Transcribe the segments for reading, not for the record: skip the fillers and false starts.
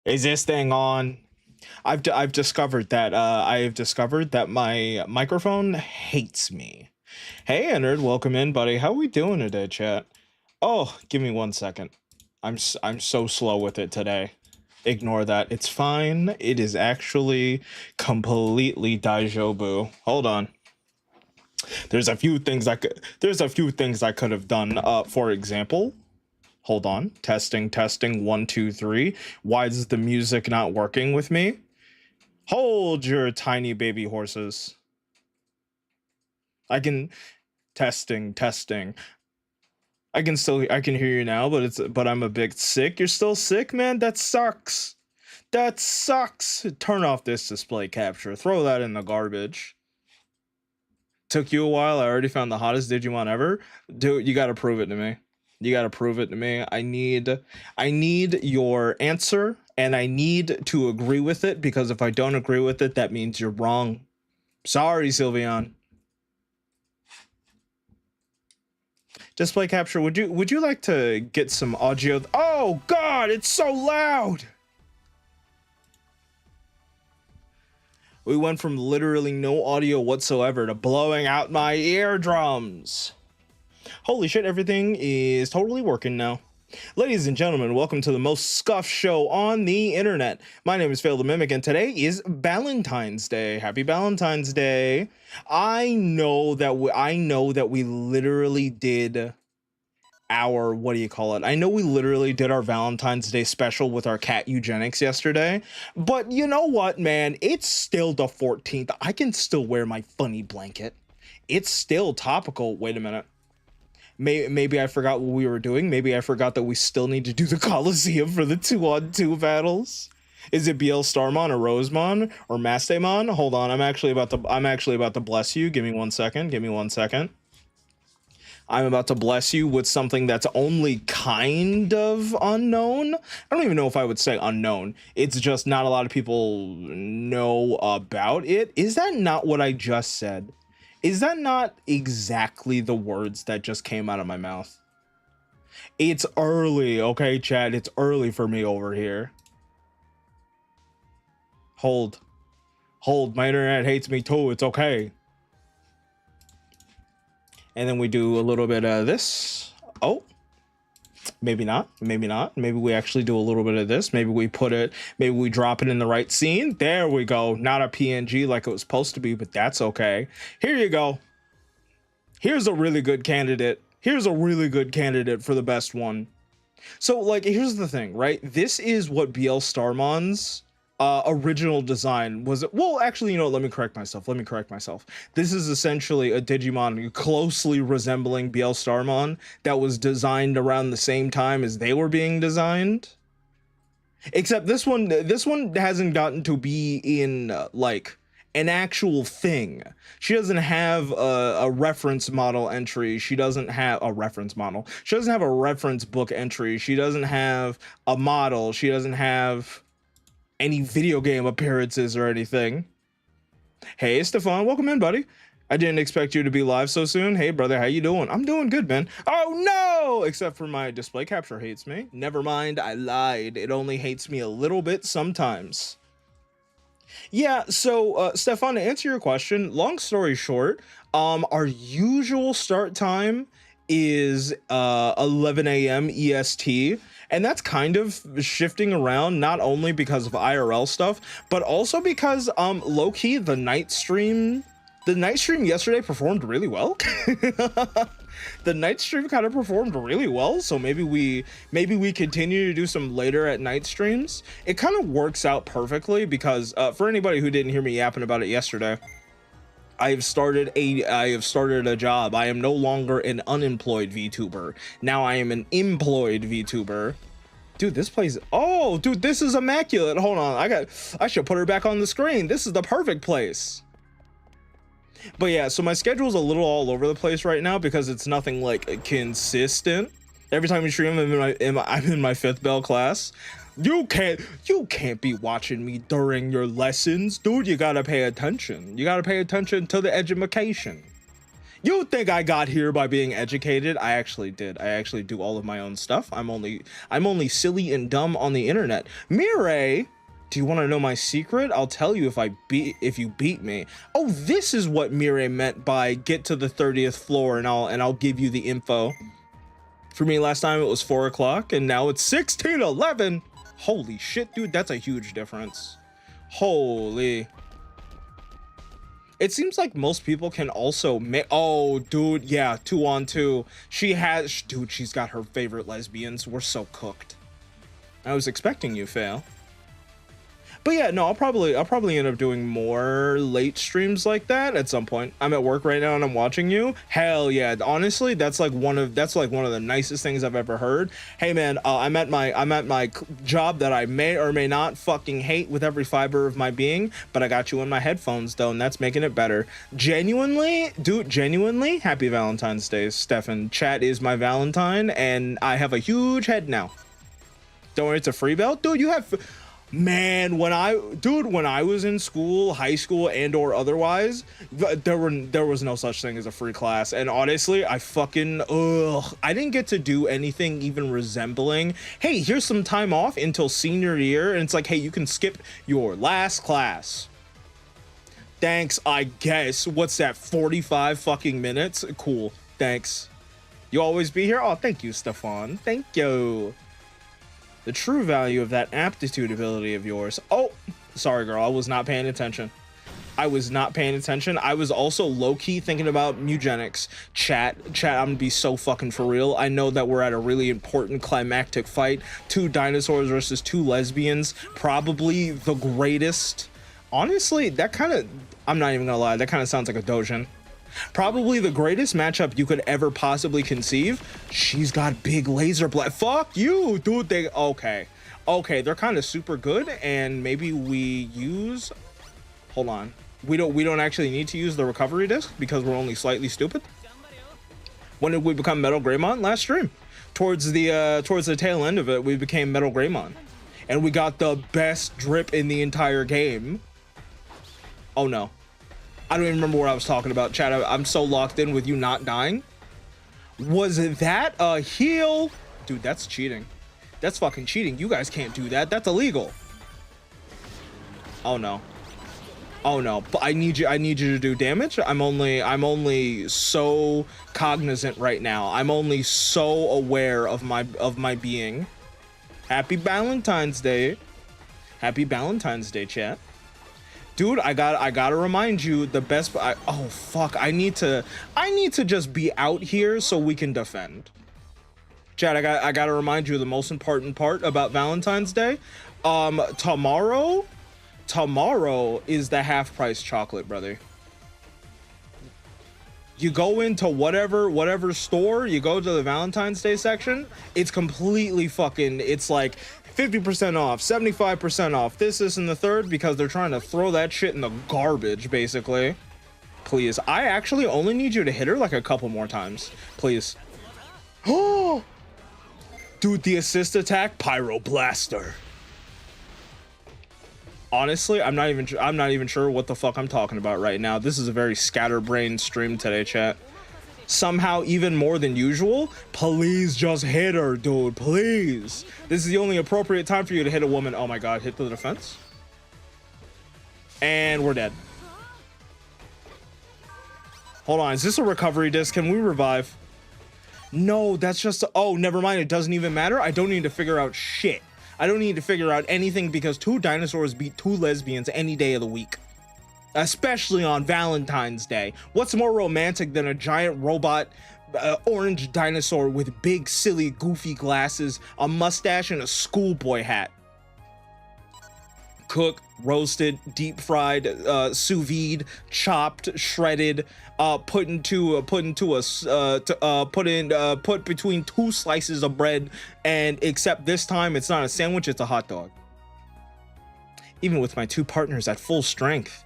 Is this thing on? I've discovered that my microphone hates me. Hey, Ennard, welcome in, buddy. How we doing today, chat? Oh, give me 1 second. I'm so slow with it today. Ignore that. It's fine. It is actually completely daijoubu. Hold on. There's a few things I could have done. For example, hold on. Testing, 1, 2, 3. Why is the music not working with me? Hold your tiny baby horses. I can testing. I can hear you now, but I'm a bit sick. You're still sick, man? That sucks. That sucks. Turn off this display capture. Throw that in the garbage. Took you a while. I already found the hottest Digimon ever. Dude, you gotta prove it to me. You gotta prove it to me. I need your answer, and I need to agree with it, because if I don't agree with it, that means you're wrong. Sorry, Sylveon. Display capture, would you like to get some audio? Oh god, it's so loud. We went from literally no audio whatsoever to blowing out my eardrums. Holy shit, everything is totally working now. Ladies and gentlemen, welcome to the most scuffed show on the internet. My name is Fail the Mimic, and today is Valentine's Day. Happy Valentine's Day. I know that we literally did our, what do you call it? I know we literally did our Valentine's Day special with our cat eugenics yesterday, but you know what, man? It's still the 14th. I can still wear my funny blanket. It's still topical. Wait a minute. Maybe I forgot what we were doing. Maybe I forgot that we still need to do the Coliseum for the 2-on-2 battles. Is it BL Starmon or Rosemon or Mastemon? Hold on, I'm actually about to bless you. Give me 1 second. Give me 1 second. I'm about to bless you with something that's only kind of unknown. I don't even know if I would say unknown. It's just not a lot of people know about it. Is that not what I just said? Is that not exactly the words that just came out of my mouth? It's early, okay, Chad? It's early for me over here. Hold. My internet hates me too. It's okay. And then we do a little bit of this. Oh, maybe not. Maybe we actually do a little bit of this. Maybe we drop it in the right scene. There we go. Not a PNG like it was supposed to be, but that's okay. Here you go. Here's a really good candidate. Here's a really good candidate for the best one. So, like, here's the thing, right? This is what BL Starmon's original design was. Well, actually, you know, let me correct myself. This is essentially a Digimon closely resembling BL Starmon that was designed around the same time as they were being designed. Except this one hasn't gotten to be in like an actual thing. She doesn't have a reference model entry. She doesn't have a reference model. She doesn't have a reference book entry. She doesn't have a model. She doesn't have any video game appearances or anything. Hey, Stefan, welcome in, buddy. I didn't expect you to be live so soon. Hey, brother, how you doing? I'm doing good, man. Oh, no! Except for my display capture hates me. Never mind, I lied. It only hates me a little bit sometimes. Yeah, so, Stefan, to answer your question, long story short, our usual start time is 11 a.m. EST. And that's kind of shifting around, not only because of IRL stuff, but also because low-key the night stream yesterday performed really well. The night stream kind of performed really well, so maybe we continue to do some later at night streams. It kind of works out perfectly because for anybody who didn't hear me yapping about it yesterday, I have started a job. I am no longer an unemployed VTuber. Now I am an employed VTuber. Dude, this place. Oh, dude, this is immaculate. Hold on. I should put her back on the screen. This is the perfect place. But yeah, so my schedule's a little all over the place right now because it's nothing like consistent. Every time we stream, I'm in my 5th bell class. You can't be watching me during your lessons, dude. You gotta pay attention. You gotta pay attention to the education. You would think I got here by being educated. I actually did. I actually do all of my own stuff. I'm only silly and dumb on the internet. Mireille, do you want to know my secret? I'll tell you if you beat me. Oh, this is what Mireille meant by get to the 30th floor and I'll give you the info. For me last time it was 4 o'clock and now it's 16:11. Holy shit, dude, that's a huge difference. Holy. It seems like most people can also make, oh dude, yeah, 2-on-2. Dude, she's got her favorite lesbians. We're so cooked. I was expecting you, Fail. But yeah, no, I'll probably end up doing more late streams like that at some point. I'm at work right now and I'm watching you. Hell yeah, honestly, that's like one of the nicest things I've ever heard. Hey man, I'm at my job that I may or may not fucking hate with every fiber of my being, but I got you in my headphones though, and that's making it better. Genuinely, dude, genuinely, happy Valentine's Day, Stefan. Chat is my Valentine, and I have a huge head now. Don't worry, it's a free belt, dude. You have. Man, when I was in school, high school and or otherwise, there was no such thing as a free class. And honestly, I didn't get to do anything even resembling, hey, here's some time off until senior year. And it's like, hey, you can skip your last class. Thanks, I guess. What's that, 45 fucking minutes? Cool, thanks. You always be here? Oh, thank you, Stefan. Thank you. The true value of that aptitude ability of yours. Oh, sorry, girl. I was not paying attention. I was not paying attention. I was also low-key thinking about eugenics. Chat, I'm gonna be so fucking for real. I know that we're at a really important climactic fight. 2 dinosaurs versus 2 lesbians. Probably the greatest. Honestly, that kind of, I'm not even gonna lie, that kind of sounds like a dojin. Probably the greatest matchup you could ever possibly conceive. She's got big laser blast. Fuck you, dude. Okay, they're kind of super good, and maybe we use, hold on, we don't actually need to use the recovery disc because we're only slightly stupid. When did we become Metal Greymon? Last stream. Towards the tail end of it, we became Metal Greymon, and we got the best drip in the entire game. Oh no, I don't even remember what I was talking about, chat. I'm so locked in with you not dying. Was that a heal? Dude, that's cheating. That's fucking cheating. You guys can't do that. That's illegal. Oh no. Oh no. But I need you to do damage. I'm only so cognizant right now. I'm only so aware of my being. Happy Valentine's Day. Happy Valentine's Day, chat. Dude, I gotta remind you, the best. Oh fuck! I need to just be out here so we can defend. Chad, I gotta remind you the most important part about Valentine's Day. Tomorrow is the half-price chocolate, brother. You go into whatever store, you go to the Valentine's Day section. It's completely fucking. It's like 50% off, 75% off, this, and the third, because they're trying to throw that shit in the garbage, basically. Please, I actually only need you to hit her like a couple more times, please. Oh, dude, the assist attack, Pyro Blaster. Honestly, I'm not even sure what the fuck I'm talking about right now. This is a very scatterbrained stream today, chat. Somehow even more than usual. Please just hit her, dude, please. This is the only appropriate time for you to hit a woman. Oh my god, hit the defense. And we're dead. Hold on, is this a recovery disc? Can we revive? No, that's just, oh, never mind, it doesn't even matter. I don't need to figure out shit. I don't need to figure out anything because 2 dinosaurs beat 2 lesbians any day of the week. Especially on Valentine's Day. What's more romantic than a giant robot orange dinosaur with big, silly, goofy glasses, a mustache, and a schoolboy hat? Cooked, roasted, deep fried, sous vide, chopped, shredded, put between 2 slices of bread, and except this time it's not a sandwich, it's a hot dog. Even with my 2 partners at full strength,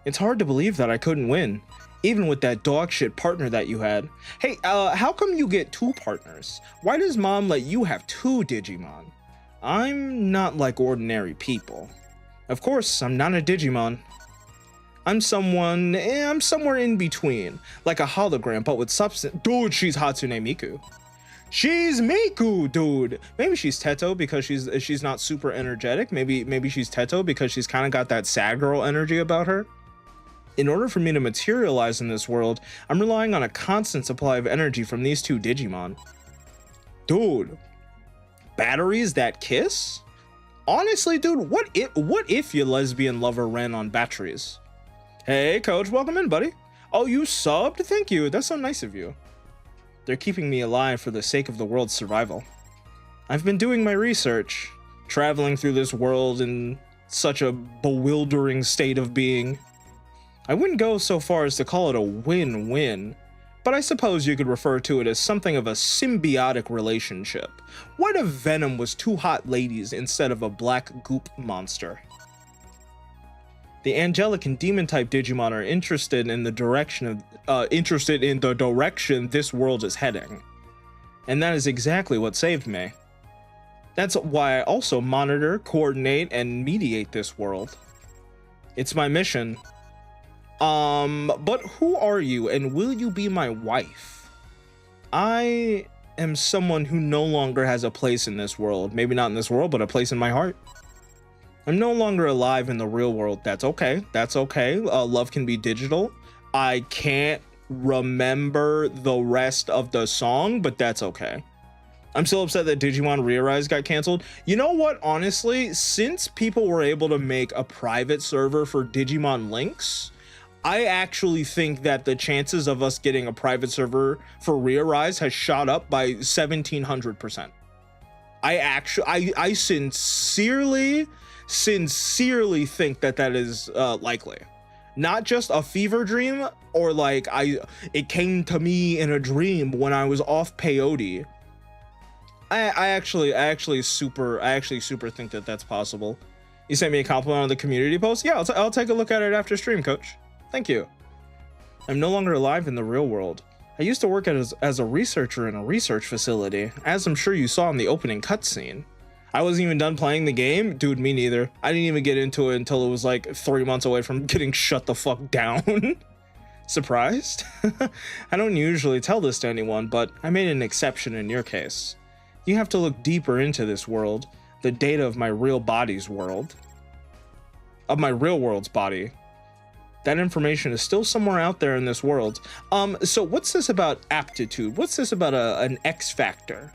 it's hard to believe that I couldn't win, even with that dog shit partner that you had. Hey, how come you get 2 partners? Why does mom let you have 2 Digimon? I'm not like ordinary people. Of course, I'm not a Digimon. I'm somewhere in between, like a hologram, but with substance. Dude, she's Hatsune Miku. She's Miku, dude. Maybe she's Teto because she's not super energetic. Maybe she's Teto because she's kind of got that sad girl energy about her. In order for me to materialize in this world, I'm relying on a constant supply of energy from these two Digimon. Dude, batteries that kiss? Honestly, dude, what if your lesbian lover ran on batteries? Hey, coach, welcome in, buddy. Oh, you subbed? Thank you. That's so nice of you. They're keeping me alive for the sake of the world's survival. I've been doing my research, traveling through this world in such a bewildering state of being. I wouldn't go so far as to call it a win-win, but I suppose you could refer to it as something of a symbiotic relationship. What if Venom was two hot ladies instead of a black goop monster? The angelic and demon type Digimon are interested in the direction this world is heading. And that is exactly what saved me. That's why I also monitor, coordinate, and mediate this world. It's my mission. But who are you, and will you be my wife? I am someone who no longer has a place in this world. Maybe not in this world, but a place in my heart. I'm no longer alive in the real world. That's okay. That's okay. Love can be digital. I can't remember the rest of the song, but that's okay. I'm still upset that Digimon Re-Arise got canceled. You know what? Honestly, since people were able to make a private server for Digimon Links, I actually think that the chances of us getting a private server for Re-Arise has shot up by 1700%. I sincerely think that is likely. Not just a fever dream, or like it came to me in a dream when I was off peyote. I actually super think that that's possible. You sent me a compliment on the community post. Yeah, I'll take a look at it after stream, coach. Thank you. I'm no longer alive in the real world. I used to work as a researcher in a research facility, as I'm sure you saw in the opening cutscene. I wasn't even done playing the game. Dude, me neither. I didn't even get into it until it was like 3 months away from getting shut the fuck down. Surprised? I don't usually tell this to anyone, but I made an exception in your case. You have to look deeper into this world, the data of my real body's world. Of my real world's body. That information is still somewhere out there in this world. So what's this about aptitude? What's this about an X factor?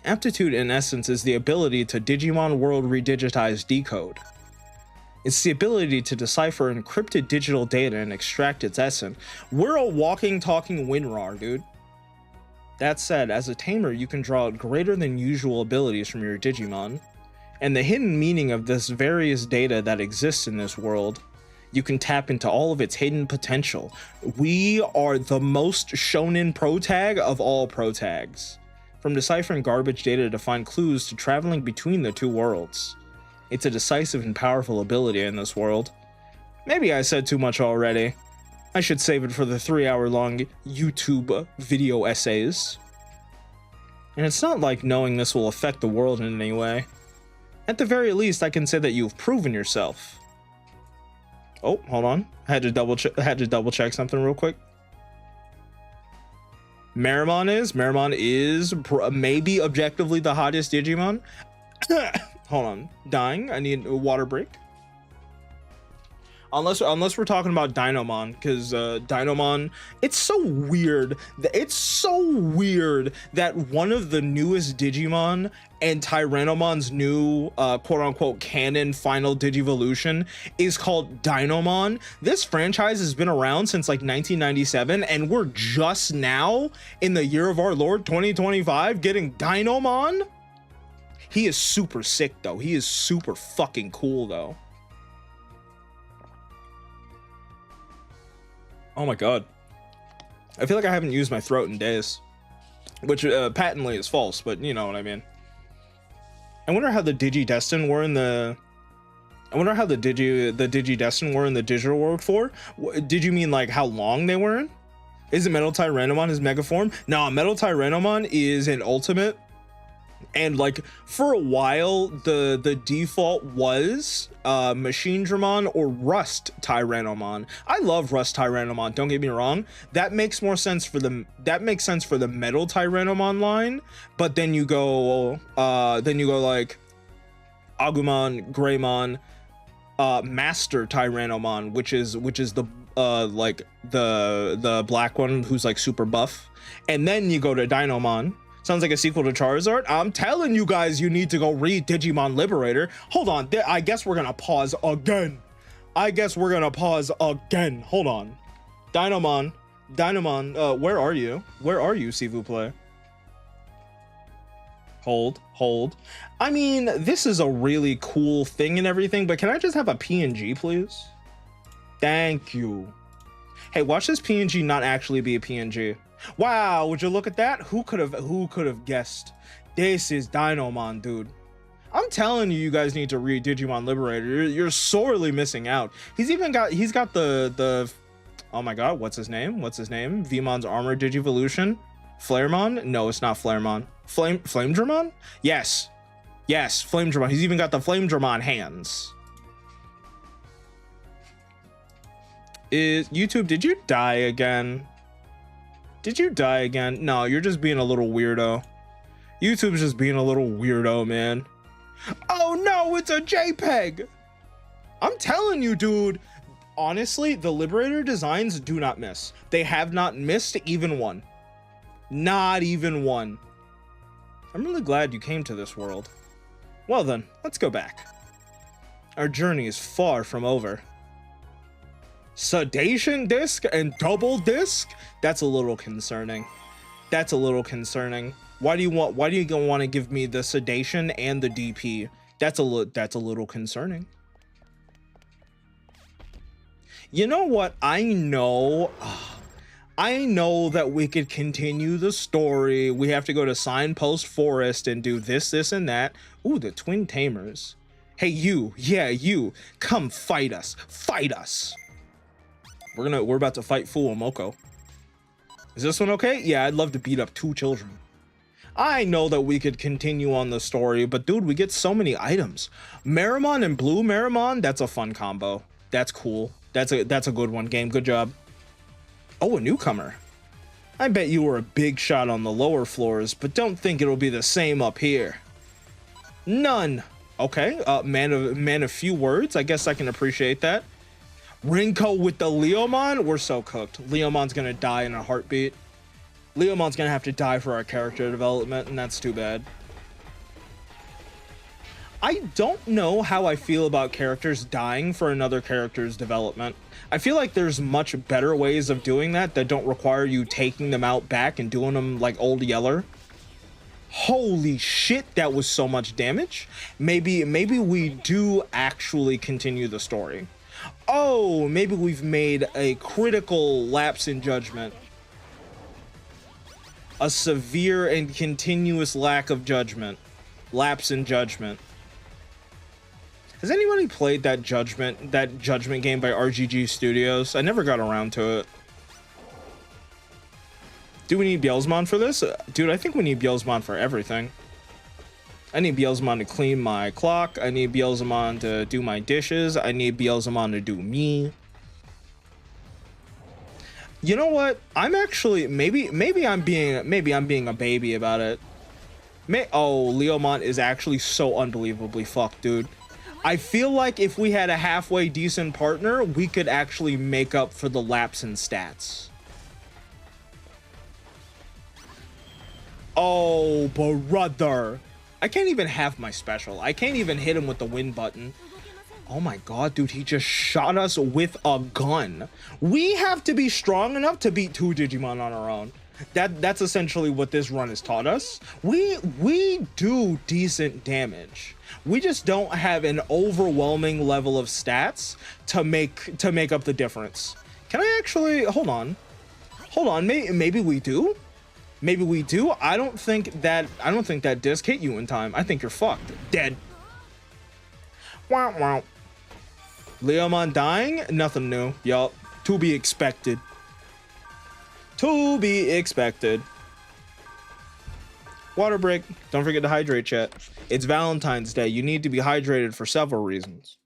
Aptitude, in essence, is the ability to Digimon World Redigitize Decode. It's the ability to decipher encrypted digital data and extract its essence. We're a walking, talking WinRAR, dude. That said, as a tamer, you can draw out greater than usual abilities from your Digimon. And the hidden meaning of this various data that exists in this world, you can tap into all of its hidden potential. We are the most shonen protag of all protags. From deciphering garbage data to find clues to traveling between the two worlds. It's a decisive and powerful ability in this world. Maybe I said too much already. I should save it for the 3-hour-long YouTube video essays. And it's not like knowing this will affect the world in any way. At the very least, I can say that you've proven yourself. Oh, hold on. I had to double check something real quick. Meramon is maybe objectively the hottest Digimon. Hold on, dying. I need a water break. Unless we're talking about Dinomon, because Dinomon, it's so weird. It's so weird that one of the newest Digimon and Tyrannomon's new quote-unquote canon final Digivolution is called Dinomon. This franchise has been around since like 1997, and we're just now in the year of our Lord 2025 getting Dinomon. He is super sick though. He is super fucking cool though. Oh my god. I feel like I haven't used my throat in days, which patently is false, but you know what I mean. I wonder how the Digidestin were in the Digidestin were in the digital world for. Did you mean like how long they were in? Isn't Metal Tyrannomon his mega form? No, Metal Tyrannomon is an ultimate. And like for a while the default was Machine Dramon or Rust Tyrannomon. I love Rust Tyrannomon, don't get me wrong. That makes more sense for the Metal Tyrannomon line, but then you go like Agumon, Greymon, Master Tyrannomon, which is the like the black one who's like super buff, and then you go to Dinomon. Sounds like a sequel to Charizard. I'm telling you guys, you need to go read Digimon Liberator. Hold on, I guess we're gonna pause again. Hold on. Dinomon, where are you, s'il vous plaît? Hold. I mean, this is a really cool thing and everything, but can I just have a PNG, please? Thank you. Hey, watch this PNG not actually be a PNG. Wow, would you look at that? Who could have guessed? This is Dinomon, dude. I'm telling you, you guys need to read Digimon Liberator. You're sorely missing out. He's got the oh my god, what's his name? Veemon's Armor Digivolution? Flaremon? No, it's not Flaremon. Flame Dramon? Yes, Flame Dramon. He's even got the Flame Dramon hands. YouTube, did you die again? No, you're just being a little weirdo. YouTube's just being a little weirdo, man. Oh no, it's a JPEG. I'm telling you, dude. Honestly, the Liberator designs do not miss. They have not missed even one. Not even one. I'm really glad you came to this world. Well then, let's go back. Our journey is far from over. Sedation disc and double disc? That's a little concerning. Why do you want to give me the sedation and the DP? That's a little concerning. You know what? I know that we could continue the story. We have to go to Signpost Forest and do this, and that. Ooh, the Twin Tamers. Hey, you. Yeah, you. Come fight us. We're about to fight Fuomoko. Is this one okay? Yeah, I'd love to beat up 2 children. I know that we could continue on the story, but dude, we get so many items. Meramon and Blue Meramon, that's a fun combo. That's cool. That's a good one, game. Good job. Oh, a newcomer. I bet you were a big shot on the lower floors, but don't think it'll be the same up here. None. Okay, man of few words. I guess I can appreciate that. Rinko with the Leomon? We're so cooked. Leomon's gonna die in a heartbeat. Leomon's gonna have to die for our character development, and that's too bad. I don't know how I feel about characters dying for another character's development. I feel like there's much better ways of doing that don't require you taking them out back and doing them like Old Yeller. Holy shit, that was so much damage. Maybe we do actually continue the story. Oh, maybe we've made a critical lapse in judgment. A severe and continuous lack of judgment. Lapse in judgment. Has anybody played that Judgment game by RGG Studios? I never got around to it. Do we need Beelzemon for this? Dude, I think we need Beelzemon for everything. I need Beelzemon to clean my clock. I need Beelzemon to do my dishes. I need Beelzemon to do me. You know what? I'm actually maybe I'm being a baby about it. Oh, Leomon is actually so unbelievably fucked, dude. I feel like if we had a halfway decent partner, we could actually make up for the lapse in stats. Oh, brother. I can't even have my special. I can't even hit him with the win button. Oh my god, dude, he just shot us with a gun. We have to be strong enough to beat 2 Digimon on our own. That's essentially what this run has taught us. We do decent damage. We just don't have an overwhelming level of stats to make up the difference. Can I actually hold on? Maybe we do. Maybe we do. I don't think that disc hit you in time. I think you're fucked. Dead. Wow, wow. Leomon dying? Nothing new. Yup. To be expected. To be expected. Water break. Don't forget to hydrate, chat. It's Valentine's Day. You need to be hydrated for several reasons.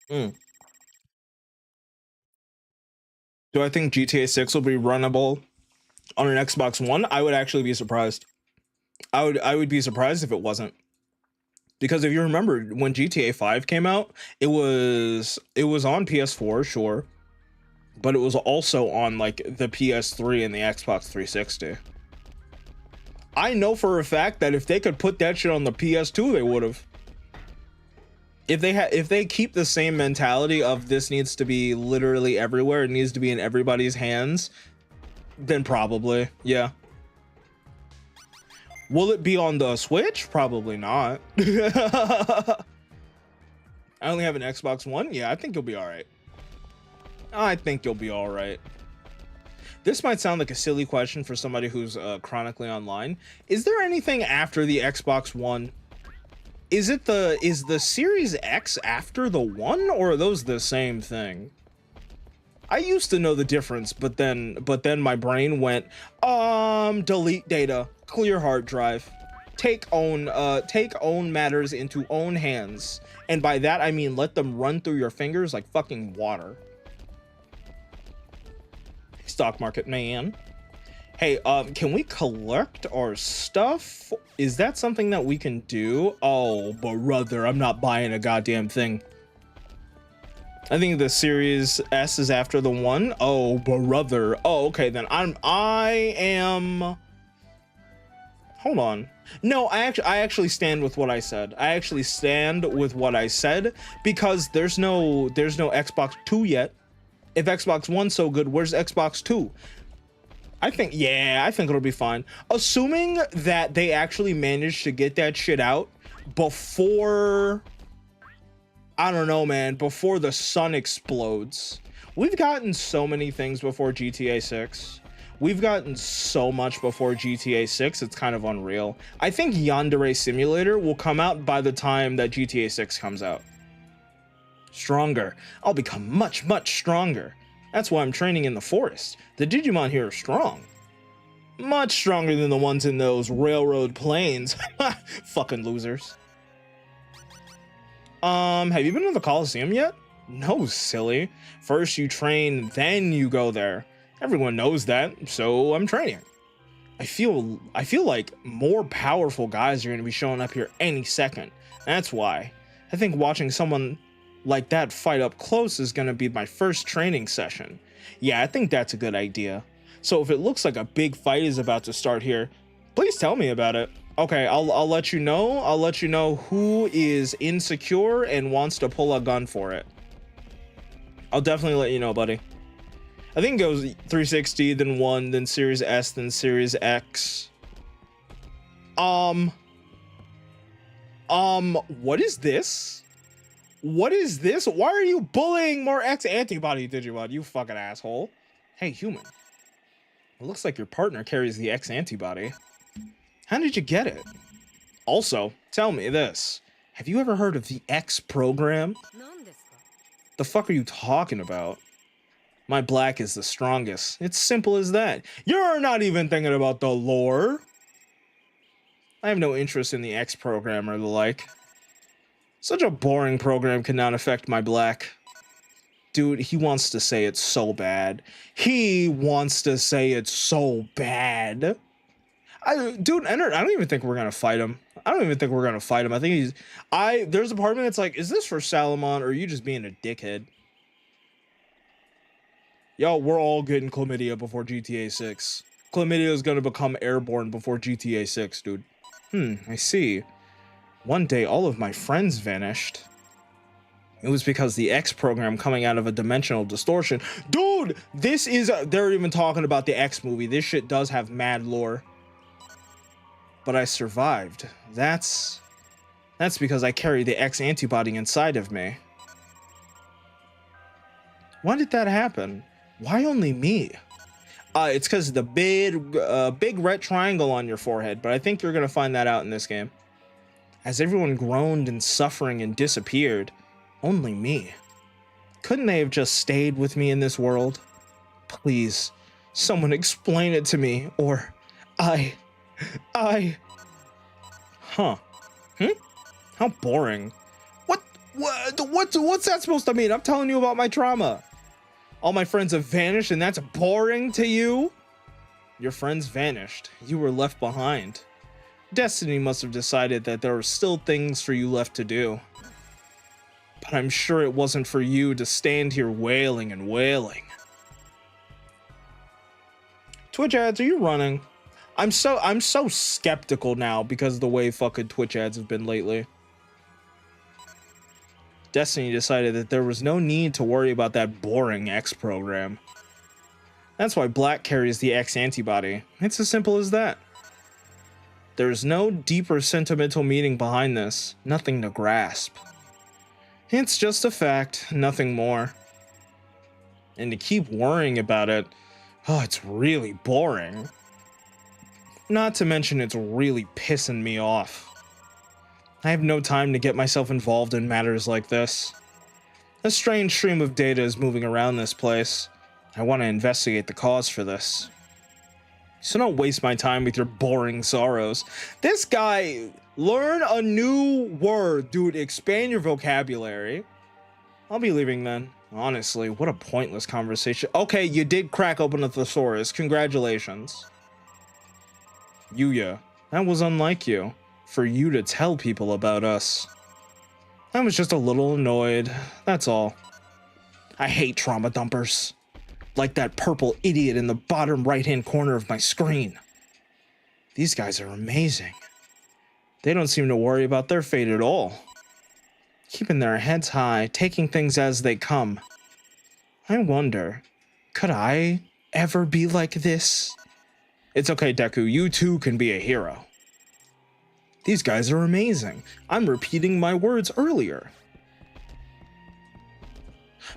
Do I think GTA 6 will be runnable on an Xbox One? I would actually be surprised. I would be surprised if it wasn't. Because if you remember when GTA 5 came out, it was on PS4, sure, but it was also on like the PS3 and the Xbox 360. I know for a fact that if they could put that shit on the PS2, they would have. If they keep the same mentality of this needs to be literally everywhere, it needs to be in everybody's hands, then probably, yeah. Will it be on the Switch? Probably not. I only have an Xbox One. Yeah, I think you'll be all right. I think you'll be all right. This might sound like a silly question for somebody who's chronically online. Is there anything after the Xbox One? Is the Series X after the One, or are those the same thing? I used to know the difference, but then my brain went, delete data, clear hard drive, take own matters into own hands, and by that I mean let them run through your fingers like fucking water. Stock market man. Hey, can we collect our stuff? Is that something that we can do? Oh, brother, I'm not buying a goddamn thing. I think the Series S is after the One. Oh, brother. Oh, okay, then I am. Hold on. No, I actually stand with what I said. I actually stand with what I said because there's no Xbox 2 yet. If Xbox One's so good, where's Xbox 2? I think it'll be fine. Assuming that they actually managed to get that shit out before, I don't know, man, before the sun explodes. We've gotten so many things before GTA 6. We've gotten so much before GTA 6, it's kind of unreal. I think Yandere Simulator will come out by the time that GTA 6 comes out. Stronger. I'll become much, much stronger. That's why I'm training in the forest. The Digimon here are strong. Much stronger than the ones in those railroad planes. Fucking losers. Have you been to the Coliseum yet? No, silly. First you train, then you go there. Everyone knows that, so I'm training. I feel like more powerful guys are going to be showing up here any second. That's why. I think watching someone like that fight up close is going to be my first training session. Yeah, I think that's a good idea. So if it looks like a big fight is about to start here, please tell me about it. Okay, I'll let you know. I'll let you know who is insecure and wants to pull a gun for it. I'll definitely let you know, buddy. I think it goes 360, then 1, then Series S, then Series X. What is this? What is this? Why are you bullying more X antibody, Digimon? You fucking asshole. Hey, human. It looks like your partner carries the X antibody. How did you get it? Also, tell me this. Have you ever heard of the X program? The fuck are you talking about? My black is the strongest. It's simple as that. You're not even thinking about the lore. I have no interest in the X program or the like. Such a boring program could not affect my black. Dude, he wants to say it's so bad. He wants to say it's so bad. Dude, I don't even think we're gonna fight him. I don't even think we're gonna fight him. I think there's a part of me that's like, is this for Salomon or are you just being a dickhead? Yo, we're all getting chlamydia before GTA 6. Chlamydia is gonna become airborne before GTA 6, dude. I see. One day, all of my friends vanished. It was because the X program coming out of a dimensional distortion. Dude, this is... they're even talking about the X movie. This shit does have mad lore. But I survived. That's because I carry the X antibody inside of me. Why did that happen? Why only me? It's because of the big red triangle on your forehead, but I think you're gonna find that out in this game. As everyone groaned in suffering and disappeared, only me. Couldn't they have just stayed with me in this world? Please, Someone explain it to me, or I... Huh. How boring. What's that supposed to mean? I'm telling you about my trauma. All my friends have vanished and that's boring to you? Your friends vanished. You were left behind. Destiny must have decided that there were still things for you left to do. But I'm sure it wasn't for you to stand here wailing and wailing. Twitch ads, are you running? I'm so skeptical now because of the way fucking Twitch ads have been lately. Destiny decided that there was no need to worry about that boring X program. That's why Black carries the X antibody. It's as simple as that. There's no deeper sentimental meaning behind this, nothing to grasp. It's just a fact, nothing more. And to keep worrying about it, oh, it's really boring. Not to mention it's really pissing me off. I have no time to get myself involved in matters like this. A strange stream of data is moving around this place. I want to investigate the cause for this. So don't waste my time with your boring sorrows. This guy, learn a new word, dude. Expand your vocabulary. I'll be leaving then. Honestly, what a pointless conversation. Okay, you did crack open a thesaurus. Congratulations. Yuya, that was unlike you. For you to tell people about us. I was just a little annoyed, that's all. I hate trauma dumpers. Like that purple idiot in the bottom right-hand corner of my screen. These guys are amazing. They don't seem to worry about their fate at all. Keeping their heads high, taking things as they come. I wonder, could I ever be like this? It's okay, Deku, you too can be a hero. These guys are amazing. I'm repeating my words earlier.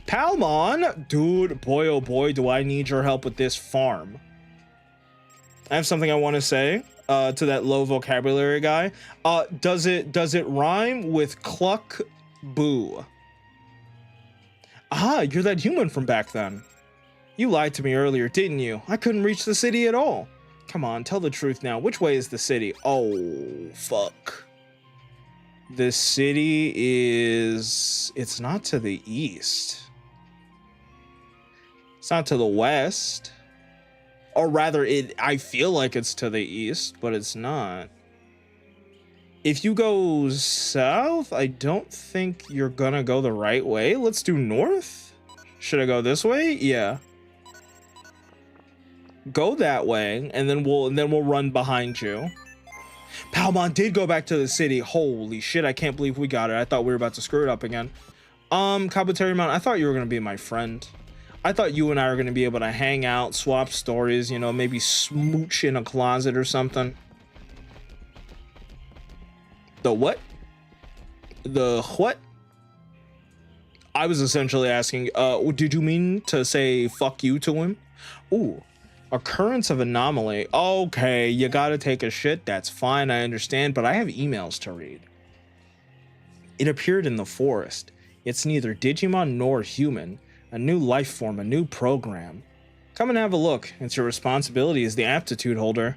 Palmon, dude, boy oh boy, do I need your help with this farm. I have something I want to say to that low vocabulary guy. Does it rhyme with cluck boo? Ah, you're that human from back then. You lied to me earlier, didn't you? I couldn't reach the city at all. Come on, tell the truth now. Which way is the city? Oh, fuck. The city is... It's not to the east. It's not to the west. Or rather, I feel like it's to the east, but it's not. If you go south, I don't think you're gonna go the right way. Let's do north. Should I go this way? Yeah. Go that way, and then we'll run behind you. Palmon did go back to the city. Holy shit, I can't believe we got it. I thought we were about to screw it up again. Kabuterimon, I thought you were gonna be my friend. I thought you and I were gonna be able to hang out, swap stories, you know, maybe smooch in a closet or something. The what? The what? I was essentially asking, did you mean to say fuck you to him? Ooh. Occurrence of anomaly. Okay, you gotta take a shit. That's fine, I understand, but I have emails to read. It appeared in the forest. It's neither Digimon nor human. A new life form, a new program. Come and have a look. It's your responsibility as the aptitude holder.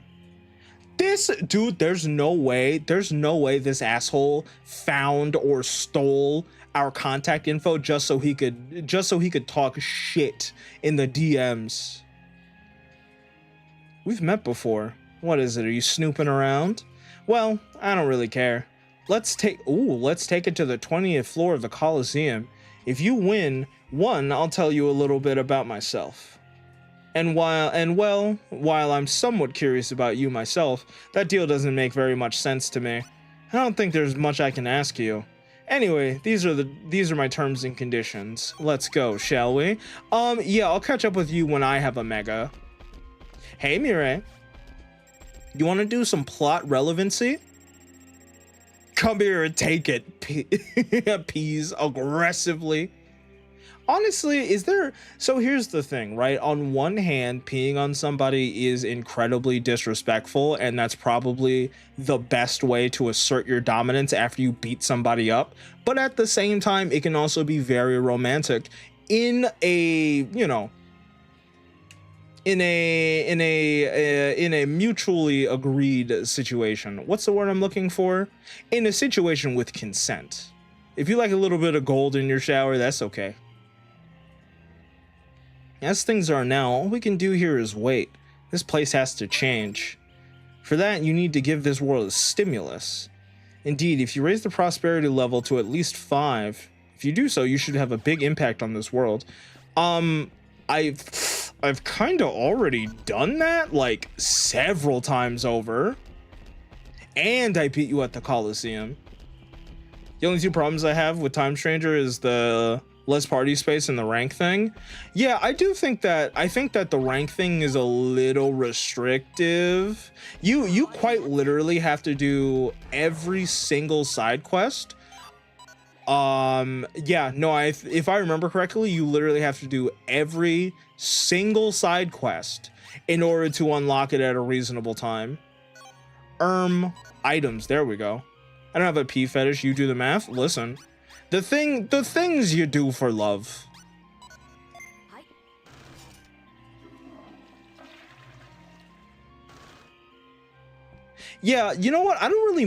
This dude, there's no way this asshole found or stole our contact info just so he could talk shit in the DMs. We've met before. What is it? Are you snooping around? Well, I don't really care. Let's take it to the 20th floor of the Coliseum. If you win one, I'll tell you a little bit about myself. And while I'm somewhat curious about you myself, that deal doesn't make very much sense to me. I don't think there's much I can ask you. Anyway, these are my terms and conditions. Let's go, shall we? Yeah, I'll catch up with you when I have a mega. Hey, Mirai. You want to do some plot relevancy? Come here and take it, Peas aggressively. Honestly, so here's the thing, right? On one hand, peeing on somebody is incredibly disrespectful, and that's probably the best way to assert your dominance after you beat somebody up. But at the same time, it can also be very romantic in a, in a mutually agreed situation. What's the word I'm looking for? In a situation with consent. If you like a little bit of gold in your shower, that's okay. As things are now, all we can do here is wait. This place has to change. For that, you need to give this world a stimulus. Indeed, if you raise the prosperity level to at least 5, if you do so, you should have a big impact on this world. I've kind of already done that like several times over, and I beat you at the Coliseum. The only two problems I have with Time Stranger is the less party space and the rank thing. Yeah, I think that the rank thing is a little restrictive. You quite literally have to do every single side quest. Yeah, no, if I remember correctly, you literally have to do every single side quest in order to unlock it at a reasonable time. Items, there we go. I don't have a pee fetish, you do the math. Listen, the things you do for love. Yeah, you know what? I don't really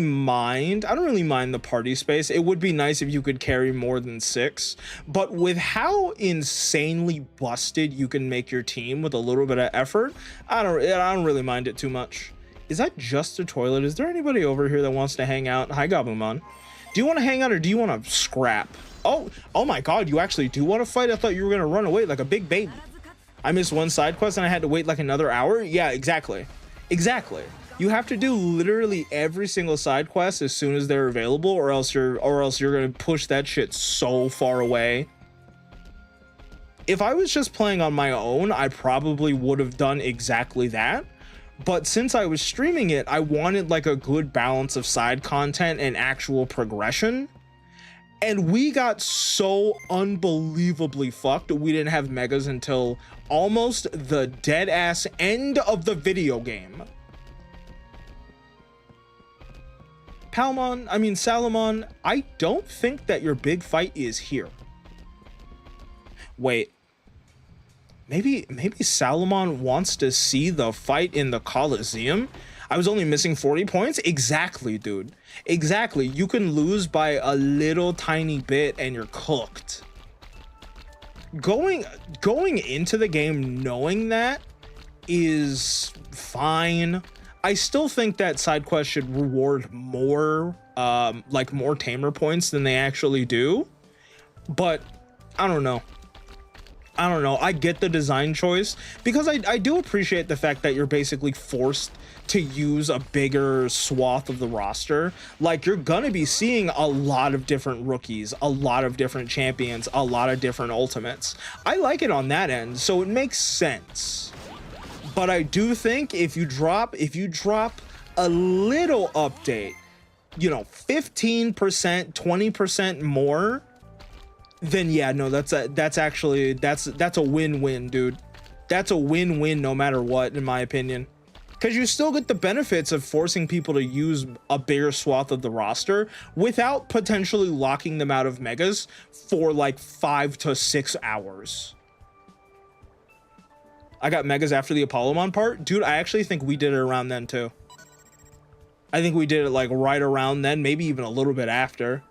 mind the party space. It would be nice if you could carry more than 6, but with how insanely busted you can make your team with a little bit of effort, I don't really mind it too much. Is that just a toilet? Is there anybody over here that wants to hang out? Hi, Gabumon. Do you want to hang out or do you want to scrap? Oh my god, you actually do want to fight? I thought you were going to run away like a big baby. I missed one side quest and I had to wait like another hour? Yeah, exactly. Exactly. You have to do literally every single side quest as soon as they're available, or else you're going to push that shit so far away. If I was just playing on my own, I probably would have done exactly that. But since I was streaming it, I wanted like a good balance of side content and actual progression. And we got so unbelievably fucked. We didn't have megas until almost the dead ass end of the video game. Salamon, I don't think that your big fight is here. Wait. Maybe Salamon wants to see the fight in the Coliseum? I was only missing 40 points? Exactly, dude. Exactly. You can lose by a little tiny bit and you're cooked. Going into the game knowing that is fine. I still think that side quests should reward more, like more tamer points than they actually do. But I don't know. I get the design choice because I do appreciate the fact that you're basically forced to use a bigger swath of the roster. Like, you're gonna be seeing a lot of different rookies, a lot of different champions, a lot of different ultimates. I like it on that end, so it makes sense. But I do think if you drop a little update, you know, 15%, 20% more, then yeah, no, that's a win-win, dude. That's a win-win no matter what, in my opinion. Because you still get the benefits of forcing people to use a bigger swath of the roster without potentially locking them out of megas for like 5 to 6 hours. I got megas after the Apollomon part. Dude, I actually think we did it around then too. I think we did it like right around then, maybe even a little bit after.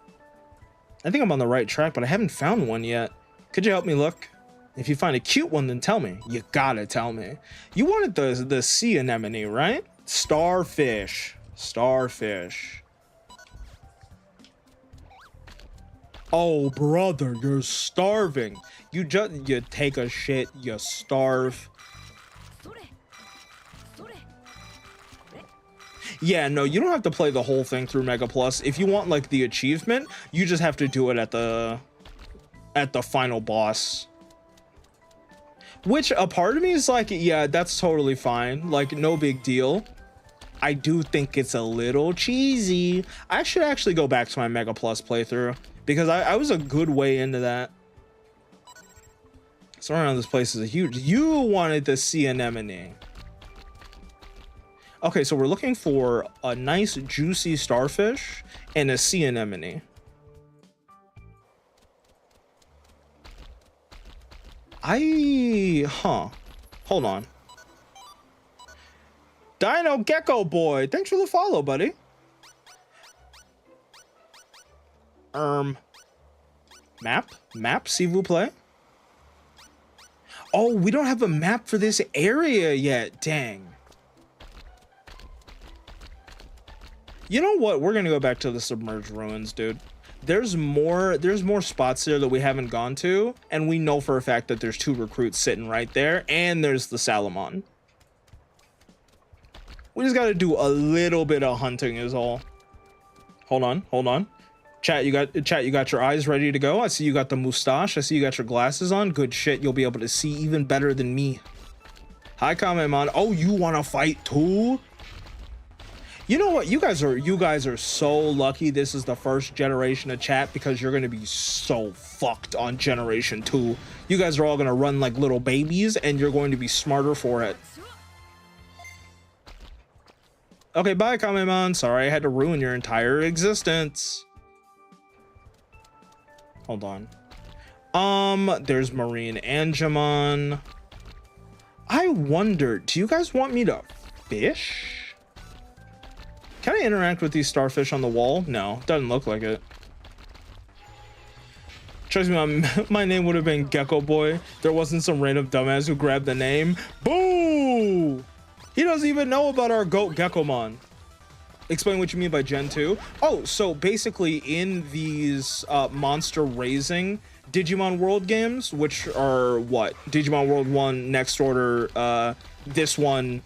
I think I'm on the right track, but I haven't found one yet. Could you help me look? If you find a cute one, then tell me. You gotta tell me. You wanted the sea anemone, right? Starfish. Starfish. Oh, brother, you're starving. You take a shit, you starve. Yeah, no, you don't have to play the whole thing through Mega Plus. If you want like the achievement, you just have to do it at the final boss. Which a part of me is like, yeah, that's totally fine. Like, no big deal. I do think it's a little cheesy. I should actually go back to my Mega Plus playthrough because I was a good way into that. So around this place is a huge. You wanted the sea anemone. Okay, so we're looking for a nice juicy starfish and a sea anemone. Hold on. Dino Gecko Boy, thanks for the follow, buddy. Map, s'il vous plaît. Oh, we don't have a map for this area yet. Dang. You know what? We're gonna go back to the submerged ruins, dude. There's more spots there that we haven't gone to, and we know for a fact that there's 2 recruits sitting right there, and there's the Salamon. We just gotta do a little bit of hunting is all. Hold on. Chat, you got your eyes ready to go. I see you got the mustache. I see you got your glasses on. Good shit. You'll be able to see even better than me. Hi, Kamemon. Oh, you want to fight too? You know what? You guys are so lucky. This is the first generation of chat, because you're gonna be so fucked on generation 2. You guys are all gonna run like little babies, and you're going to be smarter for it. Okay, bye, Kamemon. Sorry I had to ruin your entire existence. Hold on. There's Marine Angemon. I wonder, do you guys want me to fish? Can I interact with these starfish on the wall? No, doesn't look like it. Trust me, my name would have been Gecko Boy. There wasn't some random dumbass who grabbed the name. Boo! He doesn't even know about our goat Geckomon. Explain what you mean by Gen 2. Oh, so basically in these monster raising Digimon World games, which are what? Digimon World 1, Next Order, this one,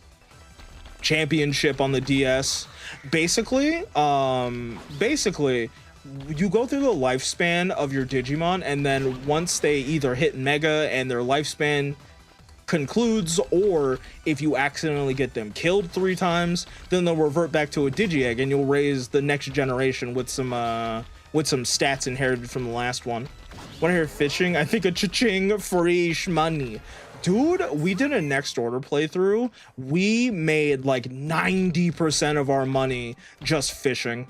Championship on the DS. Basically, you go through the lifespan of your Digimon, and then once they either hit Mega and their lifespan concludes, or if you accidentally get them killed 3 times, then they'll revert back to a Digi-Egg, and you'll raise the next generation with some stats inherited from the last one. Want to hear fishing? I think a cha-ching fresh money. Dude, we did a Next Order playthrough. We made like 90% of our money just fishing.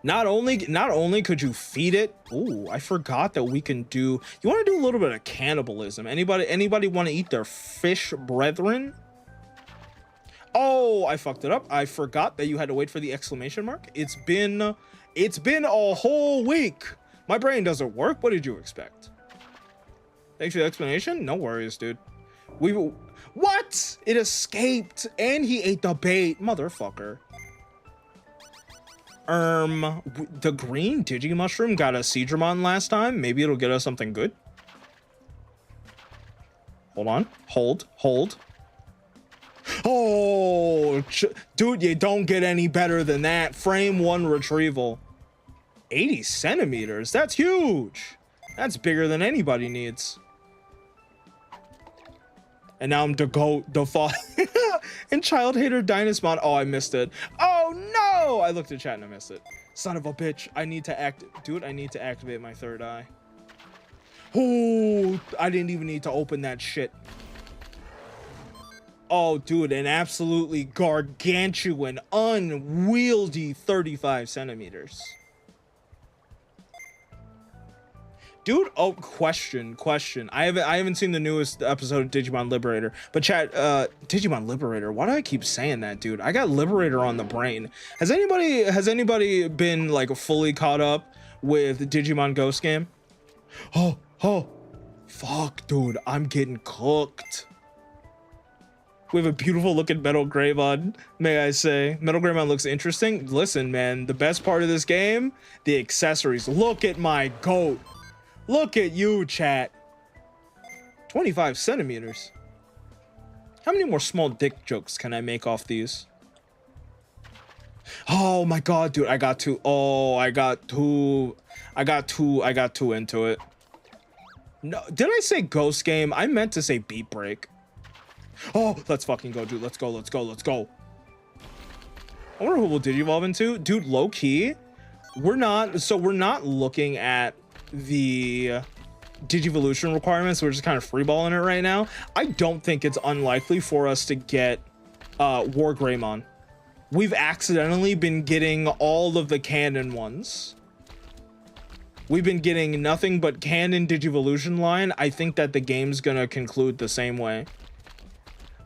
Not only could you feed it. Ooh, I forgot that we can do. You want to do a little bit of cannibalism? Anybody want to eat their fish brethren? Oh, I fucked it up. I forgot that you had to wait for the exclamation mark. It's been a whole week. My brain doesn't work. What did you expect? Thanks for the explanation. No worries, dude. What? It escaped, and he ate the bait, motherfucker. The green Digi Mushroom got a Seedramon last time. Maybe it'll get us something good. Hold on. Hold. Oh, dude, you don't get any better than that. Frame 1 retrieval. 80 centimeters. That's huge. That's bigger than anybody needs. And now I'm Decode, and Child Hater Dynasmon. Oh, I missed it. Oh no! I looked at chat and I missed it. Son of a bitch. I need to activate my third eye. Oh, I didn't even need to open that shit. Oh, dude, an absolutely gargantuan, unwieldy 35 centimeters. Dude, oh, question. I haven't seen the newest episode of Digimon Liberator, but chat, Digimon Liberator, why do I keep saying that, dude? I got Liberator on the brain. Has anybody been like fully caught up with Digimon Ghost Game? Oh, fuck, dude, I'm getting cooked. We have a beautiful looking Metal Greymon, may I say. Metal Greymon looks interesting. Listen, man, the best part of this game, the accessories. Look at my goat. Look at you, chat. 25 centimeters. How many more small dick jokes can I make off these? Oh my god, dude, I got too into it. No, did I say Ghost Game? I meant to say Beat Break. Oh, let's fucking go, dude. Let's go. I wonder who we'll Digivolve into. Dude, low key, we're not looking at the Digivolution requirements. We're just kind of freeballing it right now. I don't think it's unlikely for us to get War Greymon. We've accidentally been getting all of the canon ones. We've been getting nothing but canon Digivolution line. I think that the game's gonna conclude the same way.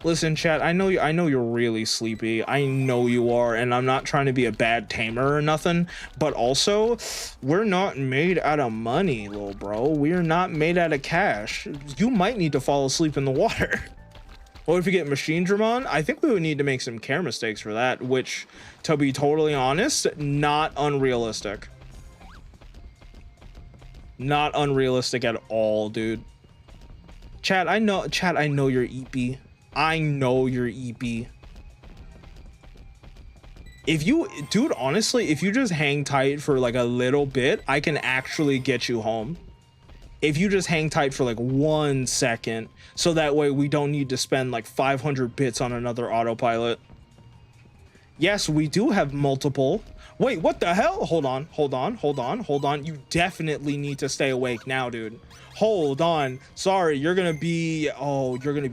Listen, chat, I know you're really sleepy. I know you are, and I'm not trying to be a bad tamer or nothing, but also, we're not made out of money, little bro. We are not made out of cash. You might need to fall asleep in the water. What if you get Machine Dramon? I think we would need to make some care mistakes for that, which, to be totally honest, not unrealistic. Not unrealistic at all, dude. Chat, I know you're EP. I know you're EP. If you, dude, honestly, if you just hang tight for like a little bit, I can actually get you home. If you just hang tight for like 1 second, so that way we don't need to spend like 500 bits on another autopilot. Yes, we do have multiple. Wait, what the hell? Hold on. You definitely need to stay awake now, dude. Hold on. Sorry, you're gonna be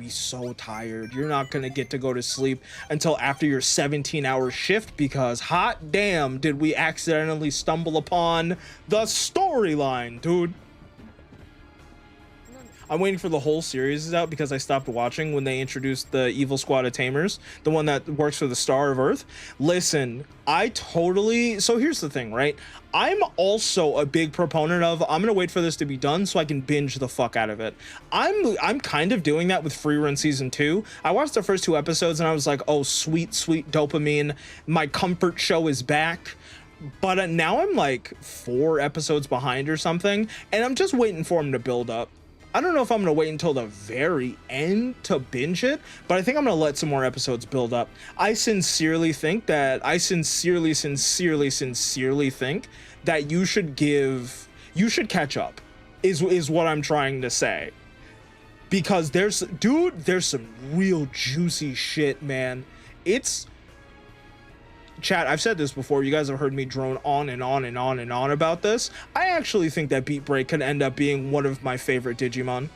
so tired. You're not gonna get to go to sleep until after your 17-hour shift, because hot damn did we accidentally stumble upon the storyline, dude. I'm waiting for the whole series out because I stopped watching when they introduced the evil squad of tamers, the one that works for the Star of Earth. Listen, so here's the thing, right? I'm also a big proponent of, I'm gonna wait for this to be done so I can binge the fuck out of it. I'm kind of doing that with Free Run season 2. I watched the first 2 episodes and I was like, oh, sweet dopamine, my comfort show is back. But now I'm like 4 episodes behind or something, and I'm just waiting for them to build up. I don't know if I'm going to wait until the very end to binge it, but I think I'm going to let some more episodes build up. I sincerely think that you should catch up is what I'm trying to say. Because there's some real juicy shit, man. Chat, I've said this before. You guys have heard me drone on and on about this. I actually think that Beat Break could end up being one of my favorite Digimon.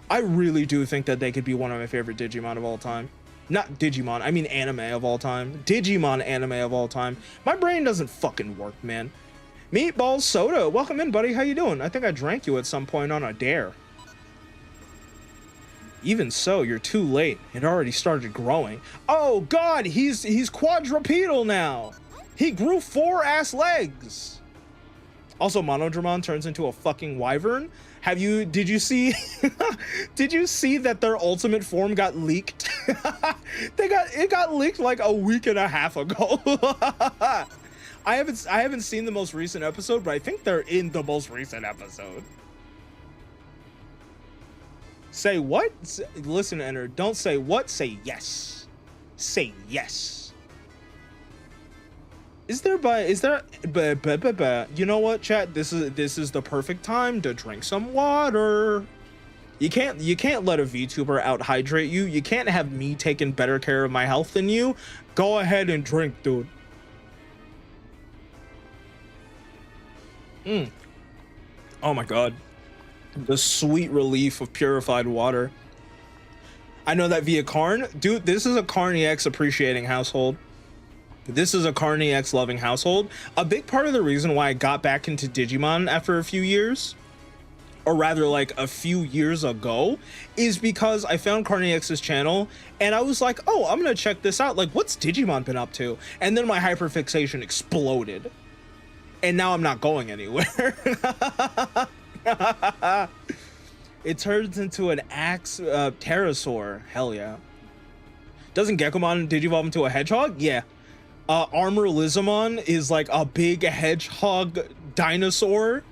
I really do think that they could be one of my favorite Digimon of all time. Not Digimon, I mean anime of all time. Digimon anime of all time. My brain doesn't fucking work, man. Meatballs Soda, welcome in, buddy. How you doing? I think I drank you at some point on a dare. Even so, you're too late. It already started growing. Oh god, he's quadrupedal now. He grew 4 ass legs. Also, Monodramon turns into a fucking wyvern. Did you see did you see that their ultimate form got leaked? It got leaked like a week and a half ago. I haven't seen the most recent episode, but I think they're in the most recent episode. Say what? Listen, Enter. Don't say what. Say yes. Say yes. You know what, chat? This is the perfect time to drink some water. You can't let a VTuber out hydrate you. You can't have me taking better care of my health than you. Go ahead and drink, dude. Oh my god. The sweet relief of purified water. I know that via Karn. Dude, this is a Carny X appreciating household. This is a Carny X loving household. A big part of the reason why I got back into Digimon after a few years, or rather like a few years ago, is because I found Carny X's channel and I was like, oh, I'm gonna check this out. Like, what's Digimon been up to? And then my hyperfixation exploded. And now I'm not going anywhere. It turns into an axe pterosaur. Hell yeah. Doesn't Gekomon digivolve into a hedgehog? Yeah. Armor Lizamon is like a big hedgehog dinosaur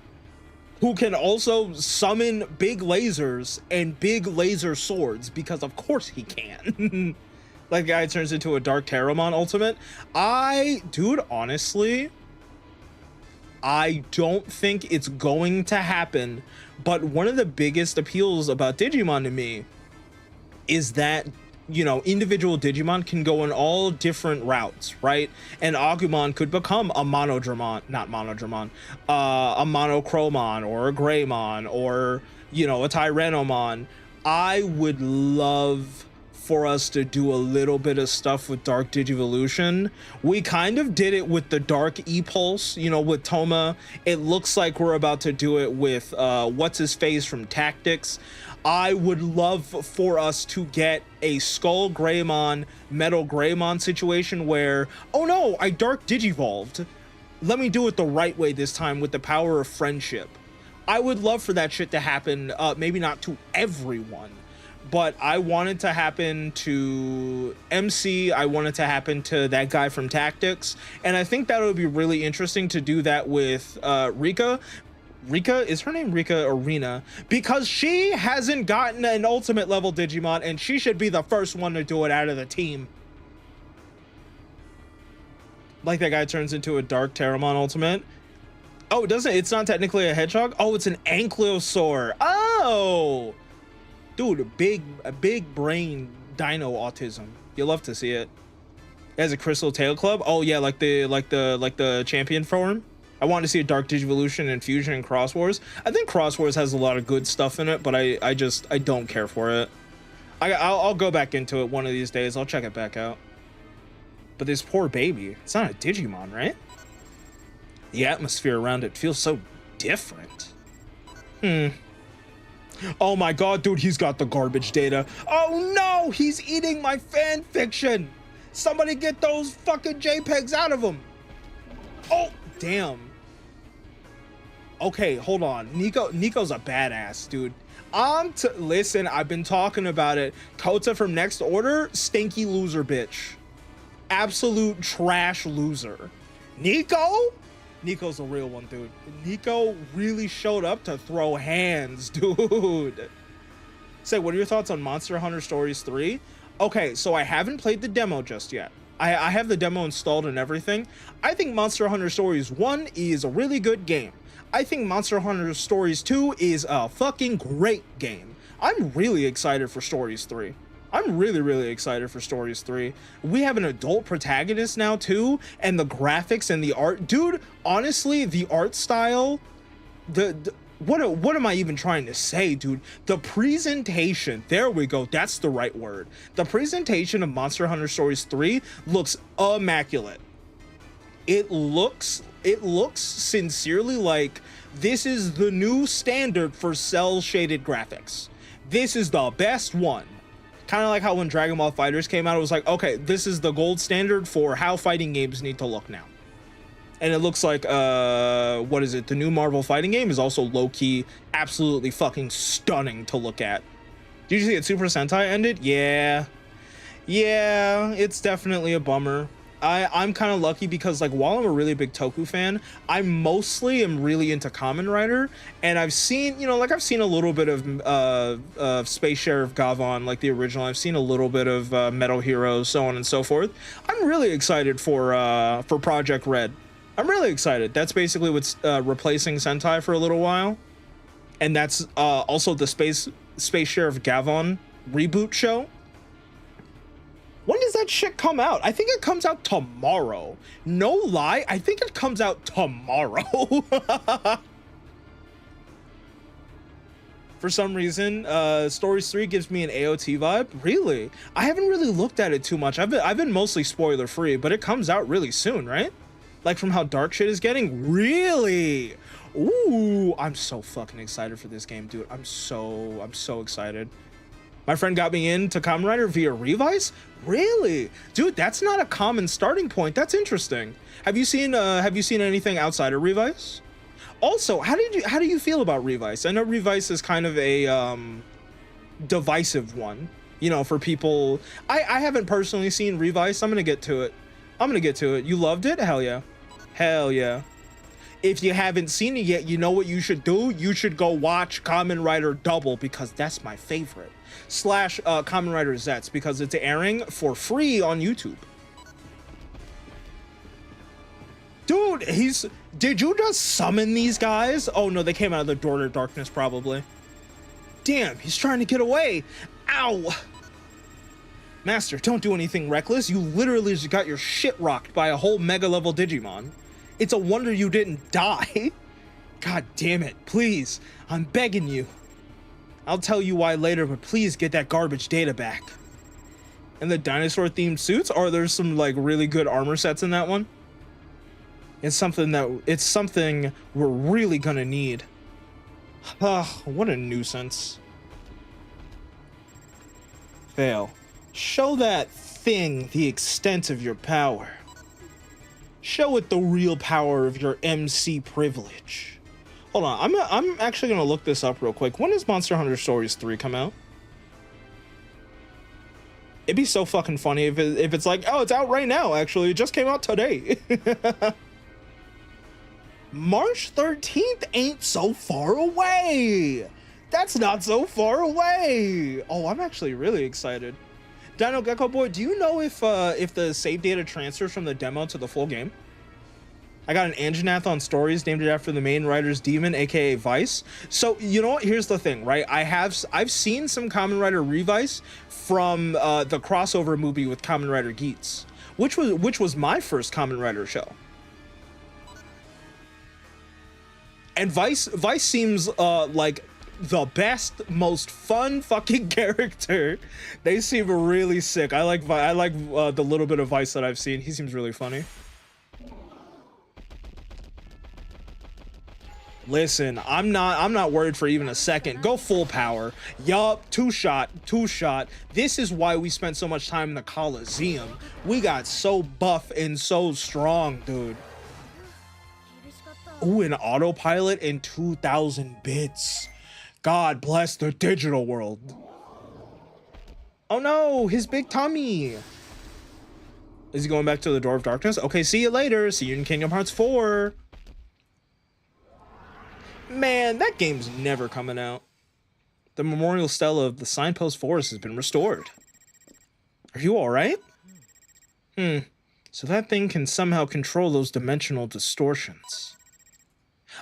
who can also summon big lasers and big laser swords, because of course he can. Like, guy turns into a Dark Terramon ultimate. Dude, honestly, I don't think it's going to happen, but one of the biggest appeals about Digimon to me is that, you know, individual Digimon can go in all different routes, right? And Agumon could become a Monodramon, a Monochromon or a Greymon or, you know, a Tyrannomon. I would love for us to do a little bit of stuff with Dark Digivolution. We kind of did it with the Dark E-Pulse, you know, with Toma. It looks like we're about to do it with what's his face from Tactics. I would love for us to get a Skull Greymon, Metal Greymon situation where, oh no, I Dark Digivolved. Let me do it the right way this time with the power of friendship. I would love for that shit to happen, maybe not to everyone, but I want it to happen to MC. I want it to happen to that guy from Tactics. And I think that would be really interesting to do that with Rika. Rika, is her name Rika or Rena? Because she hasn't gotten an ultimate level Digimon, and she should be the first one to do it out of the team. Like that guy turns into a Dark Terramon ultimate. Oh, it's not technically a hedgehog? Oh, it's an Ankylosaur. Oh! Dude, a big brain dino autism. You'll love to see it. It has a Crystal Tail Club. Oh yeah, like the champion form. I want to see a Dark Digivolution and Fusion and Cross Wars. I think Cross Wars has a lot of good stuff in it, but I don't care for it. I'll go back into it one of these days. I'll check it back out. But this poor baby, it's not a Digimon, right? The atmosphere around it feels so different. Oh my god, dude, he's got the garbage data. Oh no, he's eating my fan fiction. Somebody get those fucking JPEGs out of him. Oh, damn. Okay, hold on. Nico's a badass, dude. Listen, I've been talking about it. Kota from Next Order, stinky loser bitch. Absolute trash loser. Nico's a real one, dude. Nico really showed up to throw hands, dude. Say, what are your thoughts on Monster Hunter Stories 3? Okay, so I haven't played the demo just yet. I have the demo installed and everything. I think Monster Hunter Stories 1 is a really good game. I think Monster Hunter Stories 2 is a fucking great game. I'm really excited for Stories 3. I'm really excited for Stories 3. We have an adult protagonist now too, and the graphics and the art, dude, honestly, the art style, what am I even trying to say, dude? The presentation, there we go, that's the right word. The presentation of Monster Hunter Stories 3 looks immaculate. It looks sincerely like this is the new standard for cell shaded graphics. This is the best one. Kind of like how when Dragon Ball FighterZ came out, it was like, okay, this is the gold standard for how fighting games need to look now. And it looks like, what is it? The new Marvel fighting game is also low-key, absolutely fucking stunning to look at. Did you see that Super Sentai ended? Yeah, it's definitely a bummer. I'm kind of lucky because, like, while I'm a really big Toku fan, I mostly am really into Kamen Rider, and I've seen, I've seen a little bit of Space Sheriff Gavon, like the original. I've seen a little bit of Metal Heroes, so on and so forth. I'm really excited for Project Red. I'm really excited. That's basically what's replacing Sentai for a little while, and that's also the Space Sheriff Gavon reboot show. When does that shit come out? I think it comes out tomorrow. No lie, I think it comes out tomorrow. For some reason, Stories 3 gives me an AOT vibe. Really? I haven't really looked at it too much. I've been mostly spoiler free, but it comes out really soon, right? Like from how dark shit is getting? Really? Ooh, I'm so fucking excited for this game, dude. I'm so excited. My friend got me into Kamen Rider via Revice. Really, dude? That's not a common starting point. That's interesting. Have you seen anything outside of Revice? Also, how do you feel about Revice? I know Revice is kind of a divisive one, for people. I haven't personally seen Revice. I'm gonna get to it. You loved it? Hell yeah. If you haven't seen it yet, you know what you should do? You should go watch Kamen Rider Double, because that's my favorite. / Kamen Rider Zets, because it's airing for free on YouTube. Dude, did you just summon these guys? Oh no, they came out of the door to darkness probably. Damn, he's trying to get away. Ow. Master, don't do anything reckless. You literally just got your shit rocked by a whole mega level Digimon. It's a wonder you didn't die. God damn it, please, I'm begging you. I'll tell you why later, but please get that garbage data back. And the dinosaur themed suits, are there some like really good armor sets in that one? It's something we're really gonna need. What a nuisance. Fail. Show that thing the extent of your power. Show it the real power of your MC privilege. Hold on, I'm actually gonna look this up real quick. When does Monster Hunter Stories 3 come out? It'd be so fucking funny if it's like, oh, it's out right now, actually. It just came out today. March 13th ain't so far away. That's not so far away. Oh, I'm actually really excited. Dino Gecko Boy, do you know if the save data transfers from the demo to the full game? I got an Anjanath on Stories, named it after the main writer's demon, aka Vice. So you know what? Here's the thing, right? I've seen some Kamen Rider Revice from the crossover movie with Kamen Rider Geats, which was my first Kamen Rider show. And Vice seems like the best, most fun fucking character. They seem really sick. I like the little bit of Vice that I've seen. He seems really funny. Listen, I'm not worried for even a second. Go full power. Yup, two shot. This is why we spent so much time in the Coliseum. We got so buff and so strong, dude. Ooh, an autopilot in 2000 bits. God bless the digital world. Oh no, his big tummy. Is he going back to the Door of Darkness? Okay, see you later. See you in Kingdom Hearts 4. Man, that game's never coming out. The memorial stela of the Signpost Forest has been restored. Are you alright? So that thing can somehow control those dimensional distortions.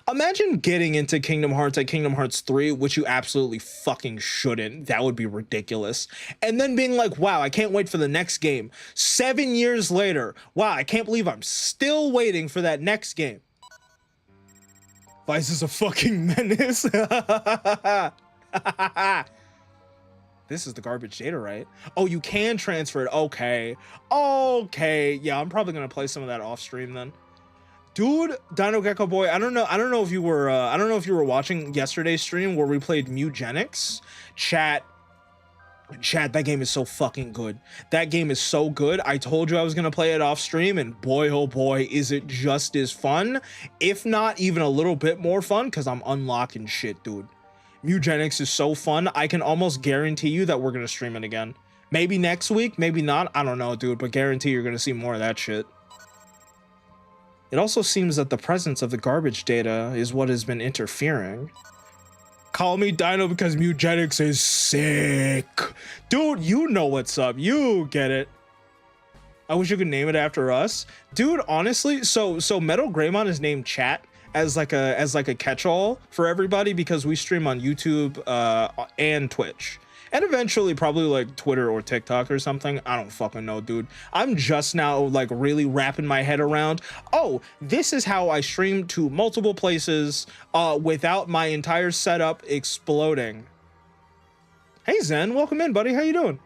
Imagine getting into Kingdom Hearts at Kingdom Hearts 3, which you absolutely fucking shouldn't. That would be ridiculous. And then being like, wow, I can't wait for the next game. 7 years later, wow, I can't believe I'm still waiting for that next game. Vice is a fucking menace. This is the garbage data, right? Oh, you can transfer it. Okay. Yeah, I'm probably gonna play some of that off stream then. Dude, Dino Gecko Boy, I don't know if you were watching yesterday's stream where we played Mutagenics. Chat, that game is so fucking good. That game is so good. I told you I was gonna play it off stream, and boy, oh boy, is it just as fun, if not even a little bit more fun, because I'm unlocking shit, dude. Mutagenics is so fun. I can almost guarantee you that we're gonna stream it again. Maybe next week, maybe not. I don't know, dude, but guarantee you're gonna see more of that shit. It also seems that the presence of the garbage data is what has been interfering. Call me Dino because Mutagenics is sick. Dude, you know what's up. You get it. I wish you could name it after us. Dude, honestly, so Metal Greymon is named Chat as like a catch-all for everybody because we stream on YouTube and Twitch. And eventually probably like Twitter or TikTok or something. I don't fucking know, dude. I'm just now like really wrapping my head around, oh, this is how I stream to multiple places without my entire setup exploding. Hey Zen, welcome in, buddy. How you doing?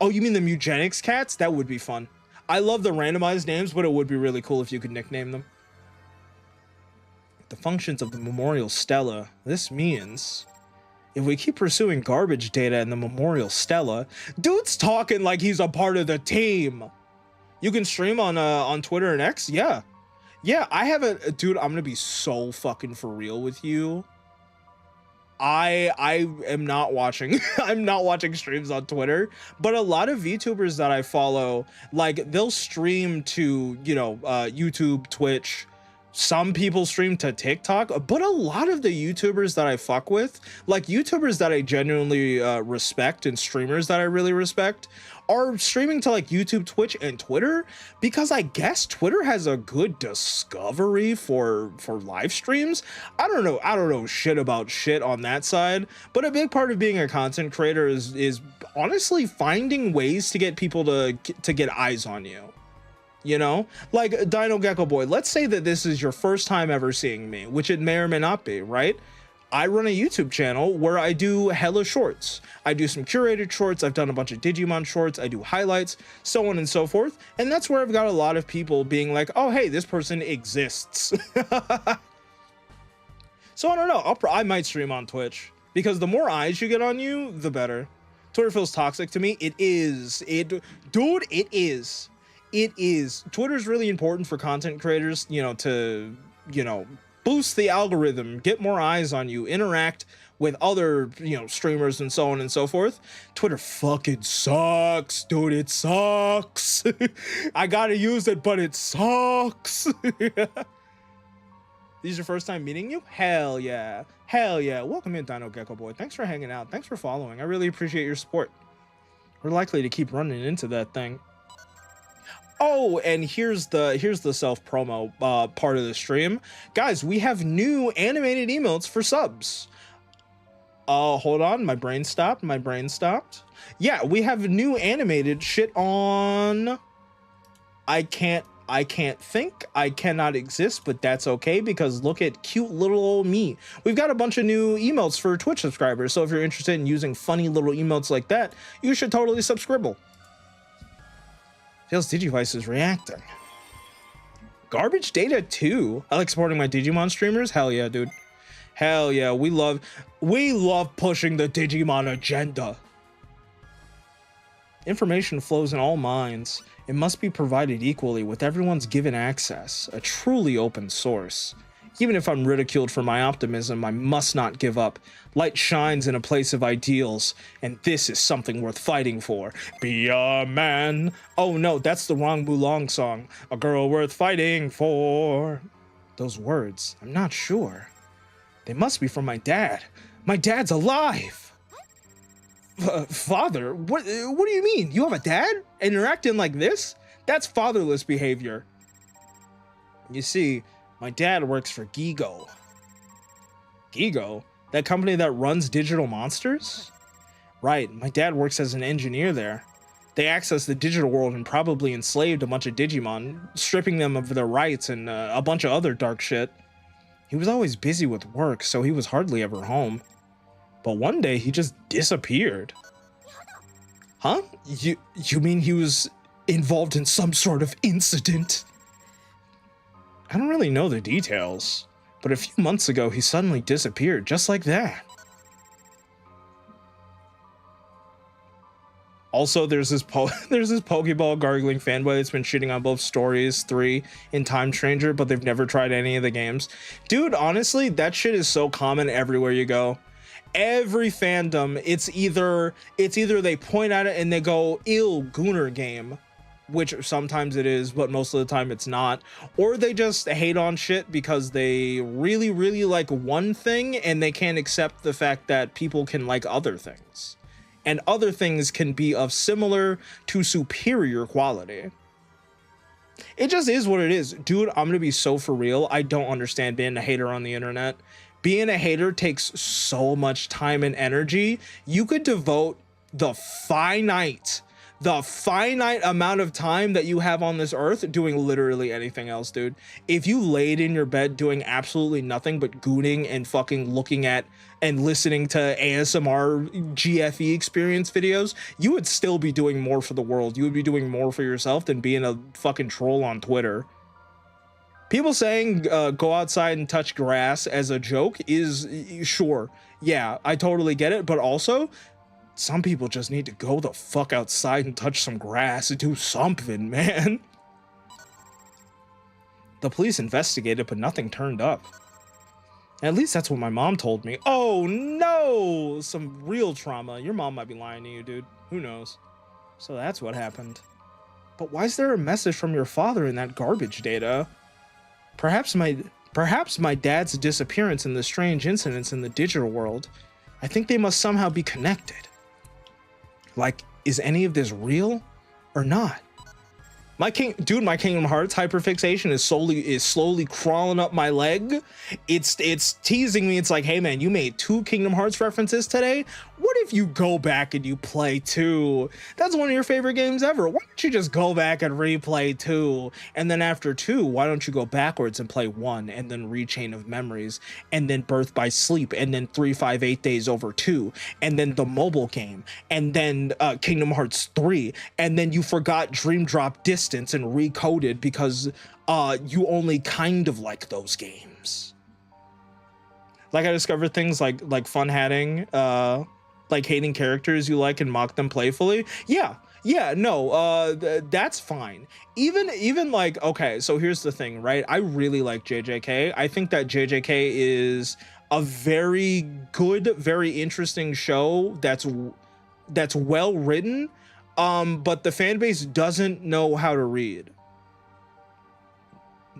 Oh, you mean the Mutagenics cats? That would be fun. I love the randomized names, but it would be really cool if you could nickname them. The functions of the memorial stela. This means if we keep pursuing garbage data in the memorial stela, dude's talking like he's a part of the team. You can stream on Twitter and X. Yeah, I have a dude. I'm gonna be so fucking for real with you. I am not watching. I'm not watching streams on Twitter, but a lot of VTubers that I follow, like they'll stream to YouTube, Twitch. Some people stream to TikTok, but a lot of the YouTubers that I fuck with, like YouTubers that I genuinely respect and streamers that I really respect, are streaming to like YouTube, Twitch, and Twitter because I guess Twitter has a good discovery for live streams. I don't know shit about shit on that side, but a big part of being a content creator is honestly finding ways to get people to get eyes on you. You know, like Dino Gecko Boy, let's say that this is your first time ever seeing me, which it may or may not be, right? I run a YouTube channel where I do hella shorts. I do some curated shorts. I've done a bunch of Digimon shorts. I do highlights, so on and so forth. And that's where I've got a lot of people being like, oh, hey, this person exists. So I don't know. I might stream on Twitch because the more eyes you get on you, the better. Twitter feels toxic to me. It is. Dude, it is. It is. Twitter's really important for content creators, to, boost the algorithm, get more eyes on you, interact with other, streamers and so on and so forth. Twitter fucking sucks, dude. It sucks. I gotta use it, but it sucks. This is your first time meeting you? Hell yeah. Hell yeah. Welcome in, Dino Gecko Boy. Thanks for hanging out. Thanks for following. I really appreciate your support. We're likely to keep running into that thing. Oh, and here's the self-promo part of the stream. Guys, we have new animated emotes for subs. Hold on, my brain stopped. Yeah, we have new animated shit on... I can't think, I cannot exist, but that's okay, because look at cute little old me. We've got a bunch of new emotes for Twitch subscribers, so if you're interested in using funny little emotes like that, you should totally subscribe. Feels Digivice is reacting. Garbage data too. I like supporting my Digimon streamers. Hell yeah, dude. Hell yeah, we love pushing the Digimon agenda. Information flows in all minds. It must be provided equally with everyone's given access, a truly open source. Even if I'm ridiculed for my optimism, I must not give up. Light shines in a place of ideals, and this is something worth fighting for. Be a man. Oh no, that's the wrong Mulong song. A girl worth fighting for. Those words, I'm not sure. They must be from my dad. My dad's alive. Father? What do you mean? You have a dad? And you're acting like this? That's fatherless behavior. You see, my dad works for Gigo. Gigo? That company that runs digital monsters? Right, my dad works as an engineer there. They accessed the digital world and probably enslaved a bunch of Digimon, stripping them of their rights and a bunch of other dark shit. He was always busy with work, so he was hardly ever home. But one day he just disappeared. Huh? You mean he was involved in some sort of incident? I don't really know the details, but a few months ago he suddenly disappeared just like that. Also, there's this Pokeball gargling fanboy that's been shitting on both Stories 3 and Time Stranger, but they've never tried any of the games. Dude, honestly, that shit is so common everywhere you go. Every fandom, it's either they point at it and they go, "Ew, Gooner game," which sometimes it is, but most of the time it's not, or they just hate on shit because they really, really like one thing and they can't accept the fact that people can like other things. And other things can be of similar to superior quality. It just is what it is. Dude, I'm gonna be so for real. I don't understand being a hater on the internet. Being a hater takes so much time and energy. You could devote the finite amount of time that you have on this earth doing literally anything else, dude. If you laid in your bed doing absolutely nothing but gooning and fucking looking at and listening to ASMR GFE experience videos, you would still be doing more for the world. You would be doing more for yourself than being a fucking troll on Twitter. People saying go outside and touch grass as a joke is sure. Yeah, I totally get it. But also, some people just need to go the fuck outside and touch some grass and do something, man. The police investigated, but nothing turned up. At least that's what my mom told me. Oh no! Some real trauma. Your mom might be lying to you, dude. Who knows? So that's what happened. But why is there a message from your father in that garbage data? Perhaps my dad's disappearance and the strange incidents in the digital world. I think they must somehow be connected. Like, is any of this real or not? My Kingdom Hearts hyperfixation is slowly crawling up my leg. It's teasing me. It's like, hey man, you made 2 Kingdom Hearts references today. What if you go back and you play 2? That's one of your favorite games ever. Why don't you just go back and replay 2? And then after 2, why don't you go backwards and play 1 and then Rechain of Memories and then Birth by Sleep and then 358 Days Over 2 and then the mobile game and then Kingdom Hearts 3 and then you forgot Dream Drop Distance and Recoded because you only kind of like those games. Like I discovered things like fun hatting like hating characters you like and mock them playfully. Yeah, no, that's fine. Even like, okay, so here's the thing, right? I really like JJK. I think that JJK is a very good, very interesting show that's well written, but the fan base doesn't know how to read.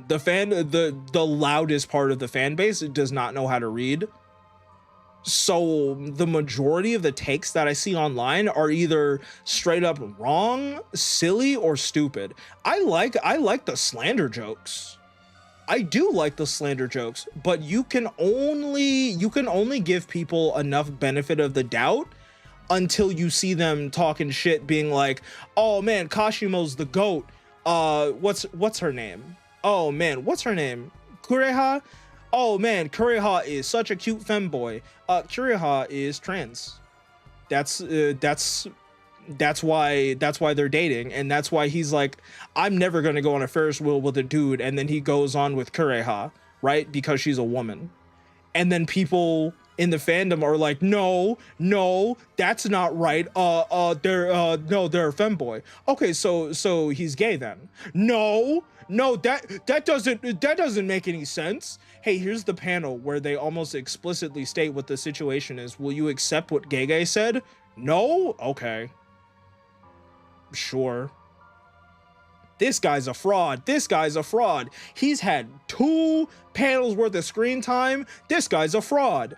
The loudest part of the fan base does not know how to read. So the majority of the takes that I see online are either straight up wrong, silly, or stupid. I like the slander jokes. I do like the slander jokes, but you can only give people enough benefit of the doubt until you see them talking shit, being like, "Oh man, Kashimo's the GOAT. What's her name? Oh man, what's her name? Kureha? Oh man, Kureha is such a cute femboy. Kureha is trans. That's why they're dating, and that's why he's like, I'm never gonna go on a Ferris wheel with a dude, and then he goes on with Kureha, right? Because she's a woman. And then people in the fandom are like, no, that's not right. They're a femboy. Okay, so he's gay then. No, that doesn't make any sense. Hey, here's the panel where they almost explicitly state what the situation is. Will you accept what Gege said? No? Okay. Sure. This guy's a fraud. This guy's a fraud. He's had 2 panels worth of screen time. This guy's a fraud.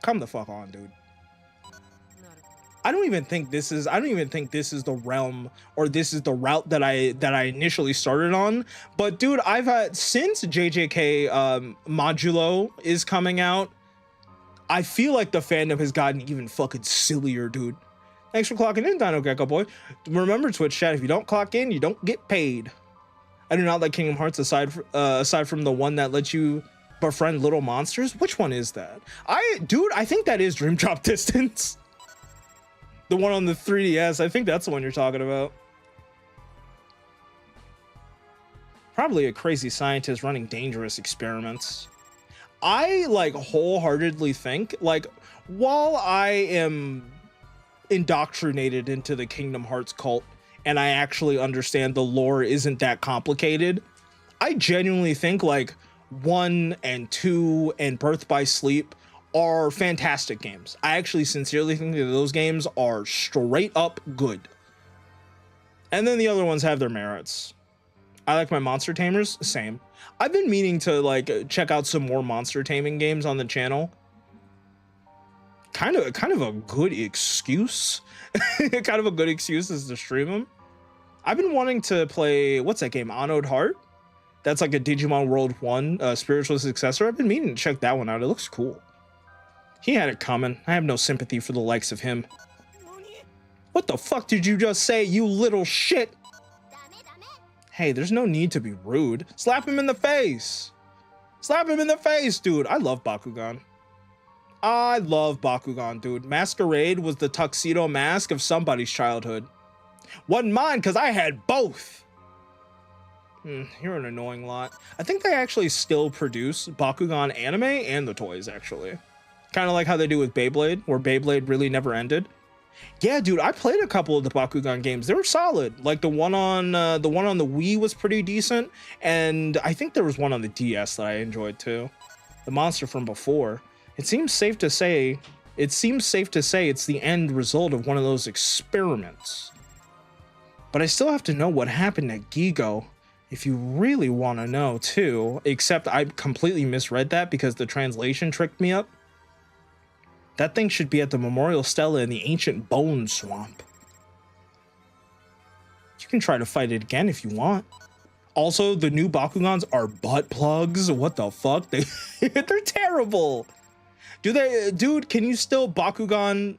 Come the fuck on, dude. I don't even think this is the realm, or this is the route that I initially started on. But dude, I've had, since JJK Modulo is coming out, I feel like the fandom has gotten even fucking sillier, dude. Thanks for clocking in, Dino Gecko boy. Remember, Twitch chat, if you don't clock in, you don't get paid. I do not like Kingdom Hearts aside from the one that lets you befriend little monsters. Which one is that? Dude, I think that is Dream Drop Distance. The one on the 3DS, I think that's the one you're talking about. Probably a crazy scientist running dangerous experiments. I like wholeheartedly think, like, while I am indoctrinated into the Kingdom Hearts cult and I actually understand the lore isn't that complicated, I genuinely think like 1 and 2 and Birth by Sleep are fantastic games. I actually sincerely think that those games are straight up good. And then the other ones have their merits. I like my monster tamers, same. I've been meaning to like check out some more monster taming games on the channel. Kind of a good excuse. Kind of a good excuse is to stream them. I've been wanting to play, what's that game, Anode Heart? That's like a Digimon World 1 spiritual successor. I've been meaning to check that one out. It looks cool. He had it coming. I have no sympathy for the likes of him. What the fuck did you just say, you little shit? Hey, there's no need to be rude. Slap him in the face. Slap him in the face, dude. I love Bakugan. I love Bakugan, dude. Masquerade was the tuxedo mask of somebody's childhood. Wasn't mine, because I had both. You're an annoying lot. I think they actually still produce Bakugan anime and the toys, actually. Kind of like how they do with Beyblade, where Beyblade really never ended. Yeah, dude, I played a couple of the Bakugan games. They were solid. Like the one on the Wii was pretty decent, and I think there was one on the DS that I enjoyed too. The monster from before. It seems safe to say it's the end result of one of those experiments. But I still have to know what happened at Gigo, if you really want to know too, except I completely misread that because the translation tricked me up. That thing should be at the Memorial Stela in the ancient Bone Swamp. You can try to fight it again if you want. Also, the new Bakugans are butt plugs. What the fuck? They're terrible. Dude, can you still Bakugan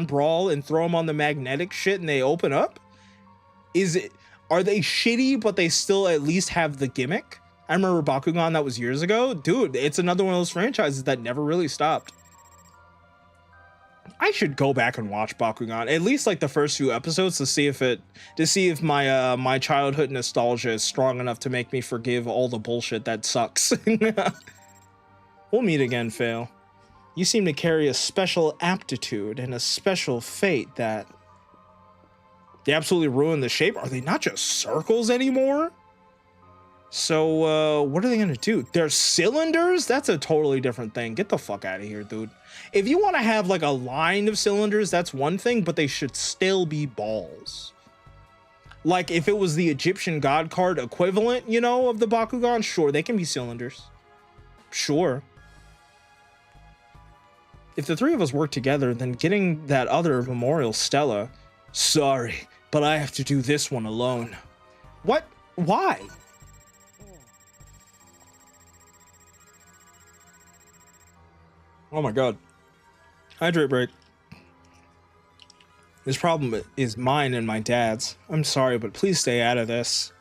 brawl and throw them on the magnetic shit and they open up? Are they shitty, but they still at least have the gimmick? I remember Bakugan, that was years ago. Dude, it's another one of those franchises that never really stopped. I should go back and watch Bakugan, at least like the first few episodes, to see if my my childhood nostalgia is strong enough to make me forgive all the bullshit that sucks. We'll meet again, Fail. You seem to carry a special aptitude and a special fate that they absolutely ruin the shape. Are they not just circles anymore? So, what are they gonna do? They're cylinders? That's a totally different thing. Get the fuck out of here, dude. If you want to have like a line of cylinders, that's one thing, but they should still be balls. Like if it was the Egyptian god card equivalent, you know, of the Bakugan, sure, they can be cylinders. Sure. If the three of us work together, then getting that other memorial stela. Sorry, but I have to do this one alone. What? Why? Oh my god. Hydrate break. This problem is mine and my dad's. I'm sorry, but please stay out of this.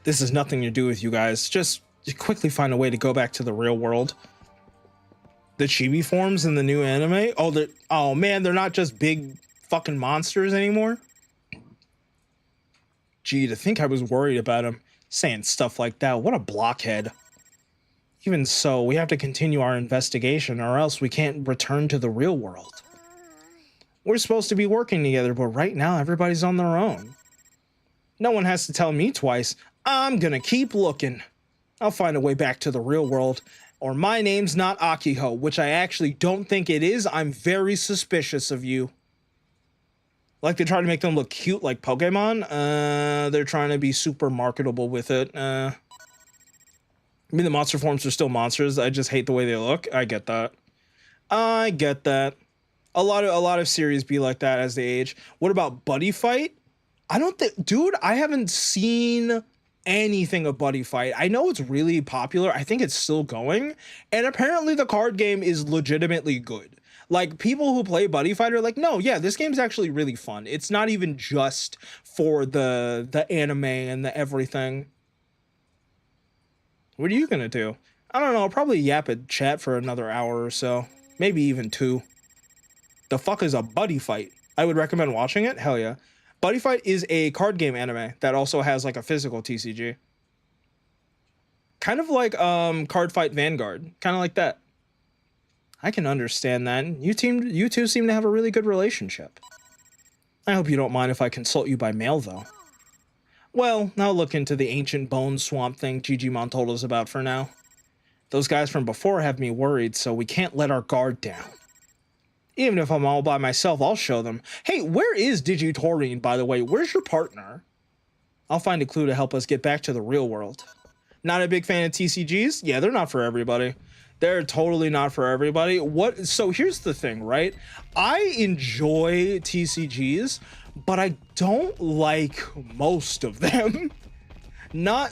This has nothing to do with you guys. Just quickly find a way to go back to the real world. The chibi forms in the new anime? Oh man, they're not just big fucking monsters anymore? Gee, to think I was worried about him saying stuff like that. What a blockhead. Even so, we have to continue our investigation or else we can't return to the real world. We're supposed to be working together, but right now everybody's on their own. No one has to tell me twice. I'm gonna keep looking. I'll find a way back to the real world. Or my name's not Akiho, which I actually don't think it is. I'm very suspicious of you. Like they try to make them look cute like Pokemon. They're trying to be super marketable with it. I mean, the monster forms are still monsters. I just hate the way they look. I get that. I get that. A lot of series be like that as they age. What about Buddy Fight? I don't think, dude, I haven't seen anything of Buddy Fight. I know it's really popular. I think it's still going. And apparently the card game is legitimately good. Like people who play Buddy Fight are like, no, yeah, this game's actually really fun. It's not even just for the anime and the everything. What are you gonna do? I don't know, I'll probably yap at chat for another hour or so. Maybe even 2. The fuck is a Buddy Fight? I would recommend watching it. Hell yeah. Buddy Fight is a card game anime that also has like a physical TCG. Kind of like Card Fight Vanguard. Kind of like that. I can understand that. You two seem to have a really good relationship. I hope you don't mind if I consult you by mail though. Well, I'll look into the ancient bone swamp thing Digimon told us about for now. Those guys from before have me worried, so we can't let our guard down. Even if I'm all by myself, I'll show them. Hey, where is Digitorine, by the way? Where's your partner? I'll find a clue to help us get back to the real world. Not a big fan of TCGs? Yeah, they're not for everybody. They're totally not for everybody. So here's the thing, right? I enjoy TCGs, but I don't like most of them.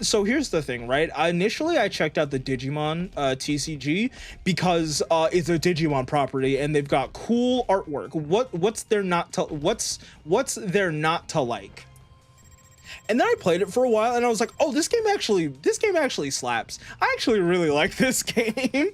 So here's the thing, right? Initially I checked out the Digimon TCG because it's a Digimon property and they've got cool artwork. What's there not to like? And then I played it for a while and I was like, oh, this game actually slaps. I actually really like this game.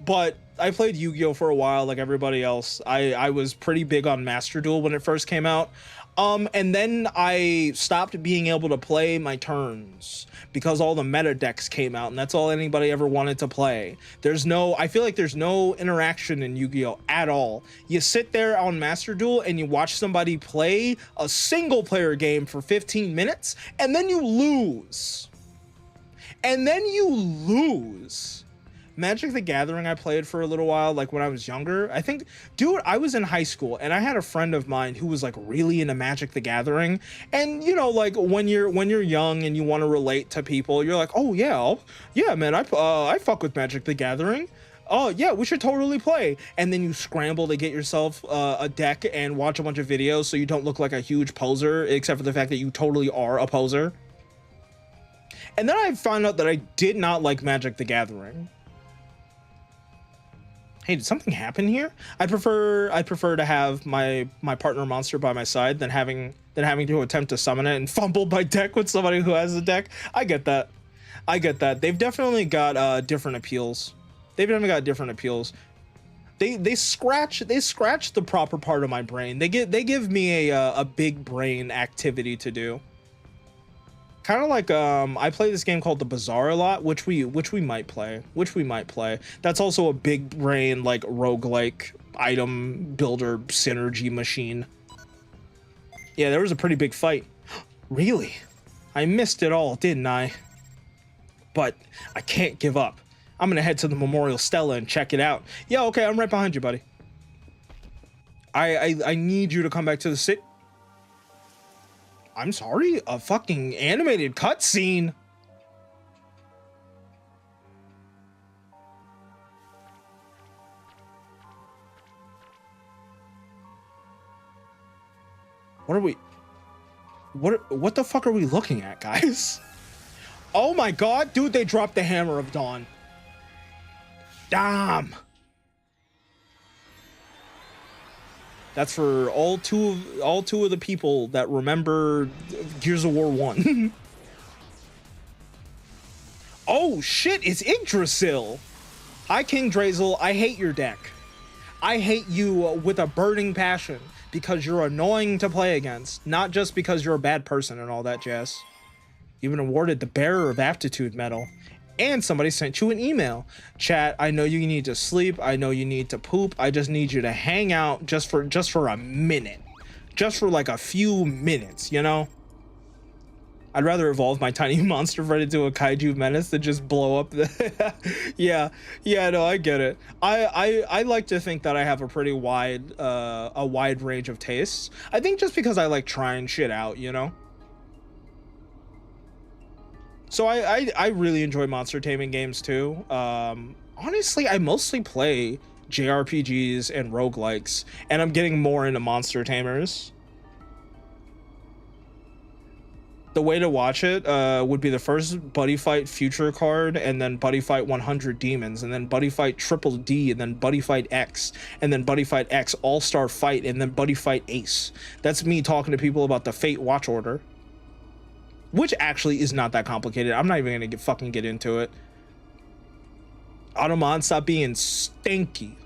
But I played Yu-Gi-Oh for a while like everybody else. I was pretty big on Master Duel when it first came out. And then I stopped being able to play my turns because all the meta decks came out and that's all anybody ever wanted to play. I feel like there's no interaction in Yu-Gi-Oh at all. You sit there on Master Duel and you watch somebody play a single player game for 15 minutes and then you lose. Magic the Gathering I played for a little while, like when I was younger. I think, dude, I was in high school and I had a friend of mine who was like really into Magic the Gathering. And you know, like when you're young and you want to relate to people, you're like, oh yeah, man, I fuck with Magic the Gathering. Oh yeah, we should totally play. And then you scramble to get yourself a deck and watch a bunch of videos so you don't look like a huge poser, except for the fact that you totally are a poser. And then I found out that I did not like Magic the Gathering. Hey, did something happen here? I prefer to have my partner monster by my side than having to attempt to summon it and fumble my deck with somebody who has a deck. I get that. They've definitely got different appeals. They scratch the proper part of my brain. They give me a big brain activity to do. Kind of like I play this game called The Bazaar a lot, which we might play. That's also a big brain like roguelike item builder synergy machine. Yeah, there was a pretty big fight. Really? I missed it all, didn't I? But I can't give up. I'm gonna head to the Memorial Stela and check it out. Yeah, okay, I'm right behind you, buddy. I need you to come back to the city. I'm sorry? A fucking animated cutscene? What the fuck are we looking at, guys? Oh my god, dude, they dropped the Hammer of Dawn. Damn. That's for all two of the people that remember Gears of War 1. Oh shit, it's Yggdrasil. Hi, King Drazel. I hate your deck. I hate you with a burning passion because you're annoying to play against, not just because you're a bad person and all that jazz. You've been awarded the Bearer of Aptitude medal, and somebody sent you an email. Chat, I know you need to sleep. I know you need to poop. I just need you to hang out just for a minute. Just for like a few minutes, you know? I'd rather evolve my tiny monster friend into a kaiju menace than just blow up the yeah, no, I get it. I like to think that I have a pretty wide range of tastes. I think just because I like trying shit out, you know? So I really enjoy monster taming games too. Honestly, I mostly play JRPGs and roguelikes, and I'm getting more into monster tamers. The way to watch it would be the first Buddy Fight Future card, and then Buddy Fight 100 Demons, and then Buddy Fight Triple D, and then Buddy Fight X, and then Buddy Fight X All-Star Fight, and then Buddy Fight Ace. That's me talking to people about the Fate Watch Order, which actually is not that complicated. I'm not even gonna fucking get into it. Automon, stop being stinky.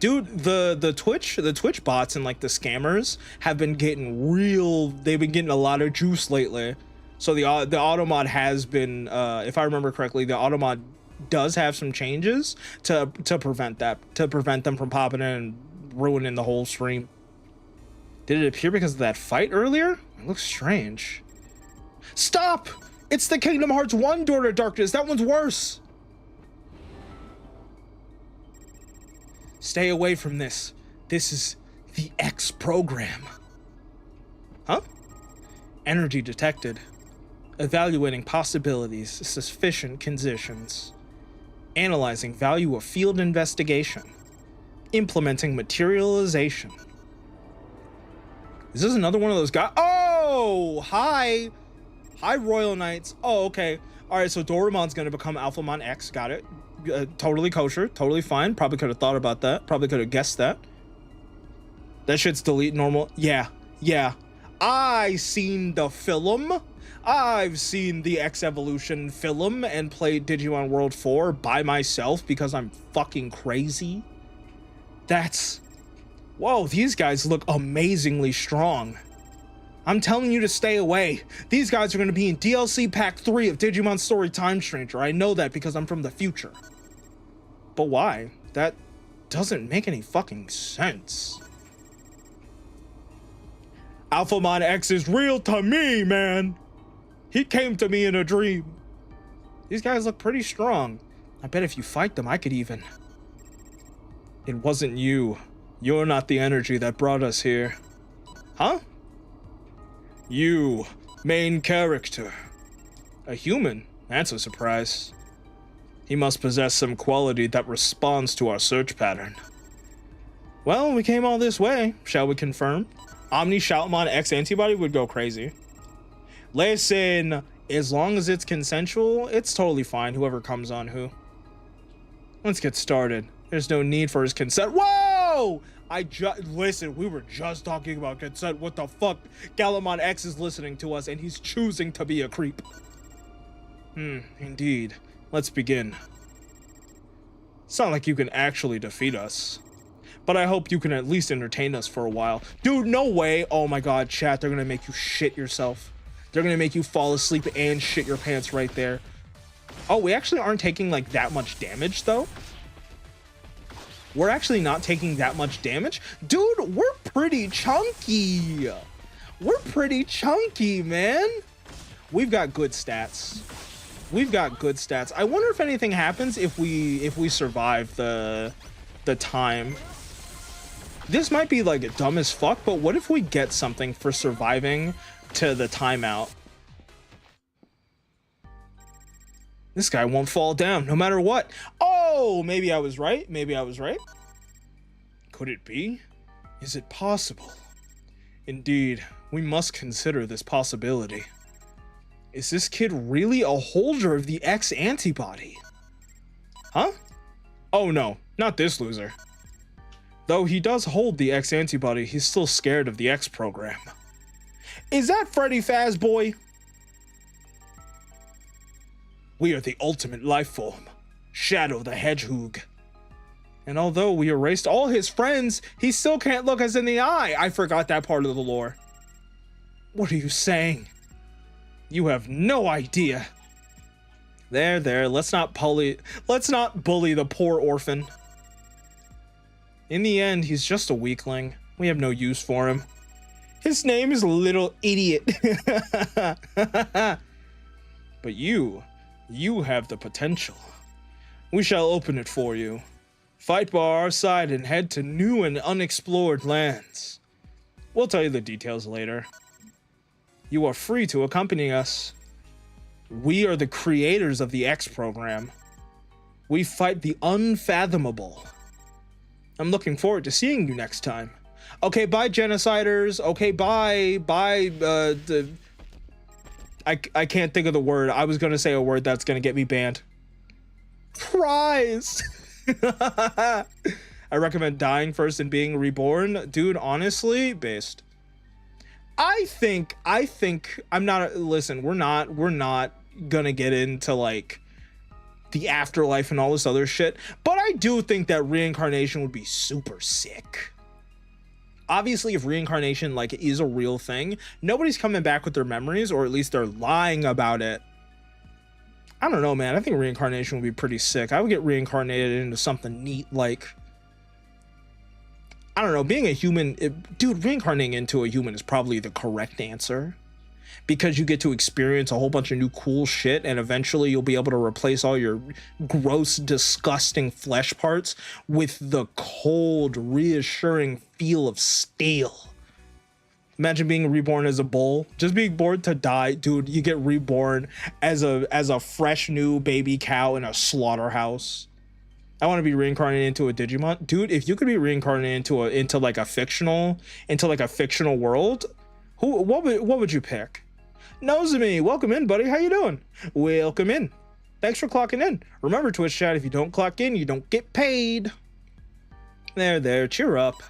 Dude, the Twitch bots and like the scammers have been getting they've been getting a lot of juice lately. So the Automod has been, if I remember correctly, the Automod does have some changes to prevent them from popping in and ruining the whole stream. Did it appear because of that fight earlier? It looks strange. Stop! It's the Kingdom Hearts 1 Door to Darkness. That one's worse. Stay away from this. This is the X program. Huh? Energy detected. Evaluating possibilities, sufficient conditions. Analyzing value of field investigation. Implementing materialization. Is this another one of those guys? Oh, hi. Hi, Royal Knights. Oh, okay. All right, so Doraemon's going to become Alphamon X. Got it. Totally kosher, totally fine. Probably could have thought about that. Probably could have guessed that. That shit's delete normal. Yeah. I seen the film. I've seen the X Evolution film and played Digimon World 4 by myself because I'm fucking crazy. Whoa, these guys look amazingly strong. I'm telling you to stay away. These guys are going to be in DLC Pack 3 of Digimon Story Time Stranger. I know that because I'm from the future. But why? That doesn't make any fucking sense. Alphamon X is real to me, man. He came to me in a dream. These guys look pretty strong. I bet if you fight them, I could even. It wasn't you. You're not the energy that brought us here. Huh? You, main character. A human? That's a surprise. He must possess some quality that responds to our search pattern. Well, we came all this way. Shall we confirm? Omni Shoutmon X antibody would go crazy. Listen, as long as it's consensual, it's totally fine, whoever comes on who. Let's get started. There's no need for his consent. Whoa! Listen, we were just talking about consent. What the fuck? Galamon X is listening to us and he's choosing to be a creep. Indeed. Let's begin. It's not like you can actually defeat us, but I hope you can at least entertain us for a while. Dude, no way. Oh my god, chat, they're gonna make you shit yourself. They're gonna make you fall asleep and shit your pants right there. Oh, we actually aren't taking like that much damage though. We're actually not taking that much damage. Dude, we're pretty chunky. We're pretty chunky, man. We've got good stats. We've got good stats. I wonder if anything happens if we survive the time. This might be like dumb as fuck, but what if we get something for surviving to the timeout? This guy won't fall down no matter what. Oh, maybe I was right. Maybe I was right. Could it be? Is it possible? Indeed, we must consider this possibility. Is this kid really a holder of the X antibody? Huh? Oh no, not this loser. Though he does hold the X antibody, he's still scared of the X program. Is that Freddy Fazboy? We are the ultimate life form, Shadow the Hedgehog. And although we erased all his friends, he still can't look us in the eye. I forgot that part of the lore. What are you saying? You have no idea. There, let's not bully the poor orphan. In the end, he's just a weakling. We have no use for him. His name is Little Idiot. But you have the potential. We shall open it for you. Fight by our side and head to new and unexplored lands. We'll tell you the details later. You are free to accompany us. We are the creators of the X program. We fight the unfathomable. I'm looking forward to seeing you next time. Okay, bye, genociders. Okay, bye. I can't think of the word. I was gonna say a word that's gonna get me banned. Prize. I recommend dying first and being reborn. Dude, honestly, based. I think I'm not, listen, we're not gonna get into like the afterlife and all this other shit, but I do think that reincarnation would be super sick. Obviously, if reincarnation like is a real thing, nobody's coming back with their memories, or at least they're lying about it. I don't know, man. I think reincarnation would be pretty sick. I would get reincarnated into something neat, like, I don't know, being a human. Dude, reincarnating into a human is probably the correct answer, because you get to experience a whole bunch of new cool shit, and eventually you'll be able to replace all your gross, disgusting flesh parts with the cold, reassuring feel of steel. Imagine being reborn as a bull, just being born to die. Dude, you get reborn as a fresh new baby cow in a slaughterhouse. I want to be reincarnated into a Digimon. Dude, if you could be reincarnated into like a fictional world, what would you pick? Nozomi, welcome in, buddy. How you doing? Welcome in. Thanks for clocking in. Remember, Twitch chat, if you don't clock in, you don't get paid. There, cheer up.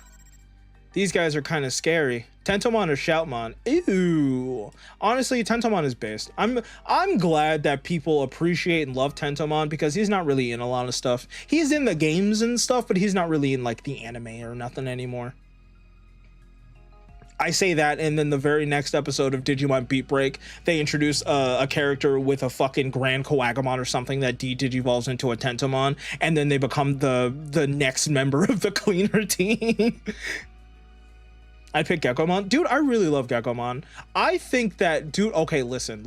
These guys are kind of scary. Tentomon or Shoutmon? Ew. Honestly, Tentomon is based. I'm glad that people appreciate and love Tentomon, because he's not really in a lot of stuff. He's in the games and stuff, but he's not really in like the anime or nothing anymore. I say that, and then the very next episode of Digimon Beat Break, they introduce a character with a fucking Grand Coagamon or something that digivolves into a Tentomon, and then they become the next member of the cleaner team. I'd pick Gekomon. Dude, I really love Gekomon. I think that, dude, okay, listen.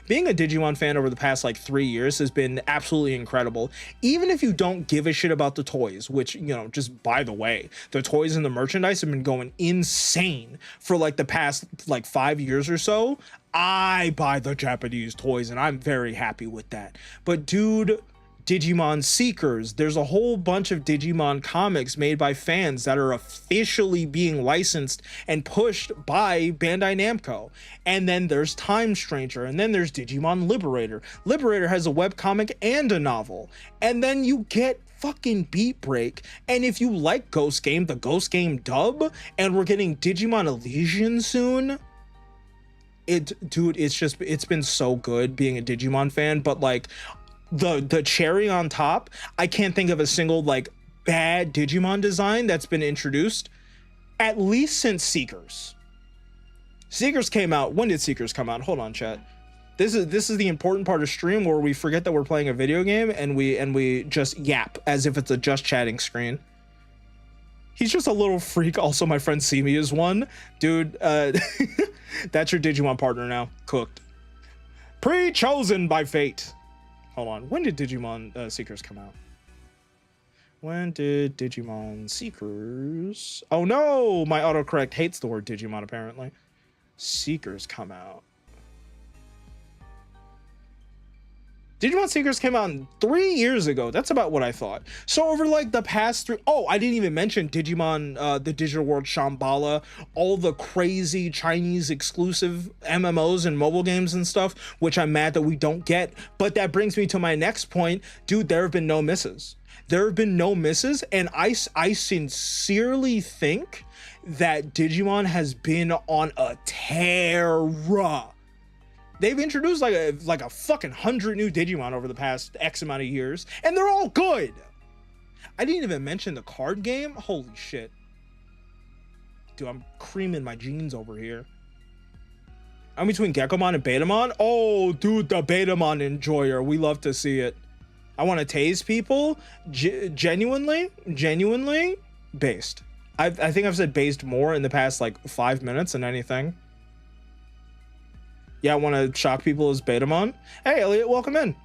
Being a Digimon fan over the past like 3 years has been absolutely incredible. Even if you don't give a shit about the toys, which, you know, just by the way, the toys and the merchandise have been going insane for like the past like 5 years or so. I buy the Japanese toys and I'm very happy with that. But dude, Digimon Seekers, there's a whole bunch of Digimon comics made by fans that are officially being licensed and pushed by Bandai Namco. And then there's Time Stranger, and then there's Digimon Liberator. Liberator has a webcomic and a novel. And then you get fucking Beat Break, and if you like Ghost Game, the Ghost Game dub, and we're getting Digimon Elysian soon. Dude, it's been so good being a Digimon fan, but like the cherry on top, I can't think of a single like bad Digimon design that's been introduced, at least since Seekers. Seekers came out. When did Seekers come out? Hold on, chat. This is the important part of stream where we forget that we're playing a video game and we just yap as if it's a just chatting screen. He's just a little freak. Also, my friend Simi is one. Dude, that's your Digimon partner now. Cooked. Pre-chosen by fate. Hold on. When did Digimon Seekers come out? When did Digimon Seekers... Oh no! My autocorrect hates the word Digimon, apparently. Seekers come out. Digimon Seekers came out 3 years ago. That's about what I thought. So over like the past 3... Oh, I didn't even mention Digimon, the Digital World Shambhala, all the crazy Chinese exclusive MMOs and mobile games and stuff, which I'm mad that we don't get. But that brings me to my next point. Dude, there have been no misses. There have been no misses, and I sincerely think that Digimon has been on a tear. They've introduced like a fucking 100 new Digimon over the past X amount of years, and they're all good. I didn't even mention the card game. Holy shit. Dude, I'm creaming my jeans over here. I'm between Gekomon and Betamon. Oh, dude, the Betamon enjoyer. We love to see it. I want to tase people. Genuinely based. I think I've said based more in the past like 5 minutes than anything. Yeah, I want to shock people as Betamon. Hey, Elliot, welcome in.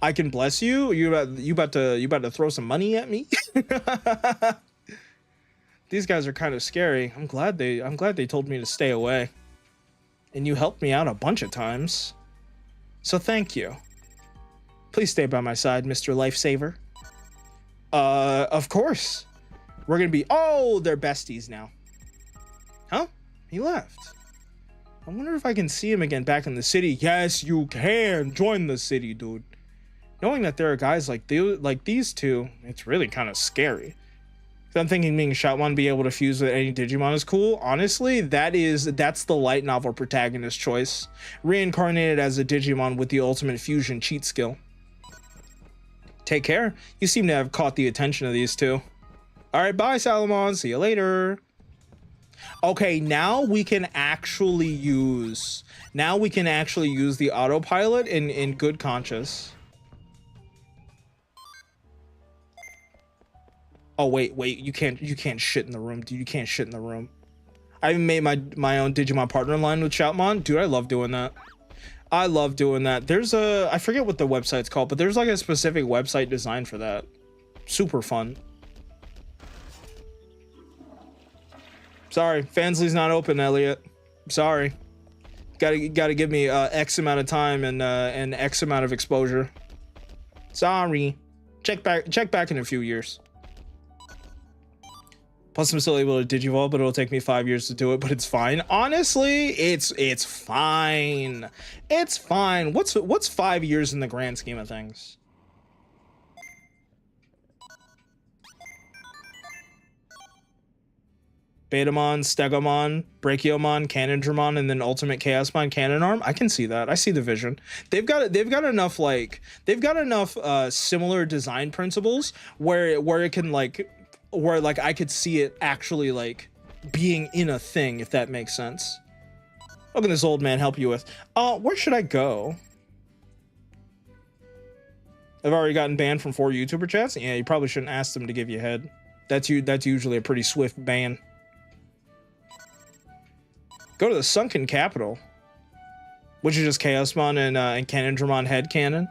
I can bless you. You about to throw some money at me? These guys are kind of scary. I'm glad they told me to stay away. And you helped me out a bunch of times. So thank you. Please stay by my side, Mr. Lifesaver. Of course. We're gonna be... Oh, they're besties now. Huh? He left. I wonder if I can see him again back in the city. Yes, you can. Join the city, dude. Knowing that there are guys like these two, it's really kind of scary. I'm thinking being Shoutmon, be able to fuse with any Digimon is cool. Honestly, that's the light novel protagonist choice. Reincarnated as a Digimon with the ultimate fusion cheat skill. Take care. You seem to have caught the attention of these two. All right, bye, Salamon. See you later. Okay, now we can actually use the autopilot in good conscience. Oh wait, you can't shit in the room, dude. You can't shit in the room. I even made my own Digimon partner line with Shoutmon. Dude, I love doing that. I love doing that. There's I forget what the website's called, but there's like a specific website designed for that. Super fun. Sorry, Fansly's not open, Elliot. Sorry. Gotta give me X amount of time and X amount of exposure. Sorry. Check back in a few years. Plus, I'm still able to Digivolve, but it'll take me 5 years to do it, but it's fine. Honestly, it's fine. It's fine. What's 5 years in the grand scheme of things? Betamon, Stegomon, Brachiomon, Cannondramon, and then Ultimate Chaosmon, Cannon Arm. I can see that. I see the vision. They've got enough similar design principles where it can where I could see it actually like being in a thing, if that makes sense. What can this old man help you with? Where should I go? I've already gotten banned from 4 YouTuber chats. Yeah, you probably shouldn't ask them to give you head. That's usually a pretty swift ban. Go to the Sunken Capital, which is just Chaosmon and Cannondramon head cannon.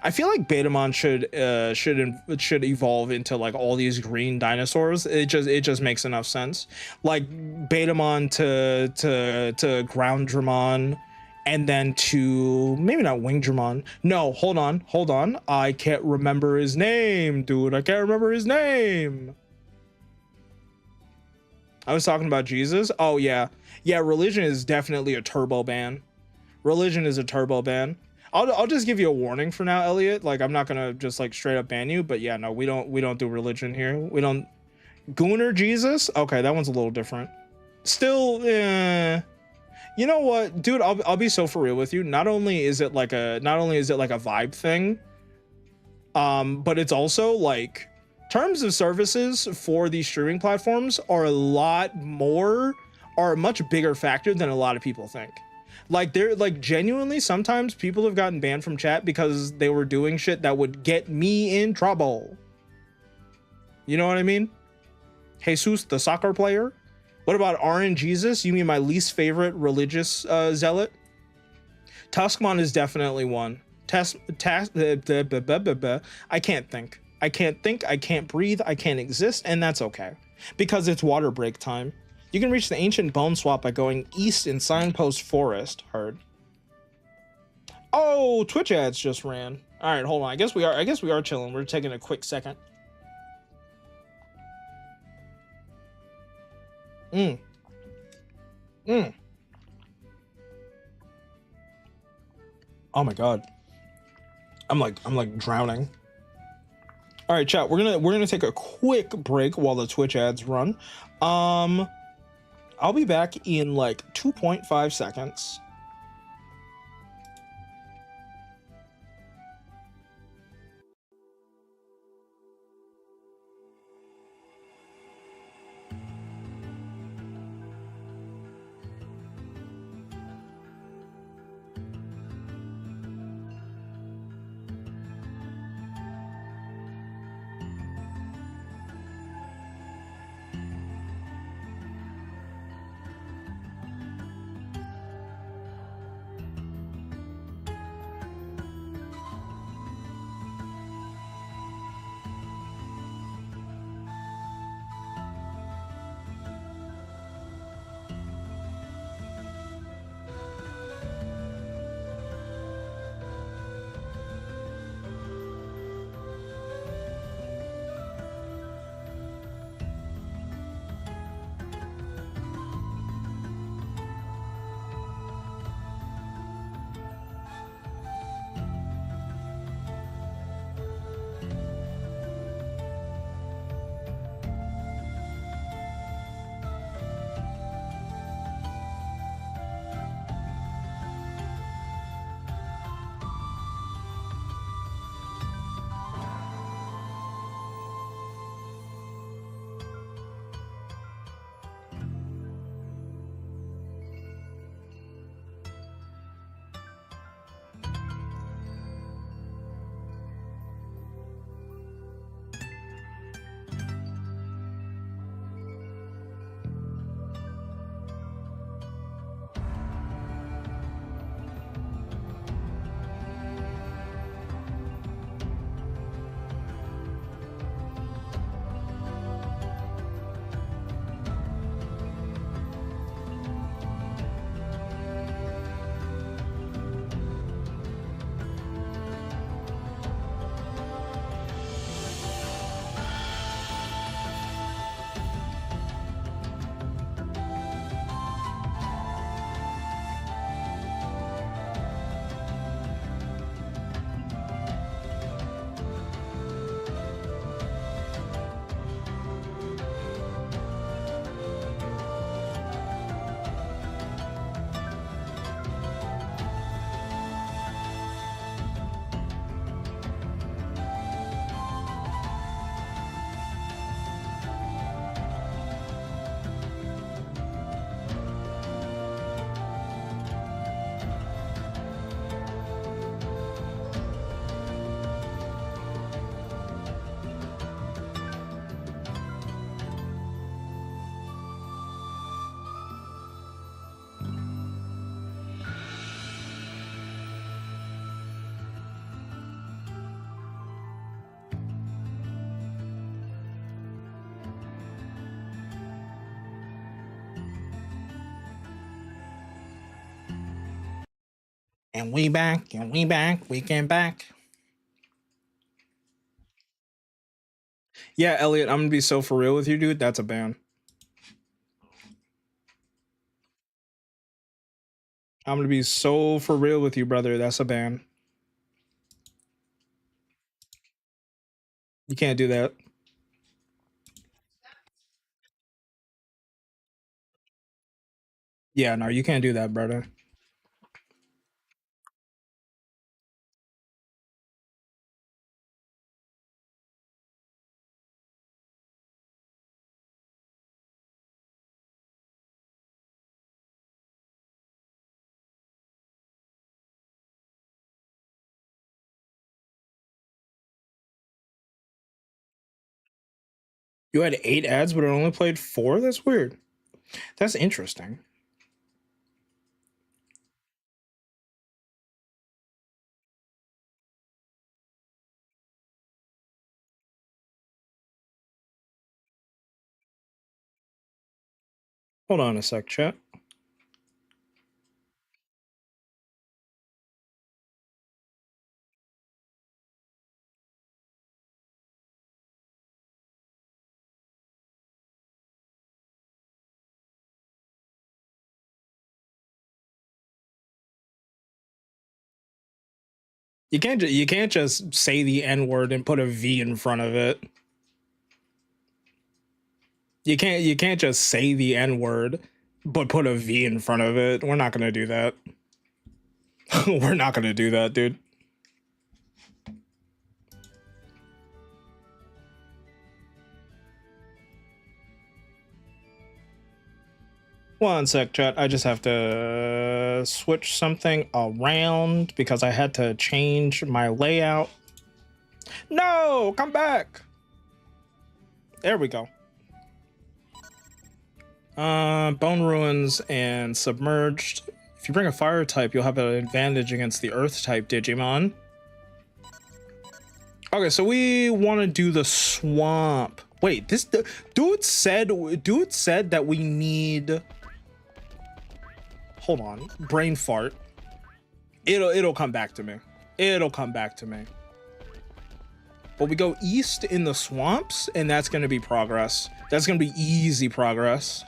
I feel like Betamon should evolve into like all these green dinosaurs. It just makes enough sense. Like Betamon to Grounddramon, and then to maybe not Wingdramon. No, hold on. I can't remember his name, dude. I can't remember his name. I was talking about Jesus. Oh yeah, religion is definitely a turbo ban. Religion is a turbo ban. I'll just give you a warning for now, Elliot. Like, I'm not gonna just like straight up ban you, but yeah, no, we don't do religion here. We don't. Gooner Jesus. Okay, that one's a little different. Still, you know what, dude? I'll be so for real with you. Not only is it like a vibe thing, but it's also like terms of services for these streaming platforms are a much bigger factor than a lot of people think. Like they're like genuinely sometimes people have gotten banned from chat because they were doing shit that would get me in trouble. You know what I mean? Jesus, the soccer player. What about RNGesus? You mean my least favorite religious zealot? Tuskmon is definitely one. I can't think. I can't think. I can't breathe. I can't exist, and that's okay because it's water break time. You can reach the ancient bone swap by going east in Signpost Forest. Heard. Oh, Twitch ads just ran. All right, hold on. I guess we are chilling. We're taking a quick second. Mm. Oh my god. I'm like drowning. All right, chat. We're gonna take a quick break while the Twitch ads run. I'll be back in like 2.5 seconds. And we back, we came back. Yeah, Elliot, I'm gonna be so for real with you, dude. That's a ban. I'm gonna be so for real with you, brother. That's a ban. You can't do that. Yeah, no, you can't do that, brother. You had 8 ads, but it only played 4? That's weird. That's interesting. Hold on a sec, chat. You can't just say the N-word and put a V in front of it. You can't just say the N-word but put a V in front of it. We're not gonna do that. We're not gonna do that, dude. One sec, chat. I just have to switch something around because I had to change my layout. No, come back. There we go. Bone Ruins and Submerged. If you bring a fire type, you'll have an advantage against the earth type Digimon. Okay, so we want to do the swamp. Wait, this dude said that we need. Hold on, brain fart. It'll come back to me. It'll come back to me. But we go east in the swamps, and that's gonna be progress. That's gonna be easy progress.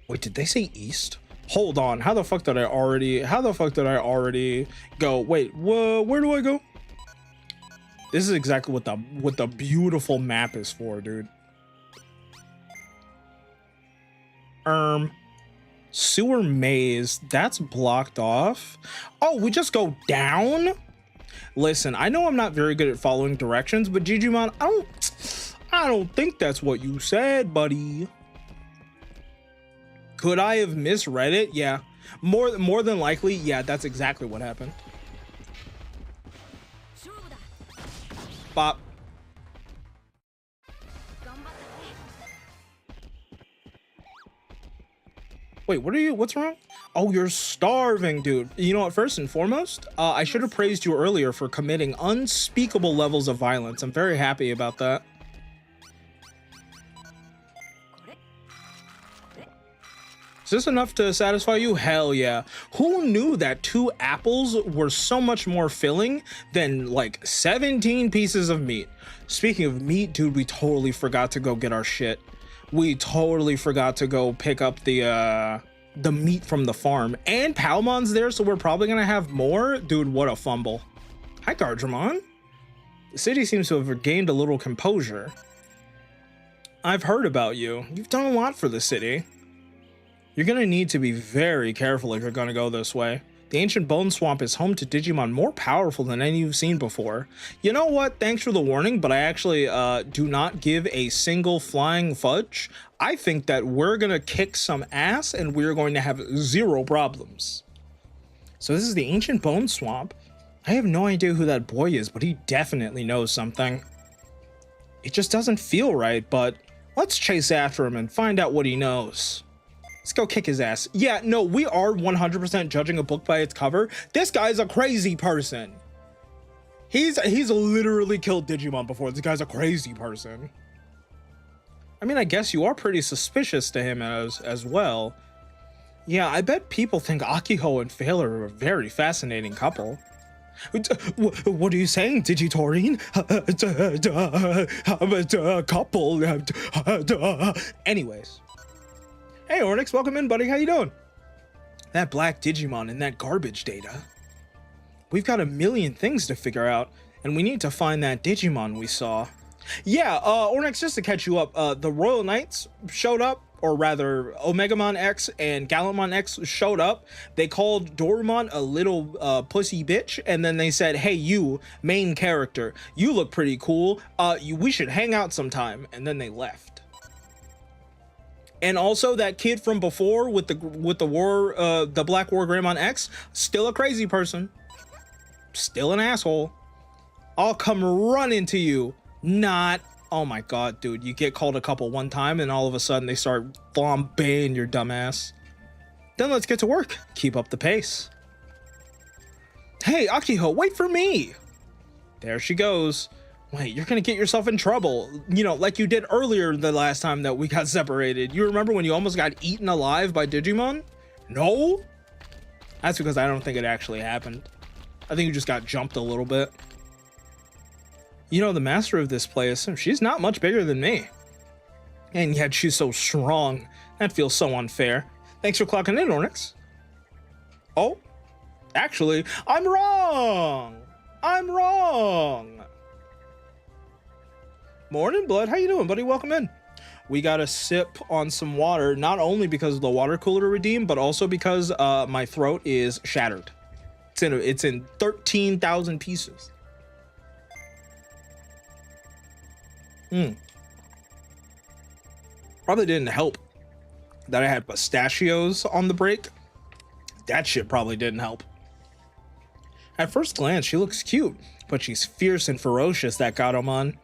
Wait, did they say east? Hold on. How the fuck did I already go? Wait, where do I go? This is exactly what the beautiful map is for, dude. Sewer maze, that's blocked off. Oh, we just go down? Listen, I know I'm not very good at following directions, but Digimon, I don't think that's what you said, buddy. Could I have misread it? Yeah. More than likely, yeah, that's exactly what happened. Bop. Wait, what's wrong? Oh, you're starving, dude. You know what, first and foremost, I should have praised you earlier for committing unspeakable levels of violence. I'm very happy about that. Is this enough to satisfy you? Hell yeah. Who knew that 2 apples were so much more filling than like 17 pieces of meat? Speaking of meat, dude, we totally forgot to go get our shit. We totally forgot to go pick up the meat from the farm. And Palmon's there, so we're probably gonna have more. Dude, what a fumble. Hi, Gardramon. The city seems to have regained a little composure. I've heard about you. You've done a lot for the city. You're gonna need to be very careful if you're gonna go this way. The ancient bone swamp is home to Digimon more powerful than any you've seen before. You know what? Thanks for the warning, but I actually do not give a single flying fudge. I think that we're gonna kick some ass and we're going to have 0 problems. So this is the ancient bone swamp. I have no idea who that boy is, but he definitely knows something. It just doesn't feel right, but let's chase after him and find out what he knows. Let's go kick his ass. Yeah, no, we are 100% judging a book by its cover. This guy's a crazy person. He's literally killed Digimon before. This guy's a crazy person. I mean, I guess you are pretty suspicious to him as well. Yeah, I bet people think Akiho and Phaler are a very fascinating couple. What are you saying, Digitorine? Couple. Anyways. Hey, Ornix, welcome in, buddy. How you doing? That black Digimon and that garbage data. We've got a million things to figure out, and we need to find that Digimon we saw. Yeah, Ornix, just to catch you up, the Royal Knights showed up, or rather, Omegamon X and Gallantmon X showed up. They called Dorumon a little pussy bitch, and then they said, hey, you, main character, you look pretty cool. We should hang out sometime, and then they left. And also that kid from before with the the Black War Greymon X, still a crazy person, still an asshole. I'll come run into you. Not, oh my god, dude, you get called a couple one time and all of a sudden they start flambeing your dumbass. Then let's get to work. Keep up the pace. Hey, Akiho, wait for me. There she goes. Wait, you're gonna get yourself in trouble. You know, like you did earlier the last time that we got separated. You remember when you almost got eaten alive by Digimon? No? That's because I don't think it actually happened. I think you just got jumped a little bit. You know, the master of this place, she's not much bigger than me. And yet she's so strong. That feels so unfair. Thanks for clocking in, Onyx. Oh, actually, I'm wrong. I'm wrong. Morning, Blood. How you doing, buddy? Welcome in. We got to sip on some water, not only because of the water cooler to redeem, but also because my throat is shattered. It's in 13,000 pieces. Probably didn't help that I had pistachios on the break. That shit probably didn't help. At first glance, she looks cute, but she's fierce and ferocious, that Gatomon.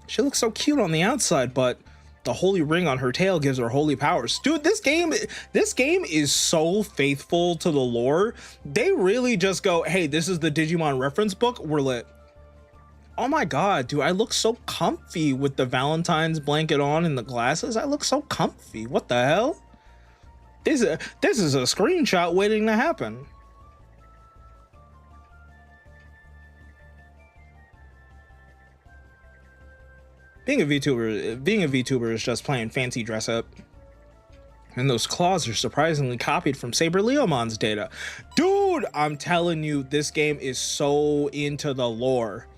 She looks so cute on the outside, but the holy ring on her tail gives her holy powers. Dude, this game is so faithful to the lore. They really just go, hey, this is the Digimon reference book, we're lit. Oh my god, dude, I look so comfy with the Valentine's blanket on and the glasses. I look so comfy. What the hell? This is a screenshot waiting to happen. Being a VTuber is just playing fancy dress up. And those claws are surprisingly copied from Saber Leomon's data. Dude, I'm telling you, this game is so into the lore.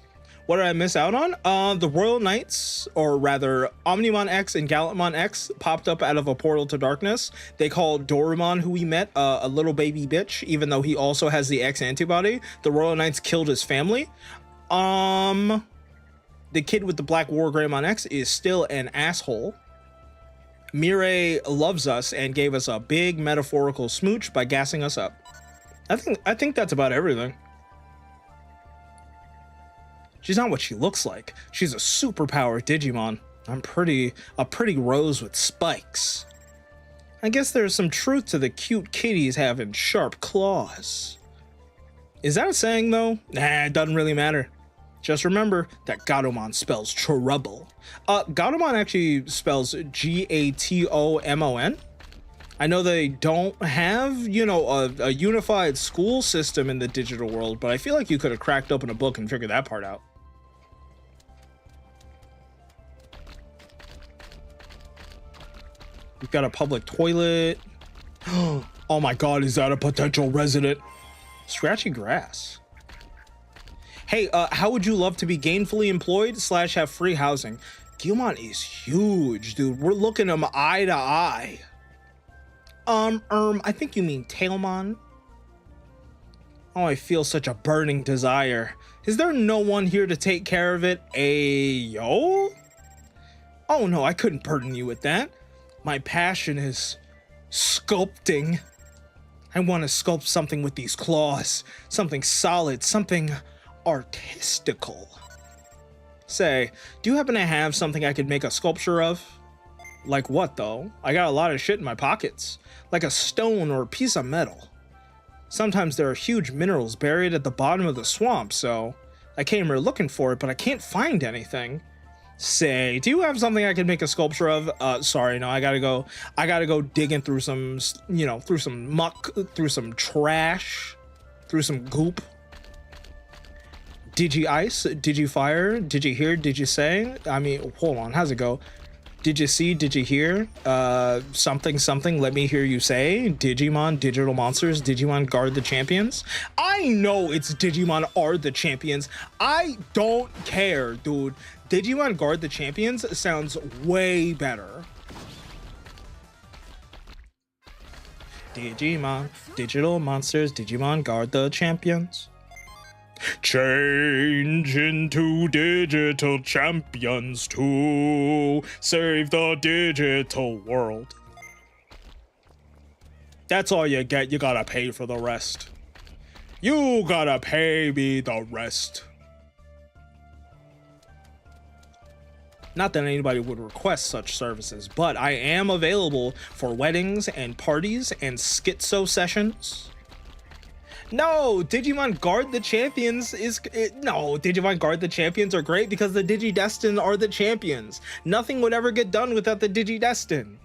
What did I miss out on? The Royal Knights, or rather Omnimon X and Gallantmon X, popped up out of a portal to darkness. They called Dorumon, who we met, a little baby bitch, even though he also has the X antibody. The Royal Knights killed his family. The kid with the Black War Greymon X is still an asshole. Mirai loves us and gave us a big metaphorical smooch by gassing us up. I think that's about everything. She's not what she looks like. She's a superpower Digimon. A pretty rose with spikes. I guess there's some truth to the cute kitties having sharp claws. Is that a saying though? Nah, it doesn't really matter. Just remember that Gatomon spells trouble. Gatomon actually spells Gatomon. I know they don't have, you know, a unified school system in the digital world, but I feel like you could have cracked open a book and figured that part out. We've got a public toilet. Oh my god, is that a potential resident? Scratchy grass. Hey, how would you love to be gainfully employed / have free housing? Gilmon is huge, dude. We're looking him eye to eye. I think you mean Tailmon. Oh, I feel such a burning desire. Is there no one here to take care of it? Ayo? Oh no, I couldn't burden you with that. My passion is sculpting. I want to sculpt something with these claws. Something solid, something artistical. Say, do you happen to have something I could make a sculpture of? Like what though? I got a lot of shit in my pockets. Like a stone or a piece of metal. Sometimes there are huge minerals buried at the bottom of the swamp, so I came here looking for it, but I can't find anything. Say, do you have something I can make a sculpture of? Sorry, no, I gotta go digging through some, you know, through some muck, through some trash, through some goop. Digi-ice, digi-fire, digi-hear, digi-say? I mean, hold on, how's it go? Did you see, did you hear? Something, let me hear you say. Digimon, digital monsters, Digimon guard the champions. I know it's Digimon are the champions. I don't care, dude. Digimon guard the champions sounds way better. Digimon, digital monsters, Digimon guard the champions. Change into digital champions to save the digital world. That's all you get. You gotta pay for the rest. You gotta pay me the rest. Not that anybody would request such services, but I am available for weddings and parties and schizo sessions. No, Digimon Guard the Champions no, Digimon Guard the Champions are great because the Digidestined are the champions. Nothing would ever get done without the Digidestined.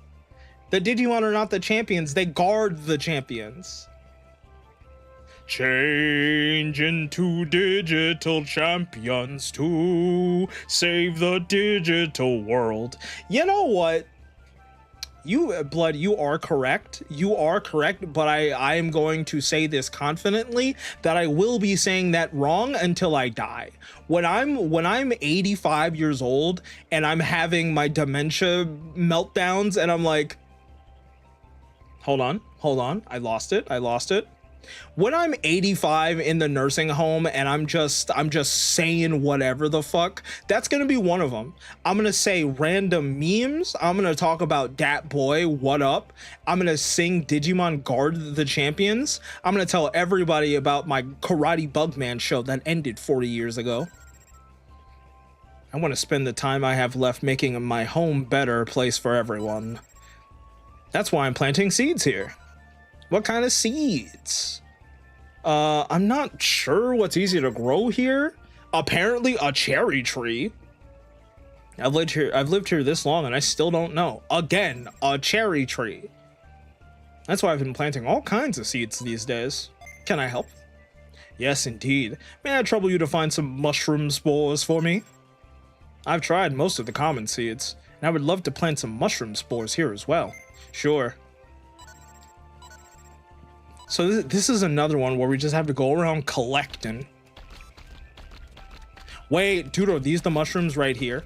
The Digimon are not the champions, they guard the champions. Change into digital champions to save the digital world. You know what? Blood, you are correct. You are correct, but I am going to say this confidently that I will be saying that wrong until I die. When I'm 85 years old and I'm having my dementia meltdowns and I'm like, hold on, I lost it. When I'm 85 in the nursing home and I'm just saying whatever the fuck, that's gonna be one of them. I'm gonna say random memes. I'm gonna talk about Dat Boy, what up? I'm gonna sing Digimon Guard the Champions. I'm gonna tell everybody about my Karate Bugman show that ended 40 years ago. I want to spend the time I have left making my home better place for everyone. That's why I'm planting seeds here. What kind of seeds? I'm not sure what's easy to grow here. Apparently a cherry tree. I've lived here this long and I still don't know. Again, a cherry tree. That's why I've been planting all kinds of seeds these days. Can I help? Yes, indeed. May I trouble you to find some mushroom spores for me? I've tried most of the common seeds, and I would love to plant some mushroom spores here as well. Sure. So this is another one where we just have to go around collecting. Wait, dude, are these the mushrooms right here?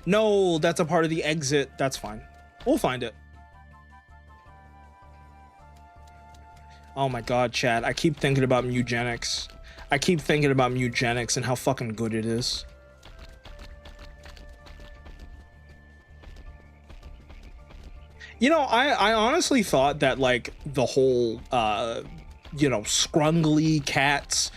No, that's a part of the exit. That's fine. We'll find it. Oh my god, chat. I keep thinking about eugenics. I keep thinking about eugenics and how fucking good it is. You know, I honestly thought that, like, the whole, you know, scrungly cats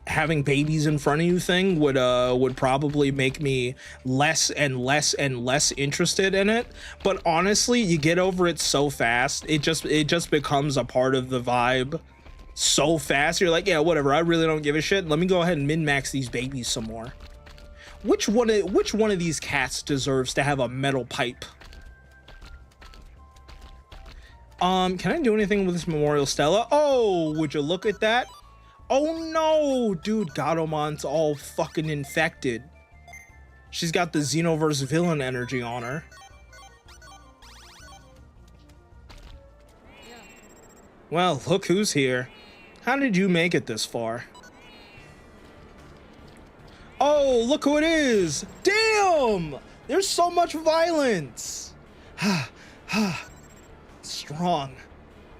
having babies in front of you thing would probably make me less and less and less interested in it. But honestly, you get over it so fast. It just becomes a part of the vibe so fast. You're like, yeah, whatever. I really don't give a shit. Let me go ahead and min-max these babies some more. Which one of these cats deserves to have a metal pipe? Can I do anything with this memorial stela? Oh, would you look at that? Oh no, dude, Gadomon's all fucking infected. She's got the Xenoverse villain energy on her. Well, look who's here. How did you make it this far? Oh, look who it is! Damn! There's so much violence! Strong.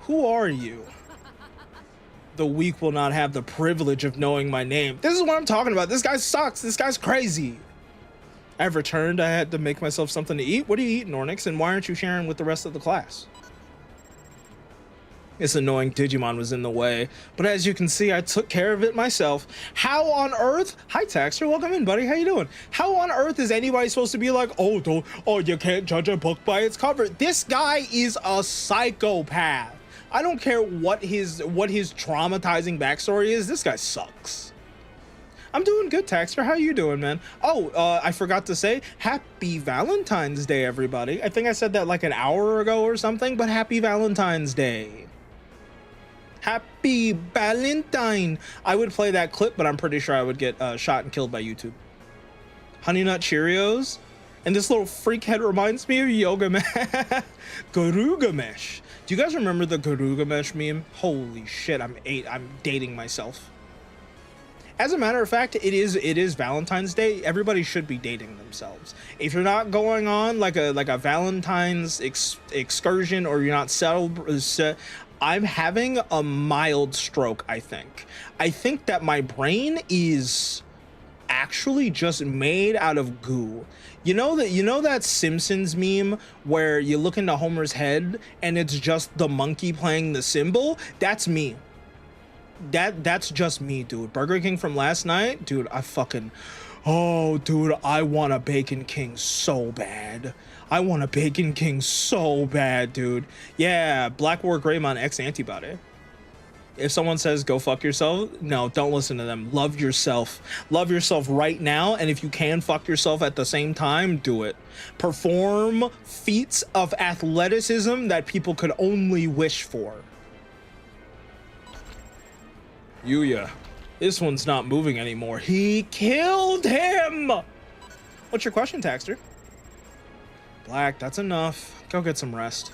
Who are you? The weak will not have the privilege of knowing my name. This is what I'm talking about. This guy sucks. This guy's crazy. I've returned. I had to make myself something to eat. What are you eating, Ornix? And why aren't you sharing with the rest of the class? This annoying Digimon was in the way, but as you can see, I took care of it myself. How on earth? Hi, Taxter. Welcome in, buddy. How you doing? How on earth is anybody supposed to be like, oh, you can't judge a book by its cover? This guy is a psychopath. I don't care what his traumatizing backstory is. This guy sucks. I'm doing good, Taxter. How you doing, man? Oh, I forgot to say, happy Valentine's Day, everybody. I think I said that like an hour ago or something, but happy Valentine's Day. Happy Valentine. I would play that clip, but I'm pretty sure I would get shot and killed by YouTube. Honey Nut Cheerios. And this little freak head reminds me of Yoga Mesh. Garuga Mesh. Do you guys remember the Garuga Mesh meme? Holy shit, I'm dating myself. As a matter of fact, it is Valentine's Day. Everybody should be dating themselves. If you're not going on like a Valentine's excursion, or you're not I'm having a mild stroke, I think. I think that my brain is actually just made out of goo. You know that Simpsons meme where you look into Homer's head and it's just the monkey playing the cymbal? That's me. That's just me, dude. Burger King from last night, dude. Oh, dude, I want a Bacon King so bad. I want a Bacon King so bad, dude. Yeah, Black War Greymon X Antibody. If someone says go fuck yourself, no, don't listen to them. Love yourself. Love yourself right now, and if you can fuck yourself at the same time, do it. Perform feats of athleticism that people could only wish for. Yuya, this one's not moving anymore. He killed him! What's your question, Taxter? Black, that's enough. Go get some rest.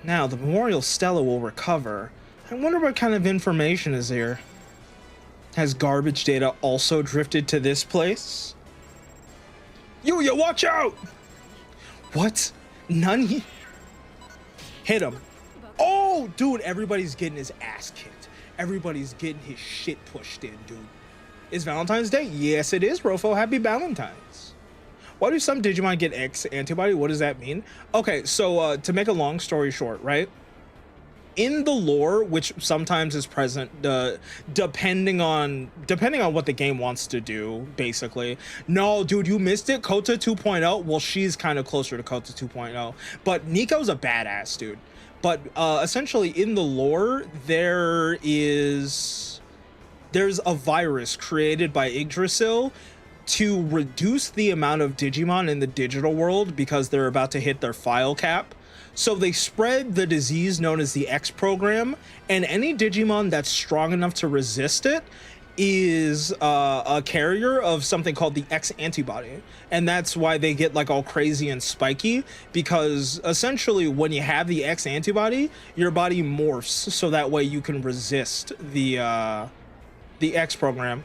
Now, the Memorial Stella will recover. I wonder what kind of information is here. Has garbage data also drifted to this place? Yuya, watch out! What? Nani? Hit him. Oh, dude, everybody's getting his ass kicked. Everybody's getting his shit pushed in, dude. It's Valentine's Day? Yes, it is, Rofo. Happy Valentine's. Why do some Digimon get X antibody? What does that mean? Okay, so to make a long story short, right? In the lore, which sometimes is present, depending on what the game wants to do, basically. No, dude, you missed it. Kota 2.0. Well, she's kind of closer to Kota 2.0, but Nico's a badass, dude. But essentially, in the lore, there's a virus created by Yggdrasil to reduce the amount of Digimon in the digital world because they're about to hit their file cap. So they spread the disease known as the X program, and any Digimon that's strong enough to resist it is a carrier of something called the X antibody. And that's why they get like all crazy and spiky, because essentially when you have the X antibody, your body morphs so that way you can resist the X program.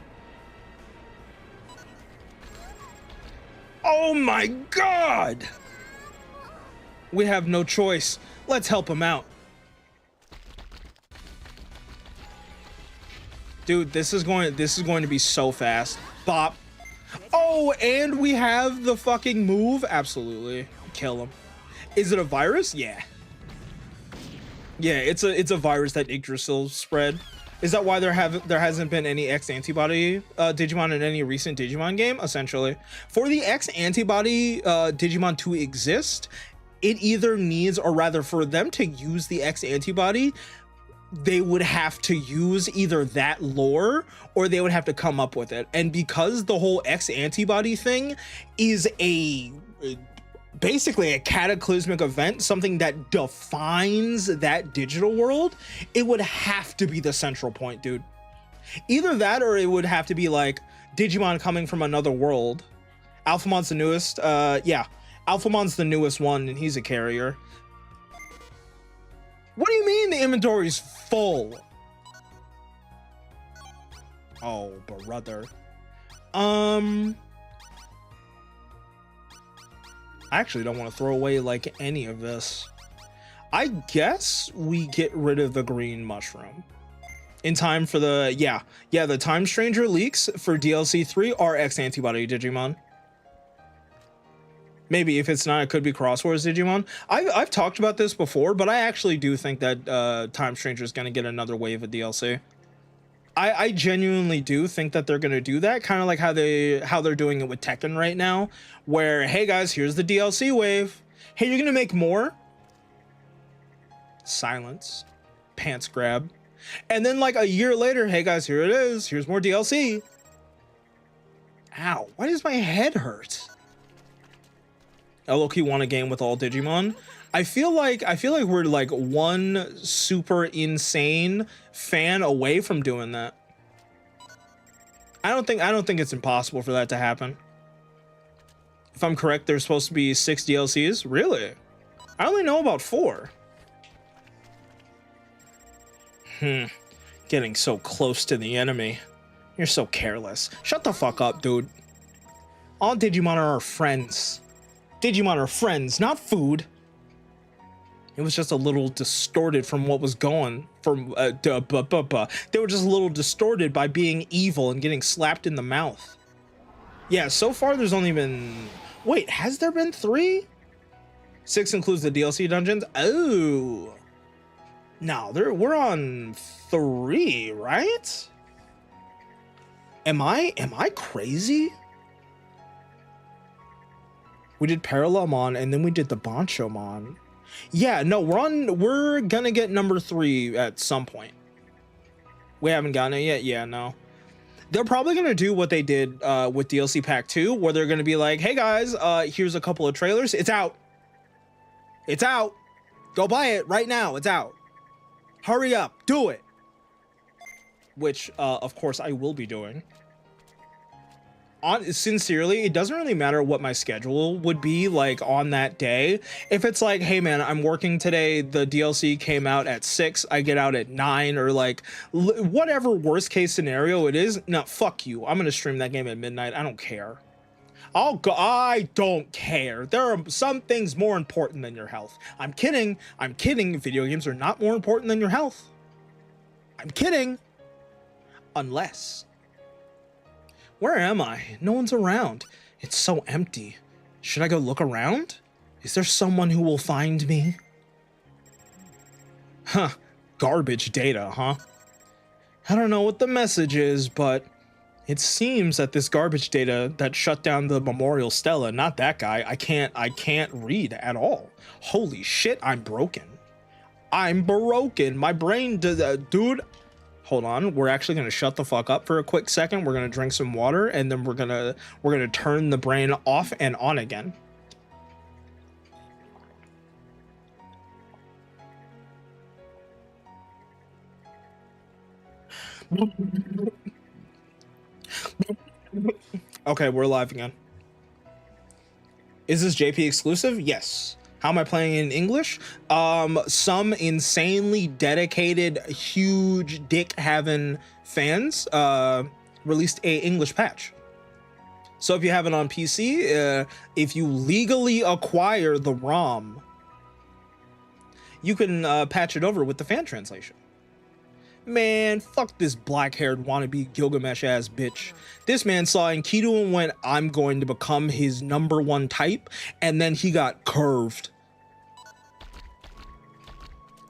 Oh my God! We have no choice. Let's help him out. Dude, this is going to be so fast. Bop. Oh, and we have the fucking move. Absolutely. Kill him. Is it a virus? Yeah. Yeah, it's a virus that Yggdrasil spread. Is that why there hasn't been any X antibody Digimon in any recent Digimon game? Essentially, for the X antibody Digimon to exist, it either needs, or rather for them to use the X antibody, they would have to use either that lore or they would have to come up with it. And because the whole X antibody thing is basically a cataclysmic event, something that defines that digital world, it would have to be the central point, dude. Either that or it would have to be like Digimon coming from another world. Alphamon's the newest. Yeah. Alphamon's the newest one, and he's a carrier. What do you mean the inventory's full? Oh, brother. I actually don't want to throw away like any of this. I guess we get rid of the green mushroom in time for the the Time Stranger leaks for DLC 3 are X antibody Digimon. Maybe if it's not, it could be Crosswords Digimon. I've talked about this before, but I actually do think that Time Stranger is going to get another wave of DLC. I genuinely do think that they're going to do that, kind of like how they're doing it with Tekken right now, where, hey guys, here's the DLC wave. Hey, you're going to make more? Silence. Pants grab. And then like a year later, hey guys, here it is. Here's more DLC. Ow, why does my head hurt? I low-key want a game with all Digimon. I feel like we're like one super insane fan away from doing that. I don't think it's impossible for that to happen. If I'm correct, there's supposed to be 6 DLCs. Really? I only know about 4. Getting so close to the enemy. You're so careless. Shut the fuck up, dude. All Digimon are our friends. Digimon are friends, not food. It was just a little distorted from what was going from they were just a little distorted by being evil and getting slapped in the mouth. Yeah, so far there's only been, wait, has there been 3? 6 includes the DLC dungeons. Oh, no, we're on 3, right? Am I crazy? We did Parallelmon and then we did the Banchomon. Yeah, no, we're gonna get number 3 at some point. We haven't gotten it yet. Yeah, no. They're probably gonna do what they did with DLC Pack 2, where they're gonna be like, hey guys, here's a couple of trailers. It's out. It's out. Go buy it right now. It's out. Hurry up. Do it. Which, of course, I will be doing. Sincerely, it doesn't really matter what my schedule would be like on that day. If it's like, hey man, I'm working today, the DLC came out at 6, I get out at 9, or like whatever worst case scenario it is, no, fuck you. I'm gonna stream that game at midnight. I don't care. I don't care. There are some things more important than your health. I'm kidding. I'm kidding. Video games are not more important than your health. I'm kidding. Unless. Where am I? No one's around. It's so empty. Should I go look around? Is there someone who will find me? Huh. Garbage data, huh? I don't know what the message is, but it seems that this garbage data that shut down the Memorial Stella, not that guy, I can't read at all. Holy shit, I'm broken. I'm broken. My brain, dude. Hold on, we're actually gonna shut the fuck up for a quick second. We're gonna drink some water, and then we're gonna turn the brain off and on again. Okay, we're live again. Is this JP exclusive? Yes. How am I playing in English? Some insanely dedicated, huge dick having fans released a English patch. So if you have it on PC, if you legally acquire the ROM, you can patch it over with the fan translation. Man, fuck this black-haired wannabe Gilgamesh ass bitch. This man saw Enkidu and went, I'm going to become his #1 type, and then he got curved.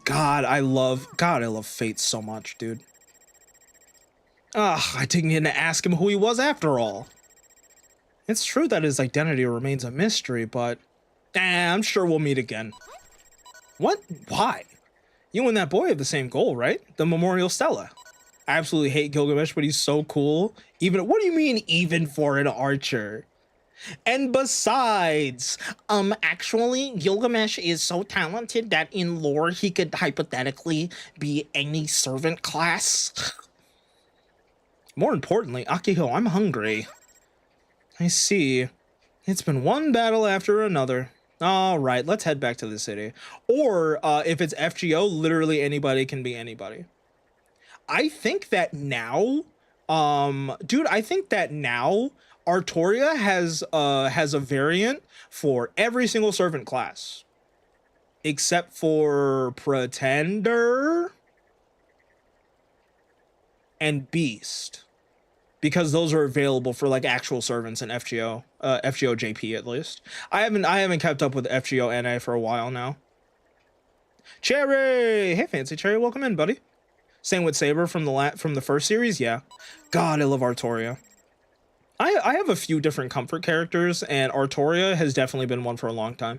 God, I love Fate so much, dude. I didn't get to ask him who he was after all. It's true that his identity remains a mystery, but I'm sure we'll meet again. What? Why? You and that boy have the same goal, right? The Memorial Stella. I absolutely hate Gilgamesh, but he's so cool. Even, what do you mean even for an archer? And besides, actually, Gilgamesh is so talented that in lore he could hypothetically be any servant class. More importantly, Akihiko, I'm hungry. I see. It's been one battle after another. All right, let's head back to the city. Or if it's FGO, literally anybody can be anybody. I think that now, dude, I think that now Artoria has a variant for every single servant class, except for Pretender and Beast, because those are available for like actual servants in FGO, FGO JP at least. I haven't kept up with FGO NA for a while now. Cherry, hey Fancy Cherry, welcome in, buddy. Same with Saber from the first series, yeah. God, I love Artoria. I have a few different comfort characters, and Artoria has definitely been one for a long time.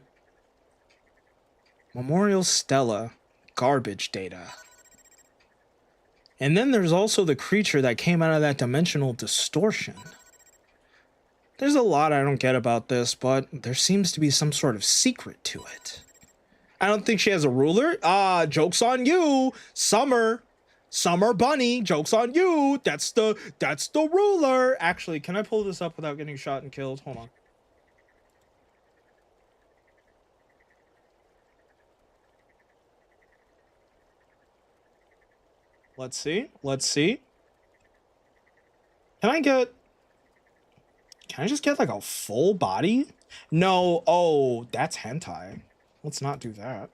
Memorial Stella, garbage data. And then there's also the creature that came out of that dimensional distortion. There's a lot I don't get about this, but there seems to be some sort of secret to it. I don't think she has a ruler. Joke's on you, Summer Bunny, joke's on you. That's the ruler. Actually, can I pull this up without getting shot and killed? Hold on. Let's see. Can I just get like a full body? No, oh, that's hentai. Let's not do that.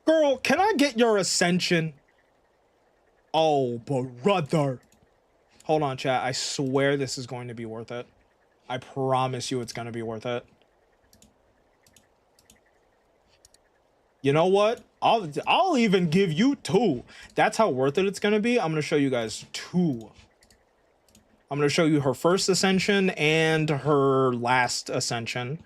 Girl, can I get your ascension? Oh, brother. Hold on, chat. I swear this is going to be worth it. I promise you it's going to be worth it. You know what? I'll even give you 2. That's how worth it it's going to be. I'm going to show you guys 2. I'm going to show you her first ascension and her last ascension.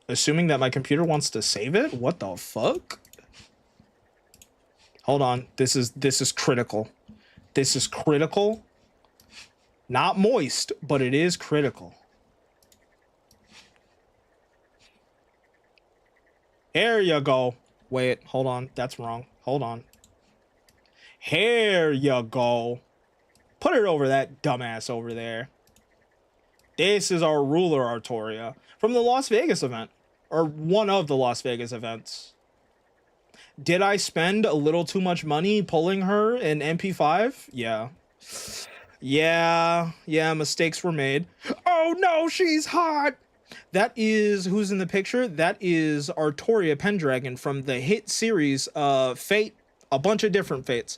Assuming that my computer wants to save it? What the fuck? Hold on. This is critical. This is critical. Not moist, but it is critical. There you go. Wait, hold on. That's wrong. Hold on. Here you go. Put it over that dumbass over there. This is our ruler, Artoria, from the Las Vegas event. Or one of the Las Vegas events. Did I spend a little too much money pulling her in MP5? Yeah. Yeah, mistakes were made. Oh no, she's hot! That is, who's in the picture? That is Artoria Pendragon from the hit series Fate, a bunch of different Fates.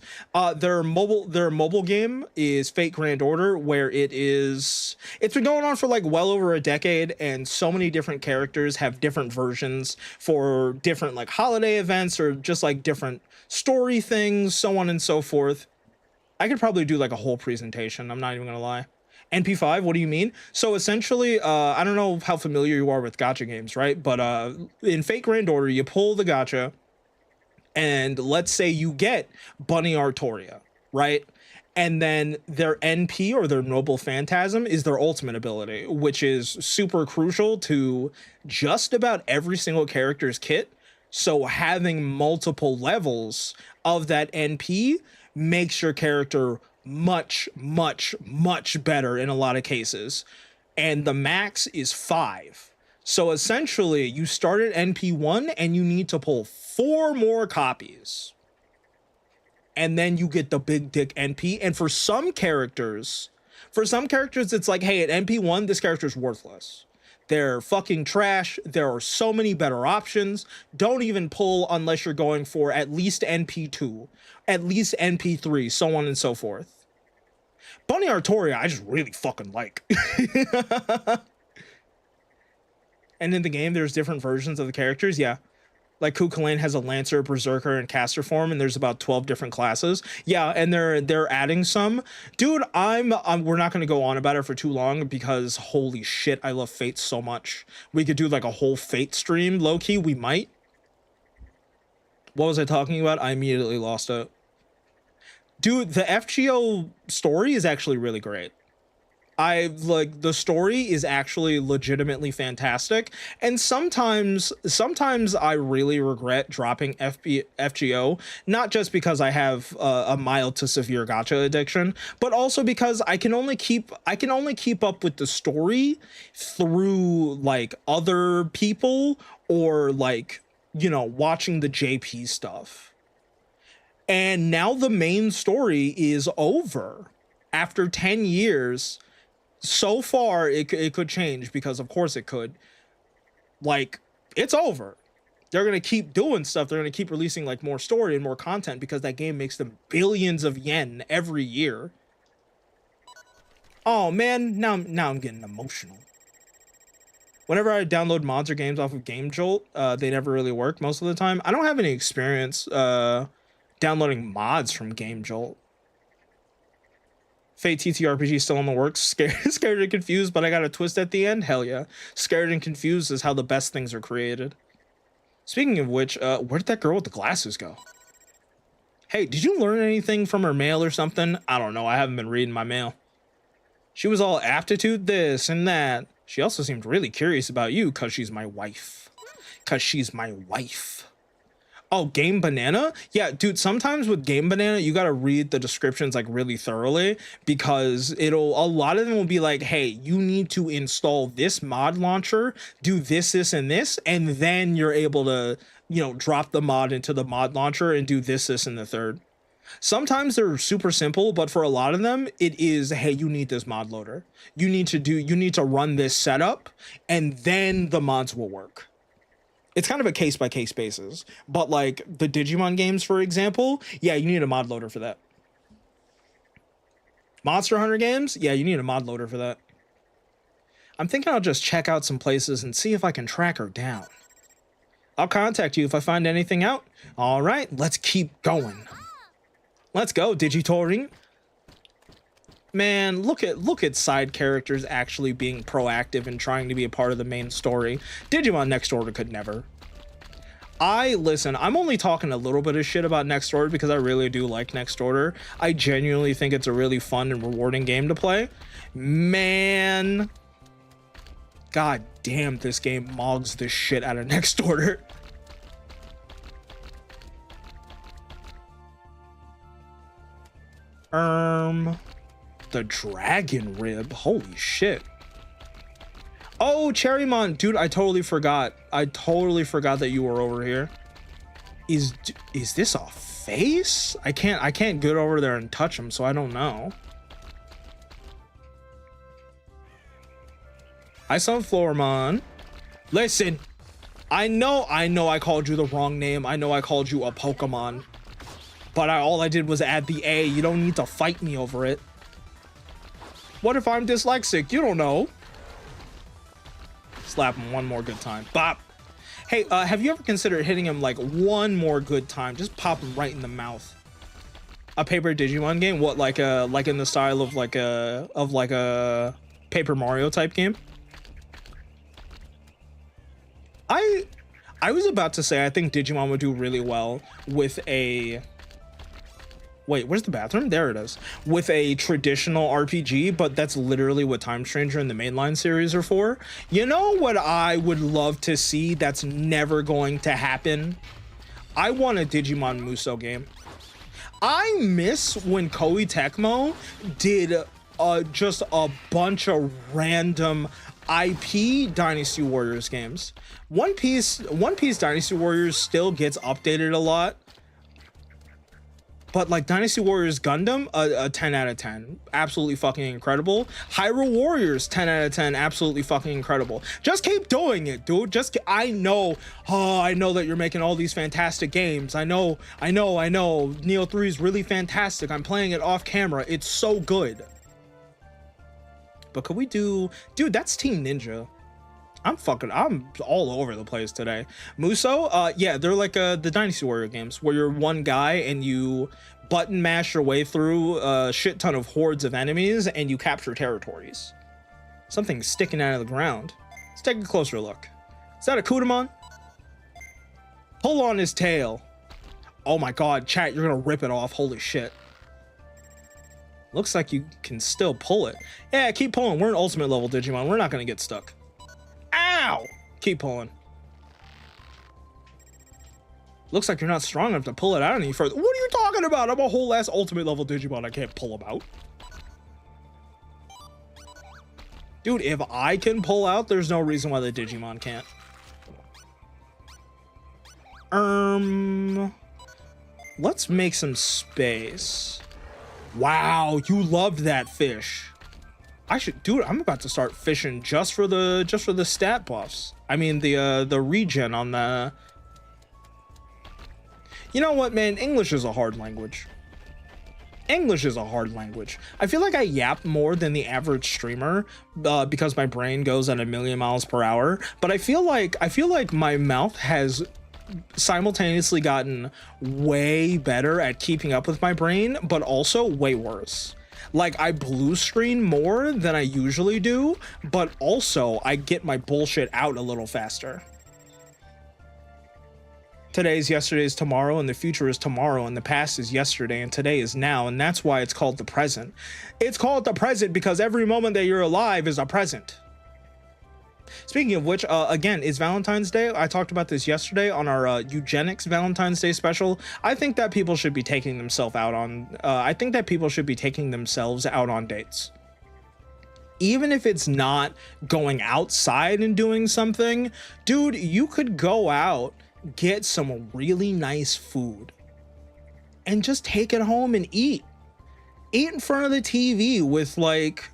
Their mobile game is Fate Grand Order, where it's been going on for like well over a decade, and so many different characters have different versions for different like holiday events or just like different story things, so on and so forth. I could probably do like a whole presentation, I'm not even gonna lie. NP5, what do you mean? So essentially, I don't know how familiar you are with gacha games, right? But in Fate Grand Order, you pull the gacha, and let's say you get Bunny Artoria, right? And then their NP, or their Noble Phantasm, is their ultimate ability, which is super crucial to just about every single character's kit. So having multiple levels of that NP makes your character much better in a lot of cases. And the max is 5. So essentially you start at NP1 and you need to pull 4 more copies, and then you get the big dick NP. And for some characters it's like, hey, at NP1 this character's worthless, they're fucking trash, there are so many better options, don't even pull unless you're going for at least NP2, at least NP3, so on and so forth. Bunny Artoria I just really fucking like. And in the game there's different versions of the characters. Yeah, like Kukulane has a Lancer, Berserker, and Caster form, and there's about 12 different classes. Yeah, and they're adding some. Dude, we're not gonna go on about it for too long because holy shit, I love Fate so much. We could do like a whole Fate stream, low-key, we might. What was I talking about? I immediately lost it. Dude, the FGO story is actually really great. The story is actually legitimately fantastic, and sometimes I really regret dropping FGO, not just because I have a mild to severe gacha addiction, but also because I can only keep up with the story through like other people, or like, you know, watching the JP stuff. And now the main story is over after 10 years. So far, it could change, because of course it could. Like, it's over. They're going to keep doing stuff. They're going to keep releasing like more story and more content, because that game makes them billions of yen every year. Oh man, now I'm getting emotional. Whenever I download mods or games off of Game Jolt, they never really work most of the time. I don't have any experience downloading mods from Game Jolt. Fate TTRPG still in the works. Scared and confused, but I got a twist at the end? Hell yeah. Scared and confused is how the best things are created. Speaking of which, where did that girl with the glasses go? Hey, did you learn anything from her mail or something? I don't know, I haven't been reading my mail. She was all aptitude this and that. She also seemed really curious about you, cause she's my wife. Oh, Game Banana? Yeah, dude, sometimes with Game Banana, you gotta read the descriptions like really thoroughly, because a lot of them will be like, hey, you need to install this mod launcher, do this, and this, and then you're able to, you know, drop the mod into the mod launcher and do this, and the third. Sometimes they're super simple, but for a lot of them, it is, hey, you need this mod loader. You need to run this setup, and then the mods will work. It's kind of a case by case basis, but like the Digimon games, for example, yeah, you need a mod loader for that. Monster Hunter games, yeah, you need a mod loader for that. I'm thinking I'll just check out some places and see if I can track her down. I'll contact you if I find anything out. All right, let's keep going. Let's go, Digitoring. Man, look at side characters actually being proactive and trying to be a part of the main story. Digimon Next Order could never. Listen, I'm only talking a little bit of shit about Next Order because I really do like Next Order. I genuinely think it's a really fun and rewarding game to play. Man, god damn, this game mogs the shit out of Next Order. The dragon rib, holy shit. Oh, Cherrymon, dude, I totally forgot that you were over here. Is this a face? I can't get over there and touch him, so I don't know. Hi, Sunflowermon. Listen, I know I called you the wrong name. I know I called you a Pokemon, but all I did was add the A. You don't need to fight me over it. What if I'm dyslexic? You don't know. Slap him one more good time. Bop. Hey, have you ever considered hitting him like one more good time? Just pop him right in the mouth. A Paper Digimon game? What, like in the style of like a Paper Mario type game? I was about to say I think Digimon would do really well with a... Wait, where's the bathroom? There it is. With a traditional RPG, but that's literally what Time Stranger and the mainline series are for. You know what I would love to see that's never going to happen? I want a Digimon Musou game. I miss when Koei Tecmo did just a bunch of random IP Dynasty Warriors games. One Piece Dynasty Warriors still gets updated a lot. But like Dynasty Warriors Gundam, a 10 out of 10. Absolutely fucking incredible. Hyrule Warriors, 10 out of 10. Absolutely fucking incredible. Just keep doing it, dude. I know that you're making all these fantastic games. I know. Neo 3 is really fantastic. I'm playing it off camera. It's so good. But could we do... Dude, that's Team Ninja. I'm all over the place today. Musou, yeah, they're like the Dynasty Warrior games where you're one guy and you button mash your way through a shit ton of hordes of enemies and you capture territories. Something's sticking out of the ground. Let's take a closer look. Is that a Kudamon? Pull on his tail. Oh my god, chat, you're gonna rip it off. Holy shit. Looks like you can still pull it. Yeah, keep pulling. We're an ultimate level Digimon. We're not gonna get stuck. Ow! Keep pulling. Looks like you're not strong enough to pull it out any further. What are you talking about? I'm a whole ass ultimate level Digimon. I can't pull him out. Dude, if I can pull out, there's no reason why the Digimon can't. Let's make some space. Wow, you loved that fish. Dude, I'm about to start fishing just for the stat buffs. I mean the regen on the... You know what, man? English is a hard language. English is a hard language. I feel like I yap more than the average streamer because my brain goes at 1,000,000 miles per hour. But I feel like my mouth has simultaneously gotten way better at keeping up with my brain, but also way worse. Like, I blue screen more than I usually do, but also I get my bullshit out a little faster. Today is yesterday's tomorrow, and the future is tomorrow, and the past is yesterday, and today is now, and that's why it's called the present. It's called the present because every moment that you're alive is a present. Speaking of which, again, it's Valentine's Day. I talked about this yesterday on our eugenics Valentine's Day special. I think that people should be taking themselves out on dates. Even if it's not going outside and doing something, dude, you could go out, get some really nice food, and just take it home and eat. Eat in front of the TV with, like,